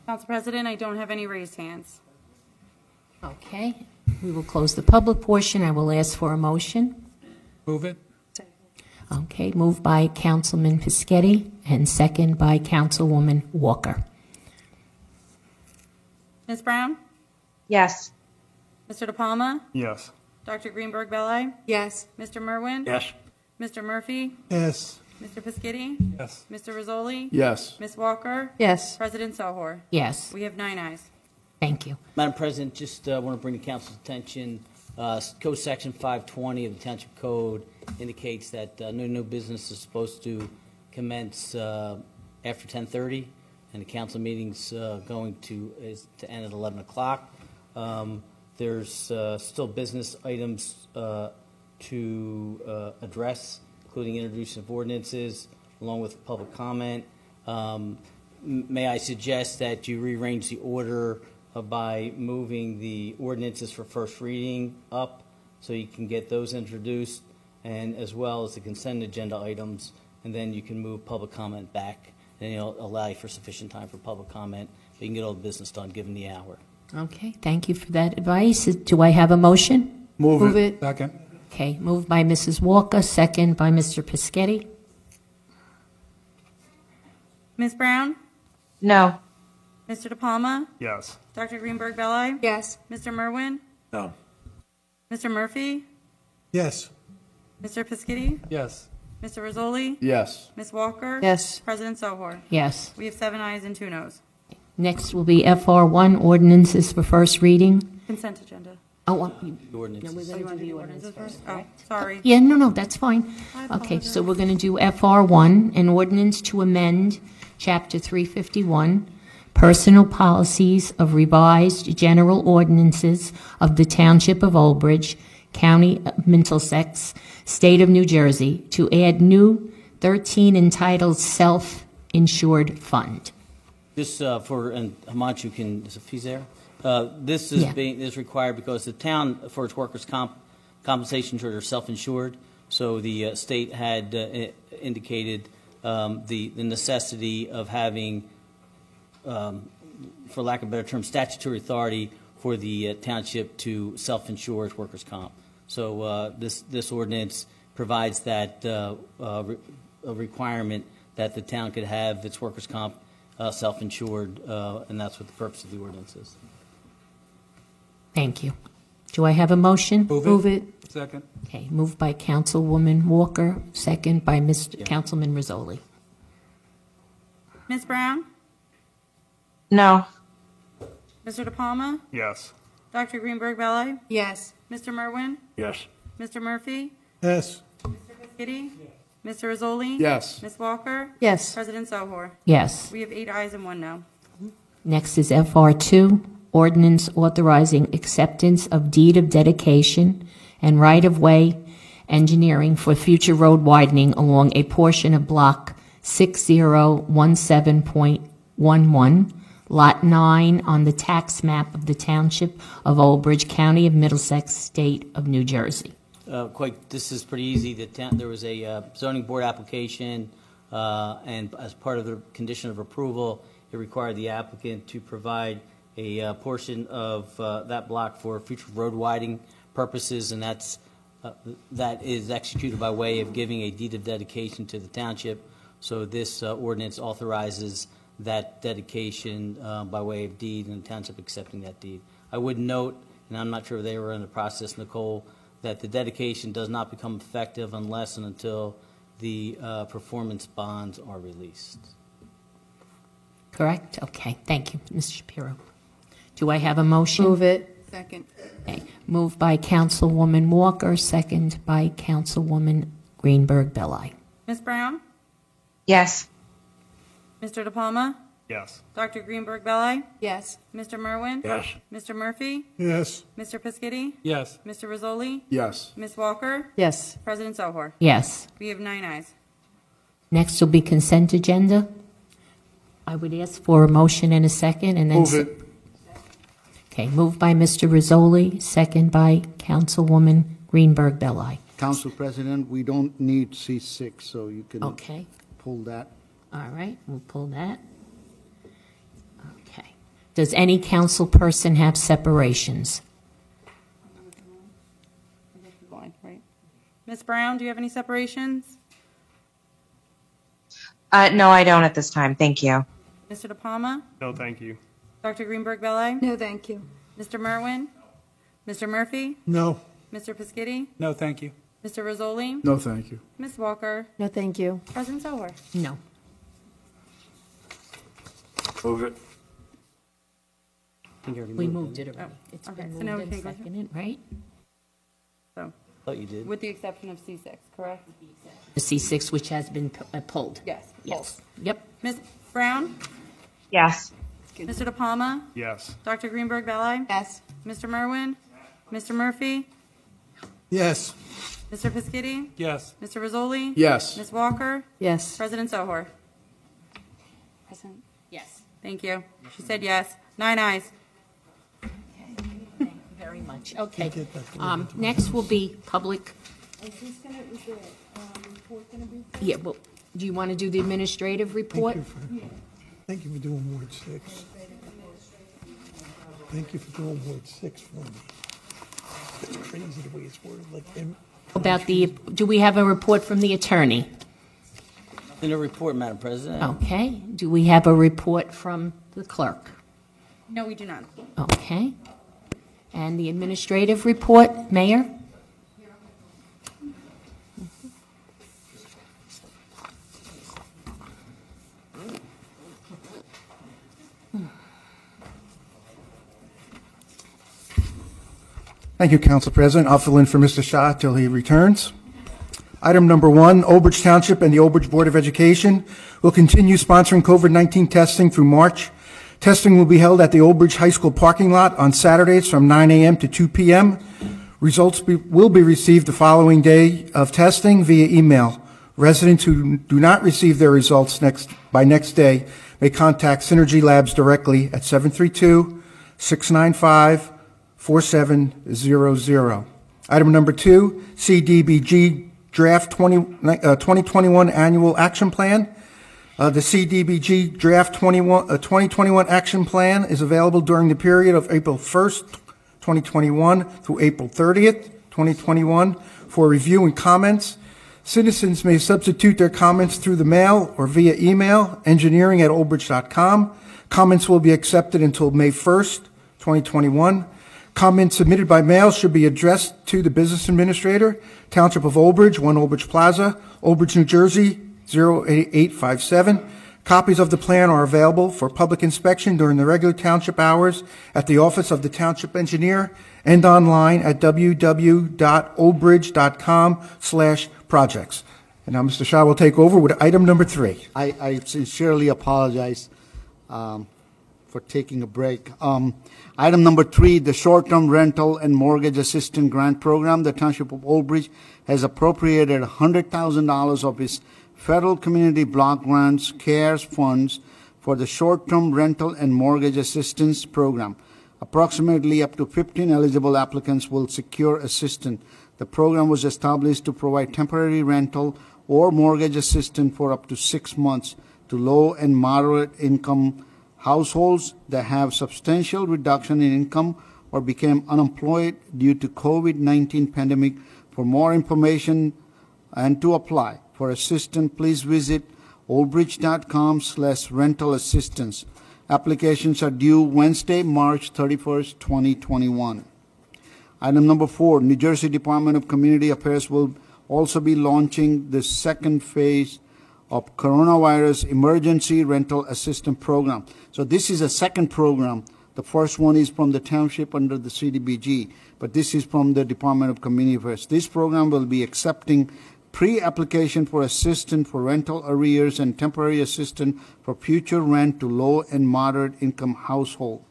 Council President, I don't have any raised hands. Okay, we will close the public portion. I will ask for a motion. Move it. Okay, moved by Councilman Pischetti and second by Councilwoman Walker. Ms. Brown? Yes. Mr. De Palma? Yes. Dr. Greenberg Belli? Yes. Mr. Merwin? Yes. Mr. Murphy? Yes. Mr. Pischetti? Yes. Mr. Rizzoli? Yes. Ms. Walker? Yes. President Sohor? Yes, We have 9 ayes. thank you. Madam President, just want to bring to council's attention, Code Section 520 of the Township Code indicates that no business is supposed to commence after 10:30, and the council meeting's going to end at 11 o'clock. There's still business items to address, including introduction of ordinances, along with public comment. May I suggest that you rearrange the order by moving the ordinances for first reading up so you can get those introduced, and as well as the consent agenda items, and then you can move public comment back, and it'll allow you for sufficient time for public comment. So you can get all the business done given the hour. Okay, thank you for that advice. Do I have a motion? Move it. Second. Okay, moved by Mrs. Walker, second by Mr. Pischetti. Ms. Brown? No. Mr. De Palma? Yes. Dr. Greenberg Belli? Yes. Mr. Merwin? No. Mr. Murphy? Yes. Mr. Pischetti? Yes. Mr. Rizzoli? Yes. Ms. Walker? Yes. President Sohor? Yes. We have 7 ayes and 2 noes. Next will be FR1, ordinances for first reading. Consent agenda. Oh, The ordinances. Oh, you want to do the ordinances first? Oh, sorry. yeah, no, that's fine. Okay, so we're going to do FR1, an ordinance to amend Chapter 351, Personal Policies of Revised General Ordinances of the Township of Old Bridge, County of Middlesex, State of New Jersey, to add new 13 entitled Self-Insured Fund. Just for, and Himanshu can, if he's there, this is required because the town, for its workers' compensation insurers, are self-insured. So the state had indicated the necessity of having, for lack of a better term, statutory authority for the township to self-insure its workers' comp. So this ordinance provides that a requirement that the town could have its workers' comp self-insured, and that's what the purpose of the ordinance is. Thank you. Do I have a motion? Move it. Second. Okay, moved by Councilwoman Walker, second by Councilman Rizzoli. Ms. Brown? No. Mr. De Palma? Yes. Dr. Greenberg Belli? Yes. Mr. Merwin? Yes. Mr. Murphy? Yes. Mr. Piscitty? Mr. Rizzoli? Yes. Ms. Walker? Yes. President Sohor? Yes. We have 8 ayes and 1 no. Next is FR2, ordinance authorizing acceptance of deed of dedication and right-of-way engineering for future road widening along a portion of Block 6017.11, Lot 9 on the tax map of the Township of Old Bridge, County of Middlesex, State of New Jersey. This is pretty easy. There was a zoning board application, and as part of the condition of approval, it required the applicant to provide a portion of that block for future road widening purposes, and that is executed by way of giving a deed of dedication to the township. So this ordinance authorizes that dedication by way of deed, and the township accepting that deed. I would note, and I'm not sure if they were in the process, Nicole, that the dedication does not become effective unless and until the performance bonds are released. Correct? Okay, thank you, Mr. Shapiro. Do I have a motion? Move it. Second. Okay. Moved by Councilwoman Walker, second by Councilwoman Greenberg Belli. Ms. Brown? Yes. Mr. De Palma? Yes. Dr. Greenberg Belli? Yes. Mr. Merwin? Yes. Mr. Murphy? Yes. Mr. Piscitty? Yes. Mr. Rizzoli? Yes. Ms. Walker? Yes. President Sohor? Yes. We have 9 ayes. Next will be consent agenda. I would ask for a motion and a second, and then. Move it. Okay, moved by Mr. Rizzoli, second by Councilwoman Greenberg Belli. Council President, we don't need C6, so you can Okay, pull that. all right, we'll pull that. Okay. Does any council person have separations? Right. Ms. Brown, do you have any separations? No, I don't at this time. Thank you. Mr. De Palma? No, thank you. Dr. Greenberg Belli? No, thank you. Mr. Merwin? Mr. Murphy? No. Mr. Piscitty? No, thank you. Mr. Rizzoli? No, thank you. Ms. Walker? No, thank you. President Sohor? No. Move it. I think you already We moved moved it already. It's Okay, been so now moved we and can go through. seconded, right? So, Thought you did. with the exception of C6, correct? The C6, which has been pulled. Yes. Yes. Yep. Ms. Brown? Yes. Mr. De Palma? Yes. Dr. Greenberg Belli? Yes. Mr. Merwin? Mr. Murphy? Yes. Mr. Piscitty? Yes. Mr. Rizzoli? Yes. Ms. Walker? Yes. President Sohor? President? Yes. Thank you. She said yes. 9 ayes. Thank you very much. Okay. Next will be public. Yeah, well, do you want to do the administrative report? Thank you for doing Ward 6. Thank you for doing Ward 6 for me. It's crazy the way it's worded. About do we have a report from the attorney? In a report, Madam President. Okay. Do we have a report from the clerk? No, we do not. Okay. And the administrative report, Mayor? Thank you, Council President. I'll fill in for Mr. Shah till he returns. Item number 1, Old Bridge Township and the Old Bridge Board of Education will continue sponsoring COVID-19 testing through March. Testing will be held at the Old Bridge High School parking lot on Saturdays from 9 a.m. to 2 p.m. Results will be received the following day of testing via email. Residents who do not receive their results by next day may contact Synergy Labs directly at 732-695-4700. Item number 2, CDBG Draft 2021 Annual Action Plan. The CDBG Draft 2021 Action Plan is available during the period of April 1st, 2021 through April 30th, 2021 for review and comments. Citizens may substitute their comments through the mail or via email, engineering@oldbridge.com. Comments will be accepted until May 1st, 2021. Comments submitted by mail should be addressed to the Business Administrator, Township of Old Bridge, 1 Old Bridge Plaza, Old Bridge, New Jersey, 08857. Copies of the plan are available for public inspection during the regular township hours at the office of the Township Engineer and online at www.oldbridge.com/projects. And now Mr. Shah will take over with item number 3. I sincerely apologize for taking a break. Item number 3, the short-term rental and mortgage assistance grant program. The Township of Old Bridge has appropriated $100,000 of its federal community block grants CARES funds for the short-term rental and mortgage assistance program. Approximately up to 15 eligible applicants will secure assistance. The program was established to provide temporary rental or mortgage assistance for up to 6 months to low and moderate income households that have substantial reduction in income or became unemployed due to COVID-19 pandemic. For more information and to apply for assistance, please visit oldbridge.com/rental assistance. Applications are due Wednesday, March 31st, 2021. Item number 4, New Jersey Department of Community Affairs will also be launching the second phase of coronavirus emergency rental assistance program. So this is a second program. The first one is from the township under the CDBG, but this is from the Department of Community Affairs. This program will be accepting pre-application for assistance for rental arrears and temporary assistance for future rent to low and moderate income household.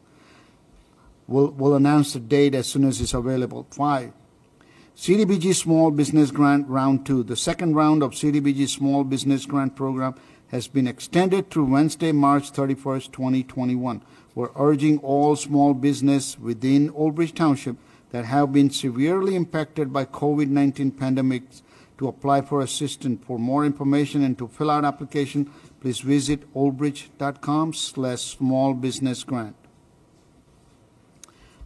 We'll announce the date as soon as it's available. 5, CDBG Small Business Grant Round 2. The second round of CDBG Small Business Grant Program has been extended through Wednesday, March 31st, 2021. We're urging all small business within Old Bridge Township that have been severely impacted by COVID-19 pandemics to apply for assistance. For more information and to fill out application, please visit oldbridge.com/smallbusinessgrant.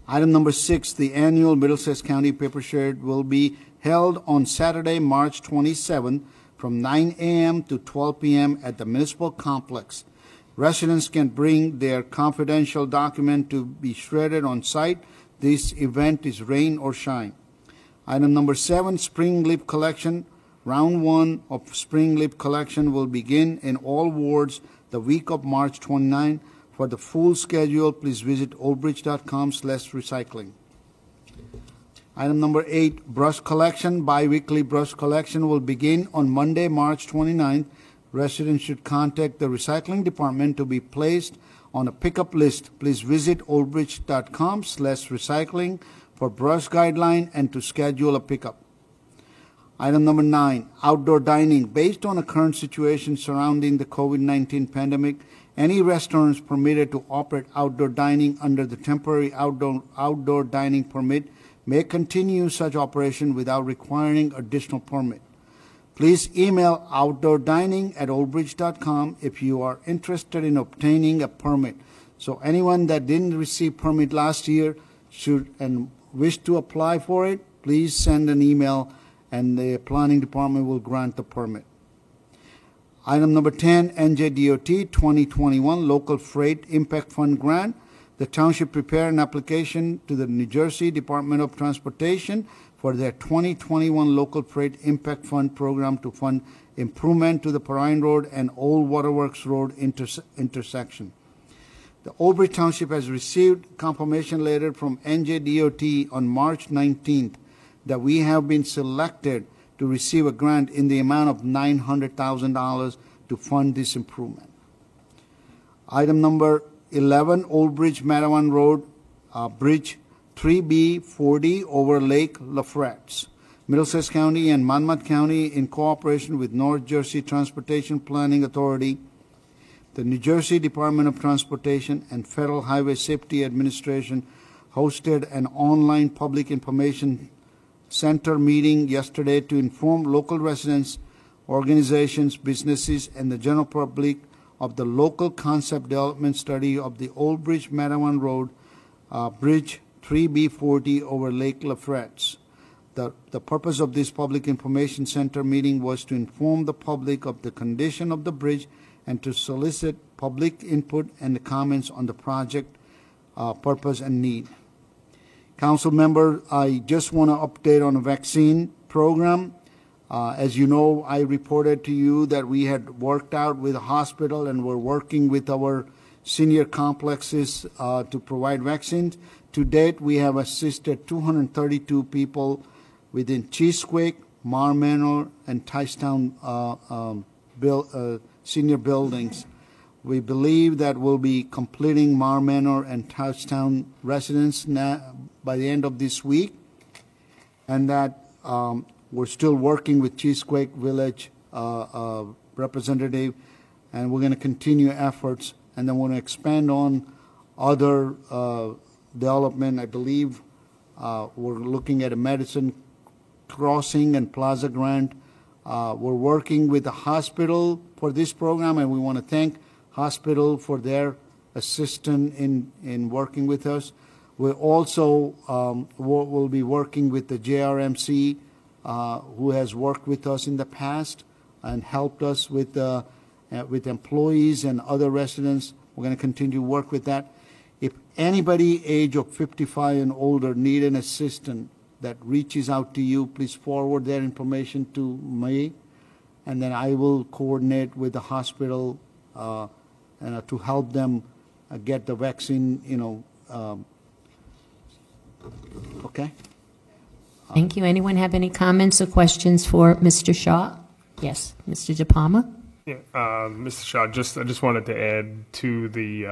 Item number 6, the annual Middlesex County Paper Shed will be held on Saturday, March 27 from 9 a.m. to 12 p.m. at the Municipal Complex. Residents can bring their confidential document to be shredded on site. This event is rain or shine. Item number 7, Spring Leaf Collection. Round 1 of Spring Leaf Collection will begin in all wards the week of March 29. For the full schedule, please visit oldbridge.com/recycling. Item number 8, Brush Collection. Bi-weekly brush collection will begin on Monday, March 29th. Residents should contact the recycling department to be placed on a pickup list. Please visit oldbridge.com/recycling for brush guideline and to schedule a pickup. Item number 9, outdoor dining. Based on the current situation surrounding the COVID-19 pandemic, any restaurants permitted to operate outdoor dining under the temporary outdoor dining permit may continue such operation without requiring additional permit. Please email outdoordining@oldbridge.com if you are interested in obtaining a permit. So anyone that didn't receive permit last year should and wish to apply for it, please send an email and the planning department will grant the permit. Item number 10, NJDOT 2021 Local Freight Impact Fund Grant. The township prepared an application to the New Jersey Department of Transportation for their 2021 Local Freight Impact Fund program to fund improvement to the Perrine Road and Old Waterworks Road intersection. The Old Bridge Township has received confirmation letter from NJDOT on March 19th that we have been selected to receive a grant in the amount of $900,000 to fund this improvement. Item number 11, Old Bridge Matawan Road, Bridge 3B40 over Lake Lafayette. Middlesex County and Monmouth County, in cooperation with North Jersey Transportation Planning Authority, the New Jersey Department of Transportation, and Federal Highway Safety Administration, hosted an online public information Center meeting yesterday to inform local residents, organizations, businesses, and the general public of the local concept development study of the Old Bridge Matawan Road Bridge 3B40 over Lake Lafretz. The purpose of this public information center meeting was to inform the public of the condition of the bridge and to solicit public input and comments on the project purpose and need. Council member, I just want to update on a vaccine program. As you know, I reported to you that we had worked out with the hospital and we're working with our senior complexes to provide vaccines. To date, we have assisted 232 people within Chesapeake, Mar Manor, and Ticetown senior buildings. We believe that we'll be completing Mar Manor and Ticetown residents by the end of this week, and that we're still working with Chesapeake Village representative, and we're going to continue efforts, and then we're going to expand on other development. I believe we're looking at a Medicine Crossing and Plaza Grant. We're working with the hospital for this program, and we want to thank hospital for their assistance in working with us. We also will be working with the JRMC, who has worked with us in the past and helped us with employees and other residents. We're going to continue to work with that. If anybody age of 55 and older need an assistant that reaches out to you, please forward that information to me, and then I will coordinate with the hospital to help them get the vaccine, okay? Thank you. Anyone have any comments or questions for Mr. Shaw? Yes, Mr. De Palma? Yeah, Mr. Shaw, I just wanted to add to the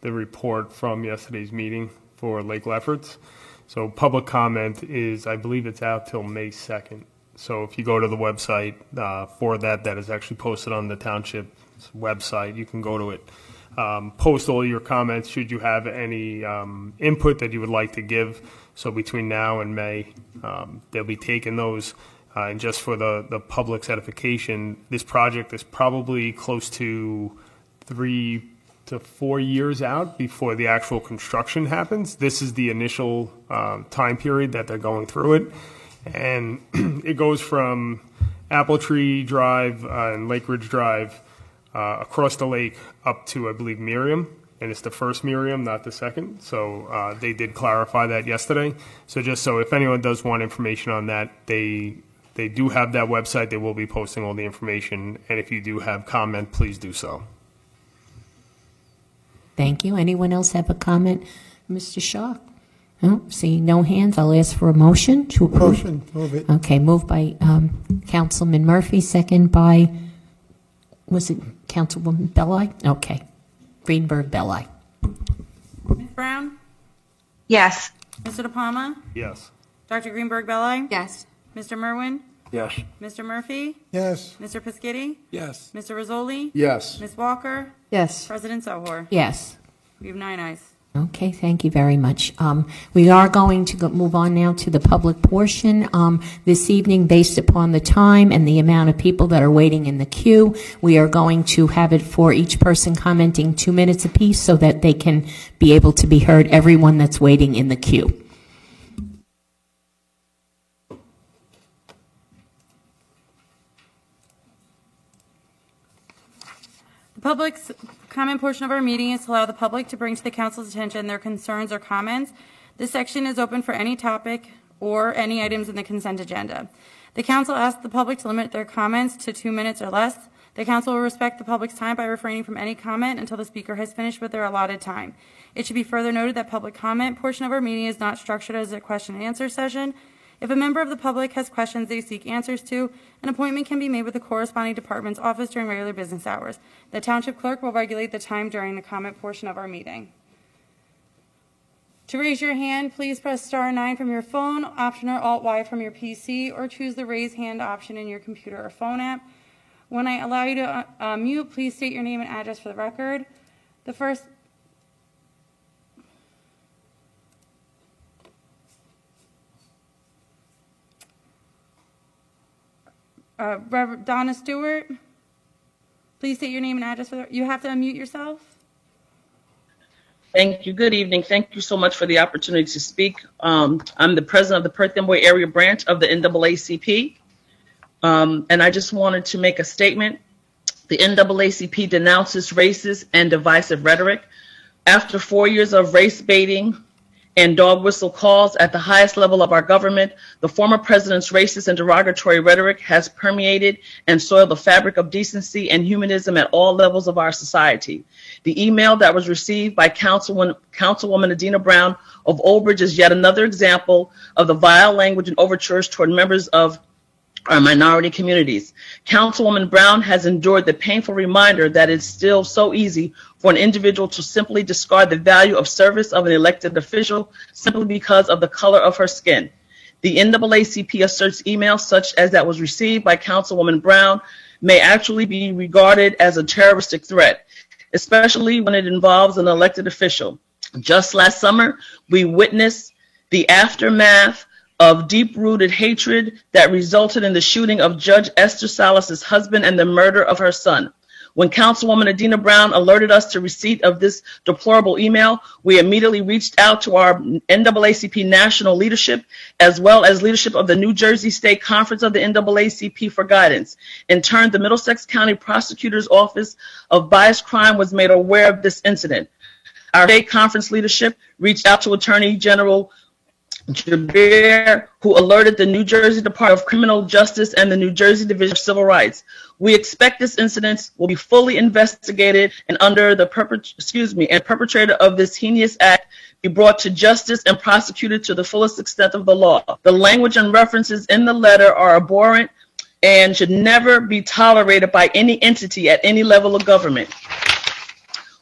report from yesterday's meeting for Lake Lefferts. So public comment is, I believe it's out till May 2nd. So if you go to the website for that is actually posted on the township's website. You can go to it. Post all your comments should you have any input that you would like to give. So between now and May, they'll be taking those. And just for the public's edification, this project is probably close to 3 to 4 years out before the actual construction happens. This is the initial time period that they're going through it. And it goes from Apple Tree Drive and Lake Ridge Drive across the lake up to, I believe, Miriam. And it's the first Miriam, not the second. So they did clarify that yesterday. So just so if anyone does want information on that, they do have that website. They will be posting all the information. And if you do have comment, please do so. Thank you. Anyone else have a comment? Mr. Shaw? No? Seeing no hands, I'll ask for a motion to approve. Motion, move it. Okay, moved by Councilman Murphy, second by, was it Councilwoman Belli? Okay. Greenberg Belli. Ms. Brown? Yes. Mr. De Palma? Yes. Dr. Greenberg Belli? Yes. Mr. Merwin? Yes. Mr. Murphy? Yes. Mr. Piscitty? Yes. Mr. Rizzoli? Yes. Ms. Walker? Yes. President Sohor? Yes. We have 9 ayes. Okay, thank you very much. We are going to move on now to the public portion. This evening, based upon the time and the amount of people that are waiting in the queue, we are going to have it for each person commenting 2 minutes apiece so that they can be able to be heard, everyone that's waiting in the queue. The public's comment portion of our meeting is to allow the public to bring to the council's attention their concerns or comments. This section is open for any topic or any items in the consent agenda. The council asks the public to limit their comments to 2 minutes or less. The council will respect the public's time by refraining from any comment until the speaker has finished with their allotted time. It should be further noted that public comment portion of our meeting is not structured as a question and answer session. If a member of the public has questions they seek answers to, an appointment can be made with the corresponding department's office during regular business hours. The township clerk will regulate the time during the comment portion of our meeting. To raise your hand, please press *9 from your phone, Option or Alt-Y from your PC, or choose the raise hand option in your computer or phone app. When I allow you to mute, please state your name and address for the record. The first Reverend Donna Stewart, please state your name and address. You have to unmute yourself. Thank you. Good evening. Thank you so much for the opportunity to speak. I'm the president of the Perth Amboy area branch of the NAACP. And I just wanted to make a statement. The NAACP denounces racist and divisive rhetoric. After 4 years of race baiting and dog whistle calls at the highest level of our government, the former president's racist and derogatory rhetoric has permeated and soiled the fabric of decency and humanism at all levels of our society. The email that was received by Councilwoman Adina Brown of Old Bridge is yet another example of the vile language and overtures toward members of our minority communities. Councilwoman Brown has endured the painful reminder that it's still so easy for an individual to simply discard the value of service of an elected official simply because of the color of her skin. The NAACP asserts emails such as that was received by Councilwoman Brown may actually be regarded as a terroristic threat, especially when it involves an elected official. Just last summer, we witnessed the aftermath of deep-rooted hatred that resulted in the shooting of Judge Esther Salas's husband and the murder of her son. When Councilwoman Adina Brown alerted us to receipt of this deplorable email, we immediately reached out to our NAACP national leadership, as well as leadership of the New Jersey State Conference of the NAACP for guidance. In turn, the Middlesex County Prosecutor's Office of Biased Crime was made aware of this incident. Our state conference leadership reached out to Attorney General Jabir, who alerted the New Jersey Department of Criminal Justice and the New Jersey Division of Civil Rights. We expect this incident will be fully investigated and under the perpetrator of this heinous act be brought to justice and prosecuted to the fullest extent of the law. The language and references in the letter are abhorrent and should never be tolerated by any entity at any level of government.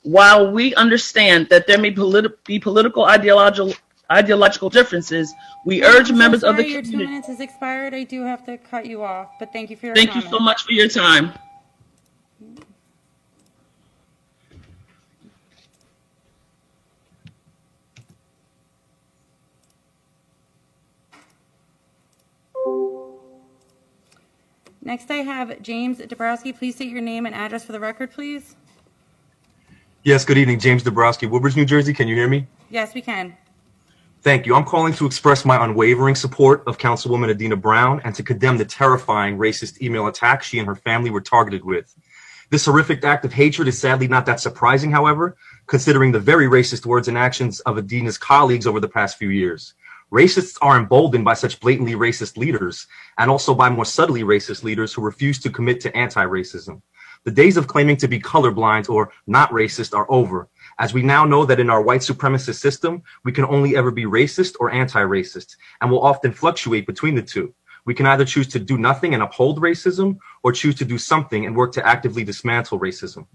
While we understand that there may be political ideological differences, we urge members of the community. Your 2 minutes has expired. I do have to cut you off, but thank you for your Thank you so much for your time. Next, I have James Dabrowski. Please state your name and address for the record, please. Yes, good evening. James Dabrowski, Woodbridge, New Jersey. Can you hear me? Yes, we can. Thank you. I'm calling to express my unwavering support of Councilwoman Adina Brown and to condemn the terrifying racist email attack she and her family were targeted with. This horrific act of hatred is sadly not that surprising, however, considering the very racist words and actions of Adina's colleagues over the past few years. Racists are emboldened by such blatantly racist leaders and also by more subtly racist leaders who refuse to commit to anti-racism. The days of claiming to be colorblind or not racist are over, as we now know that in our white supremacist system, we can only ever be racist or anti-racist, and will often fluctuate between the two. We can either choose to do nothing and uphold racism, or choose to do something and work to actively dismantle racism.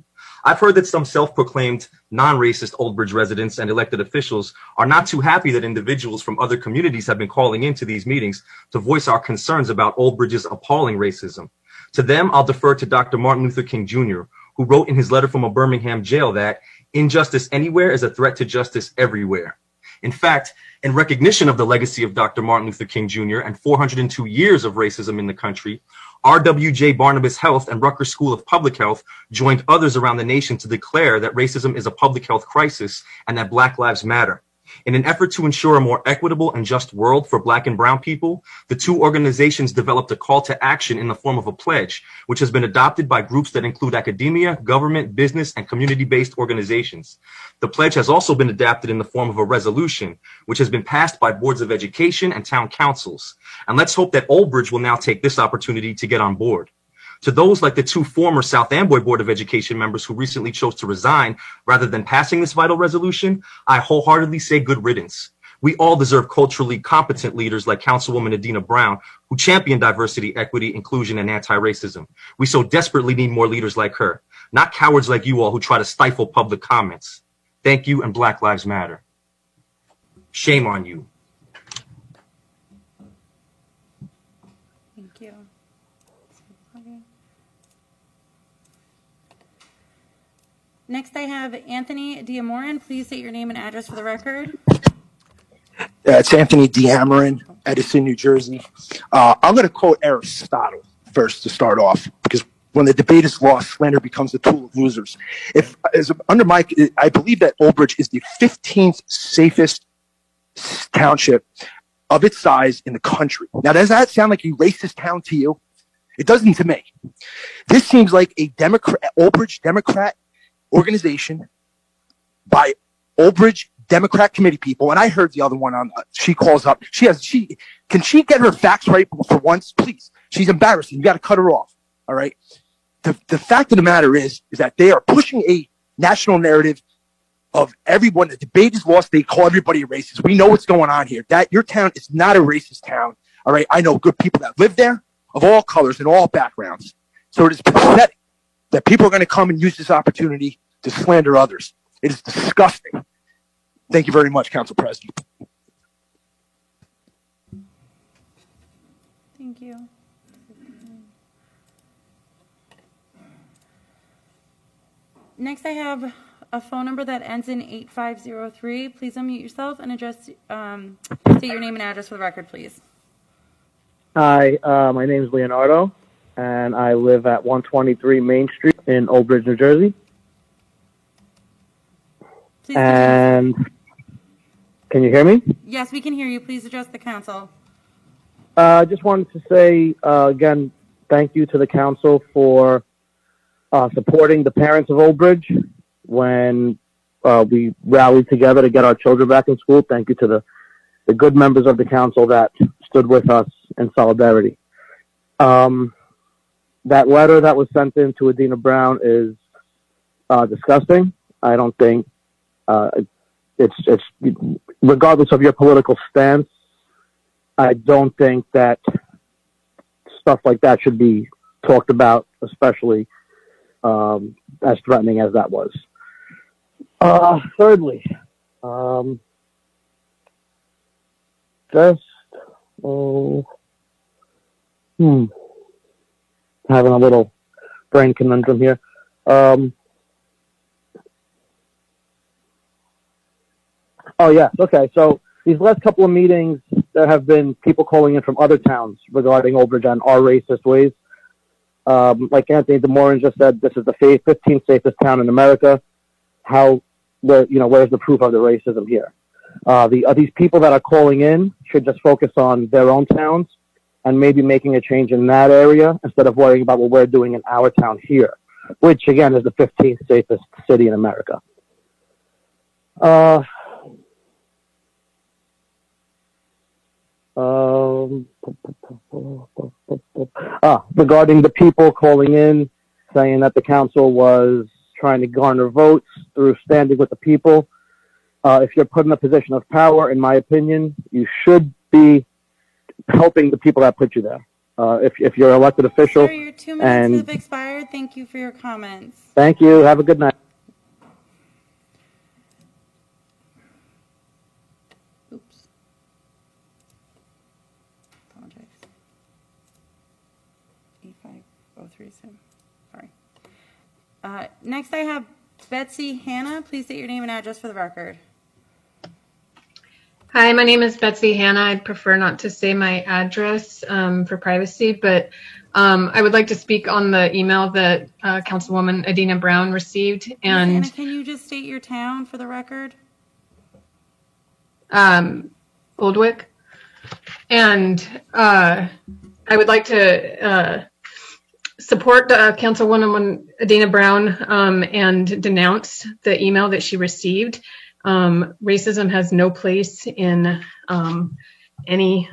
I've heard that some self-proclaimed non-racist Old Bridge residents and elected officials are not too happy that individuals from other communities have been calling into these meetings to voice our concerns about Old Bridge's appalling racism. To them, I'll defer to Dr. Martin Luther King Jr., who wrote in his letter from a Birmingham jail that injustice anywhere is a threat to justice everywhere. In fact, in recognition of the legacy of Dr. Martin Luther King Jr. and 402 years of racism in the country, RWJ Barnabas Health and Rutgers School of Public Health joined others around the nation to declare that racism is a public health crisis and that Black Lives Matter. In an effort to ensure a more equitable and just world for Black and brown people, the two organizations developed a call to action in the form of a pledge, which has been adopted by groups that include academia, government, business, and community-based organizations. The pledge has also been adapted in the form of a resolution, which has been passed by boards of education and town councils. And let's hope that Old Bridge will now take this opportunity to get on board. To those like the two former South Amboy Board of Education members who recently chose to resign rather than passing this vital resolution, I wholeheartedly say good riddance. We all deserve culturally competent leaders like Councilwoman Adina Brown, who champion diversity, equity, inclusion, and anti-racism. We so desperately need more leaders like her, not cowards like you all who try to stifle public comments. Thank you, and Black Lives Matter. Shame on you. Thank you. Next, I have Anthony Diamorin. Please state your name and address for the record. It's Anthony Diamorin, Edison, New Jersey. I'm going to quote Aristotle first to start off, because when the debate is lost, slander becomes the tool of losers. I believe that Old Bridge is the 15th safest township of its size in the country. Now, does that sound like a racist town to you? It doesn't to me. This seems like a Old Bridge Democrat organization by Old Bridge Democrat committee people, and I heard the other one on. She calls up. Can she get her facts right for once, please? She's embarrassing. You got to cut her off. All right. The fact of the matter is that they are pushing a national narrative of everyone. The debate is lost. They call everybody a racist. We know what's going on here. That your town is not a racist town. All right. I know good people that live there of all colors and all backgrounds. So it is pathetic that people are going to come and use this opportunity to slander others. It is disgusting. Thank you very much, Council President. Thank you. Next, I have a phone number that ends in 8503. Please unmute yourself and state your name and address for the record, please. Hi, my name is Leonardo, and I live at 123 Main Street in Old Bridge, New Jersey. Please and can you hear me? Yes, we can hear you. Please address the council. I just wanted to say, again, thank you to the council for supporting the parents of Old Bridge when we rallied together to get our children back in school. Thank you to the good members of the council that stood with us in solidarity. That letter that was sent in to Adina Brown is disgusting. I don't think it's regardless of your political stance, I don't think that stuff like that should be talked about, especially as threatening as that was. Thirdly, having a little brain conundrum here. Oh, yeah. Okay. So these last couple of meetings, there have been people calling in from other towns regarding Old Bridge and our racist ways. Like Anthony DeMoran just said, this is the 15th safest town in America. Where's the proof of the racism here? These people that are calling in should just focus on their own towns and maybe making a change in that area instead of worrying about what we're doing in our town here, which again is the 15th safest city in America. Regarding the people calling in, saying that the council was trying to garner votes through standing with the people. If you're put in a position of power, in my opinion, you should be helping the people that put you there. If you're an elected official. Sir, your 2 minutes have expired. Thank you for your comments. Thank you. Have a good night. Oops. Apologize. 8503. Sorry. Next, I have Betsy Hanna. Please state your name and address for the record. Hi, my name is Betsy Hanna. I'd prefer not to say my address for privacy, but I would like to speak on the email that Councilwoman Adina Brown received. And Anna, can you just state your town for the record? Oldwick. And I would like to support Councilwoman Adina Brown and denounce the email that she received. Racism has no place in any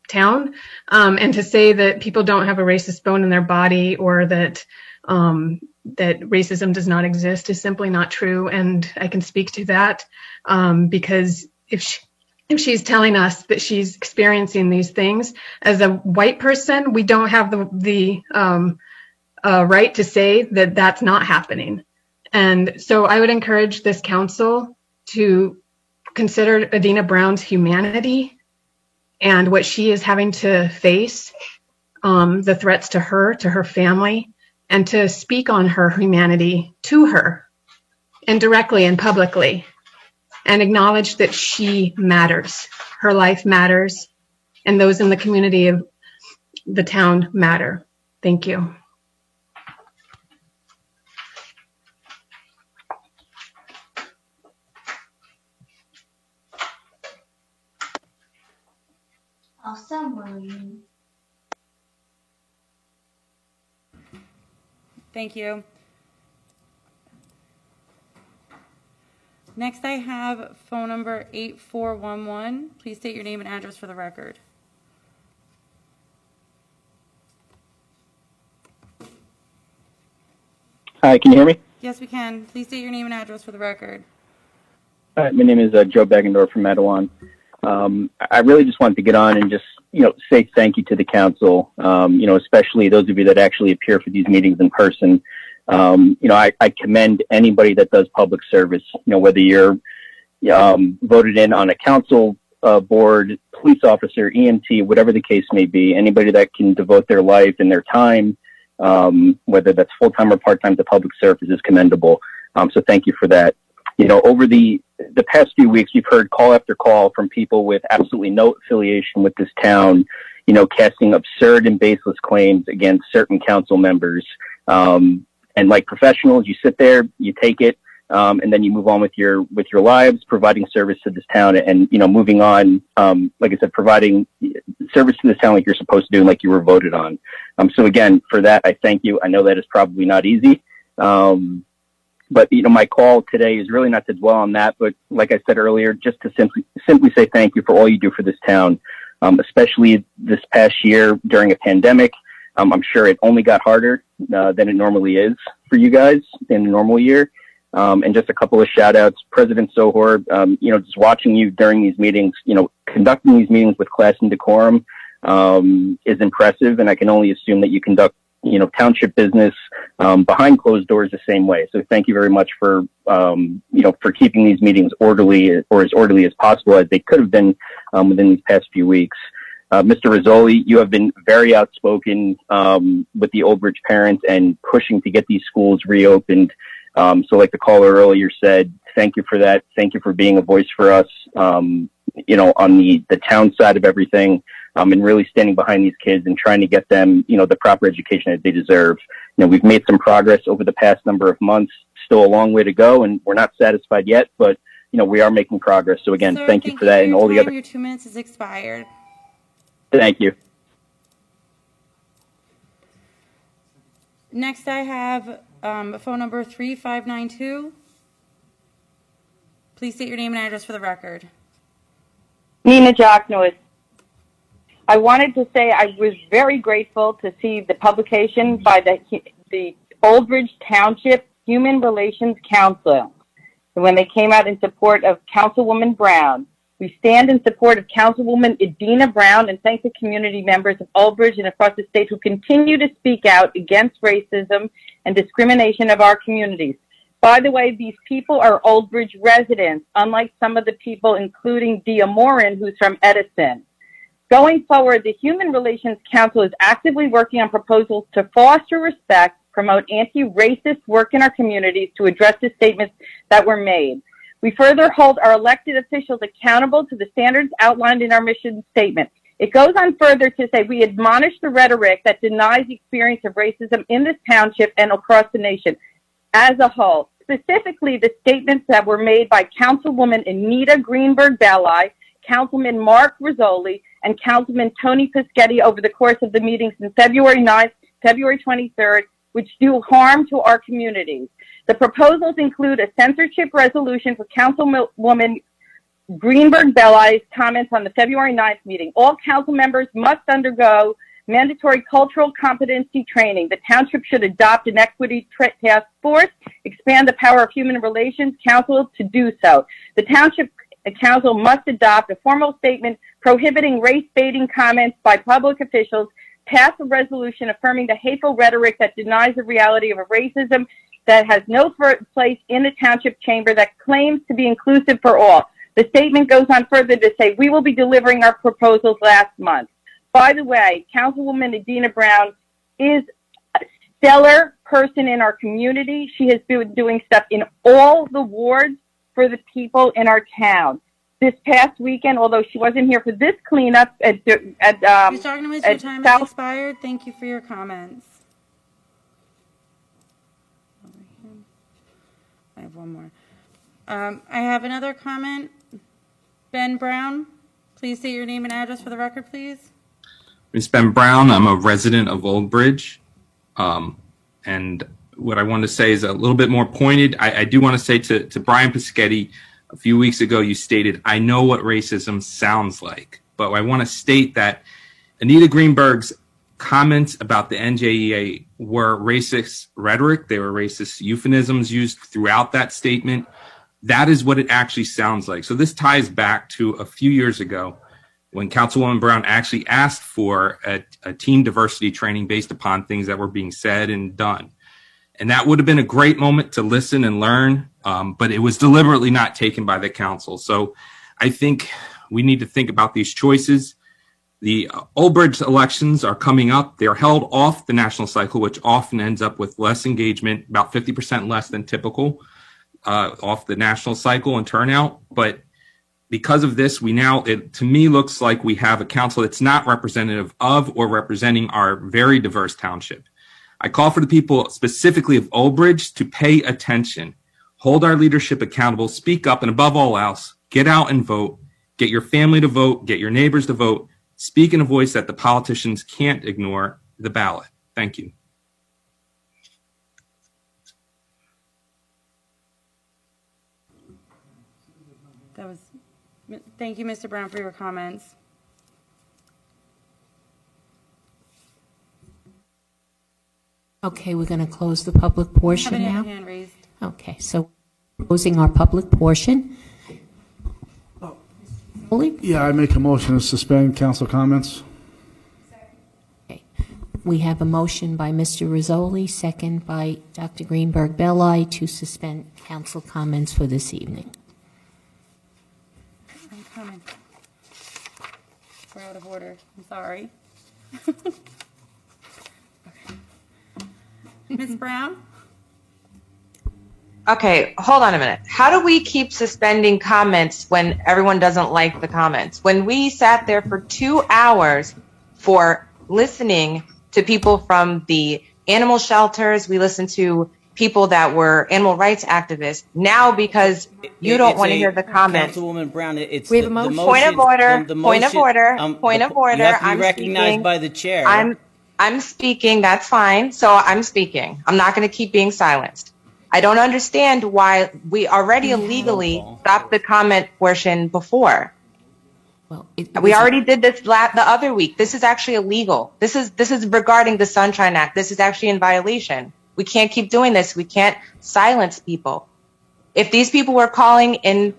town, and to say that people don't have a racist bone in their body or that that racism does not exist is simply not true. And I can speak to that because if she's telling us that she's experiencing these things as a white person, we don't have the right to say that that's not happening. And so I would encourage this council to consider Adina Brown's humanity and what she is having to face, the threats to her family, and to speak on her humanity to her indirectly and publicly, and acknowledge that she matters. Her life matters, and those in the community of the town matter. Thank you. Thank you. Next, I have phone number 8411. Please state your name and address for the record. Hi, can you hear me? Yes, we can. Please state your name and address for the record. Hi, my name is Joe Beggendorf from Mattawan. I really just wanted to get on and just, say thank you to the council, especially those of you that actually appear for these meetings in person. I commend anybody that does public service, whether you're voted in on a council board, police officer, EMT, whatever the case may be, anybody that can devote their life and their time, whether that's full-time or part-time to public service, is commendable. So thank you for that. Over the past few weeks, we've heard call after call from people with absolutely no affiliation with this town, casting absurd and baseless claims against certain council members. And like professionals, you sit there, you take it, and then you move on with your lives, providing service to this town, and moving on. Like I said, providing service to this town like you're supposed to do, and like you were voted on. So again, for that, I thank you. I know that is probably not easy. But my call today is really not to dwell on that, but like I said earlier, just to simply say thank you for all you do for this town, especially this past year during a pandemic. I'm sure it only got harder than it normally is for you guys in a normal year. And just a couple of shout outs, President Sohor, just watching you during these meetings, conducting these meetings with class and decorum is impressive. And I can only assume that you conduct, township business behind closed doors the same way. So thank you very much for, for keeping these meetings orderly, or as orderly as possible as they could have been within these past few weeks. Mr. Rizzoli, you have been very outspoken with the Old Bridge parents and pushing to get these schools reopened. So like the caller earlier said, thank you for that. Thank you for being a voice for us, on the town side of everything, and really standing behind these kids and trying to get them, the proper education that they deserve. We've made some progress over the past number of months, still a long way to go, and we're not satisfied yet, but, we are making progress. So again, Sir, thank you for that and all the other. Your 2 minutes is expired. Thank you. Next, I have phone number 3592. Please state your name and address for the record. Nina Jocknowitz. I wanted to say I was very grateful to see the publication by the Old Bridge Township Human Relations Council when they came out in support of Councilwoman Brown. We stand in support of Councilwoman Edina Brown and thank the community members of Old Bridge and across the state who continue to speak out against racism and discrimination of our communities. By the way, these people are Old Bridge residents, unlike some of the people, including Dia Morin, who's from Edison. Going forward, the Human Relations Council is actively working on proposals to foster respect, promote anti-racist work in our communities to address the statements that were made. We further hold our elected officials accountable to the standards outlined in our mission statement. It goes on further to say we admonish the rhetoric that denies the experience of racism in this township and across the nation as a whole. Specifically, the statements that were made by Councilwoman Anita Greenberg-Belli, Councilman Mark Rizzoli, and Councilman Tony Pischetti over the course of the meetings in February 9th, February 23rd, which do harm to our communities. The proposals include a censorship resolution for Councilwoman Greenberg-Belli's comments on the February 9th meeting. All council members must undergo mandatory cultural competency training. The township should adopt an equity task force, expand the power of Human Relations Council to do so. The township council must adopt a formal statement prohibiting race-baiting comments by public officials, pass a resolution affirming the hateful rhetoric that denies the reality of a racism that has no place in the township chamber that claims to be inclusive for all. The statement goes on further to say, we will be delivering our proposals last month. By the way, Councilwoman Edina Brown is a stellar person in our community. She has been doing stuff in all the wards for the people in our town. this past weekend, although she wasn't here for this cleanup at Ms. Jognovich, your time has expired. Thank you for your comments. I have one more. I have another comment. Ben Brown, please state your name and address for the record, please. Ms. Ben Brown, I'm a resident of Old Bridge. And what I want to say is a little bit more pointed. I do want to say to Brian Pischetti, a few weeks ago, you stated, I know what racism sounds like. But I want to state that Anita Greenberg's comments about the NJEA were racist rhetoric. They were racist euphemisms used throughout that statement. That is what it actually sounds like. So this ties back to a few years ago when Councilwoman Brown actually asked for a team diversity training based upon things that were being said and done. And that would have been a great moment to listen and learn, but it was deliberately not taken by the council. So I think we need to think about these choices. The Old Bridge elections are coming up. They're held off the national cycle, which often ends up with less engagement, about 50% less than typical off the national cycle and turnout. But because of this, it to me looks like we have a council that's not representative of or representing our very diverse township. I call for the people specifically of Old Bridge to pay attention, hold our leadership accountable, speak up, and above all else, get out and vote, get your family to vote, get your neighbors to vote, speak in a voice that the politicians can't ignore, the ballot. Thank you. Thank you, Mr. Brown, for your comments. Okay, we're going to close the public portion Have now. a hand raised. Okay, so closing our public portion. Yeah, I make a motion to suspend council comments. We have a motion by Mr. Rizzoli, second by Dr. Greenberg Belli to suspend council comments for this evening. I'm coming. We're out of order. I'm sorry. Ms. Brown? Okay, hold on a minute. How do we keep suspending comments when everyone doesn't like the comments? When we sat there for 2 hours for listening to people from the animal shelters, we listened to people that were animal rights activists. Now, because you don't want to hear the comments. Councilwoman Brown, it's we have a motion. Point of order. Point of order. Point of order. You have to be I'm recognized speaking. by the chair. I'm speaking. That's fine. So I'm speaking. I'm not going to keep being silenced. I don't understand why we already illegally stopped the comment portion before. Well, we already did this the other week. This is actually illegal. This is regarding the Sunshine Act. This is actually in violation. We can't keep doing this. We can't silence people. If these people were calling in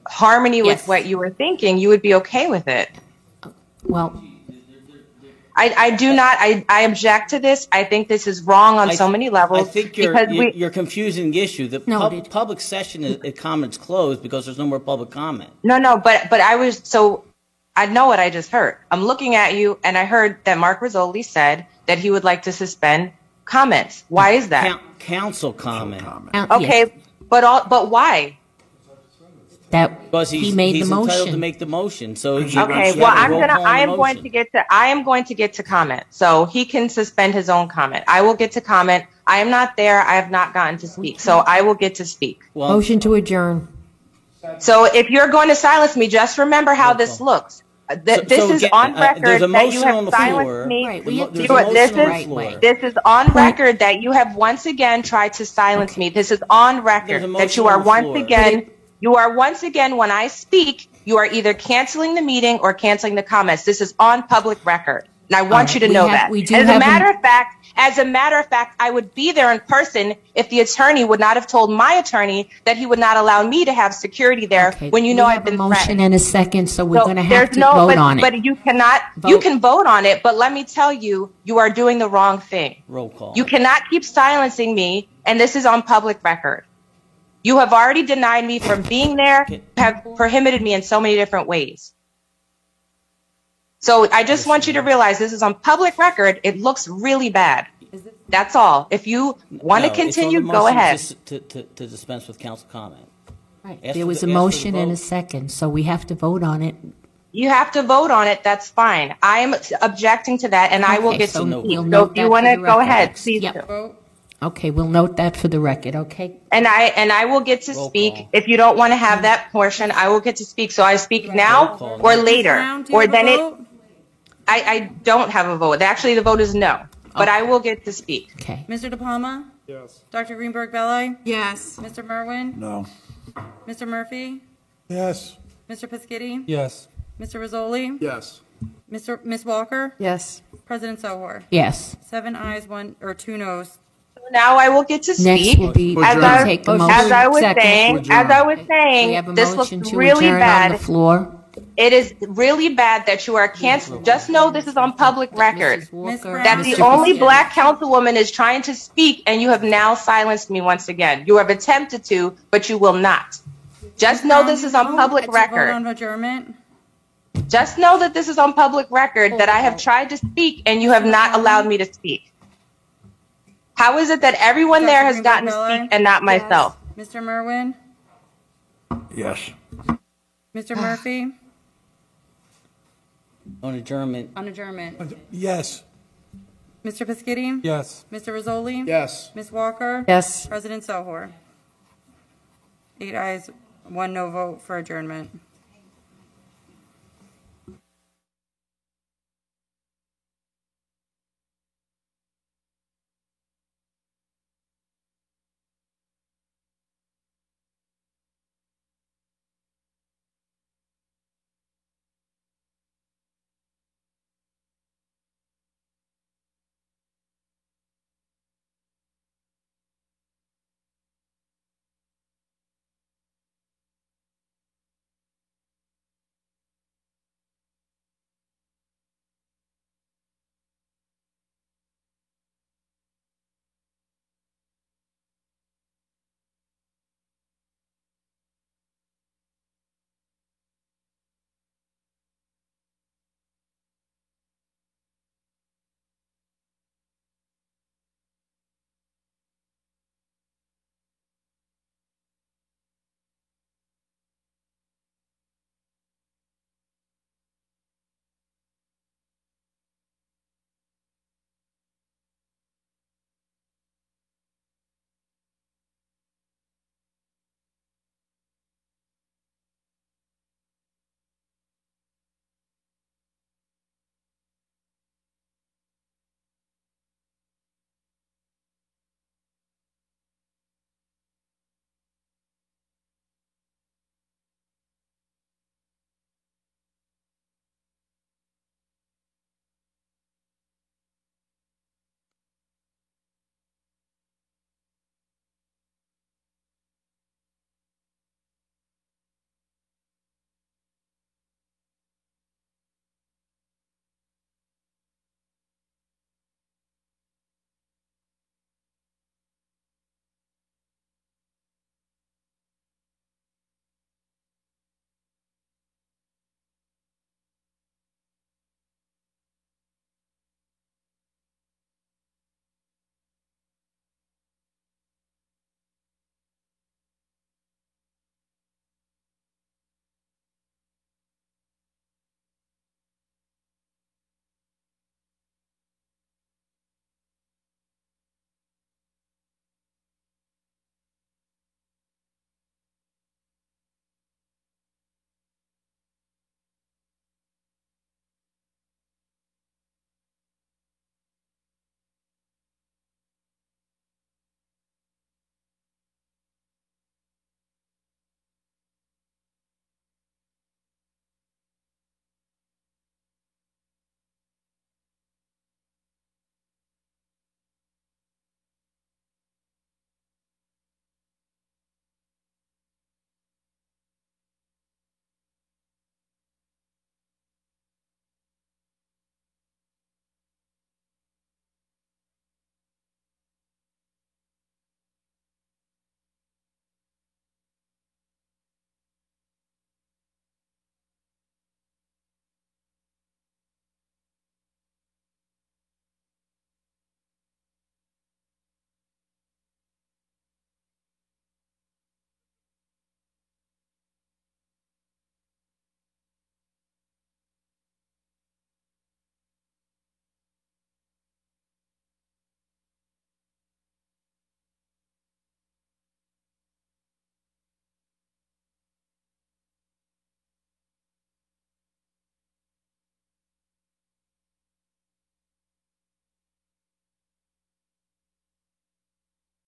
harmony with what you were thinking, you would be okay with it. Well, I do not. I object to this. I think this is wrong on so many levels. I think you're confusing the issue. The public session comments closed because there's no more public comment. No, but I know what I just heard. I'm looking at you, and I heard that Mark Rizzoli said that he would like to suspend comments. Why is that? Council comment. Okay, but why? Because he made the motion. Entitled to make the motion. So okay, well, I am going to get to comment. So he can suspend his own comment. I will get to comment. I am not there. I have not gotten to speak. So I will get to speak. Motion to adjourn. So if you're going to silence me, just remember how this looks. This is on record that you have silenced me. This is on record that you have once again tried to silence me. This is on record that you are once again. You are once again, when I speak, you are either canceling the meeting or canceling the comments. This is on public record. And I want you to know that. As a matter of fact, I would be there in person if the attorney would not have told my attorney that he would not allow me to have security there when you know I've been threatened. Motion in a second, so we're going to have to vote on it. But you cannot, you can vote on it, but let me tell you, you are doing the wrong thing. Roll call. You cannot keep silencing me, and this is on public record. You have already denied me from being there, have prohibited me in so many different ways. So I just want you to realize this is on public record. It looks really bad. That's all. If you want to continue, go ahead. To dispense with council comment. There was a motion and a second, so we have to vote on it. You have to vote on it. That's fine. I am objecting to that, and I will Okay, get so to we'll speak. note So if that you for want the to go record. ahead, please Yep. do. Okay, we'll note that for the record, okay? And I will get to speak. If you don't want to have that portion, I will get to speak. So I speak now or later, or then it. I don't have a vote. Actually, the vote is no, but I will get to speak. Okay. Mr. De Palma? Yes. Dr. Greenberg Belli? Yes. Mr. Merwin? No. Mr. Murphy? Yes. Mr. Pescitti? Yes. Mr. Rizzoli? Yes. Miss Walker? Yes. President Sohor? Yes. 7 ayes, 2 noes. Now I will get to Next speak. will be As to take a motion. I was Second. saying, We have a this motion looks to really adjourn bad. on the floor. It is really bad that you are canceling. Just know this is on public record. Walker, That the Mr. only Pescitti. black councilwoman is trying to speak, and you have now silenced me once again. You have attempted to, but you will not. Just know this is on public Vote on record. adjournment. Just know that this is on public record, that I have tried to speak, and you have not allowed me to speak. How is it that everyone there has gotten to speak and not myself? Mr. Merwin? Yes. Mr. Murphy? On adjournment. On adjournment. Yes. Mr. Pescitti? Yes. Mr. Rizzoli? Yes. Ms. Walker? Yes. President Sohor? 8 ayes, 1 no vote for adjournment.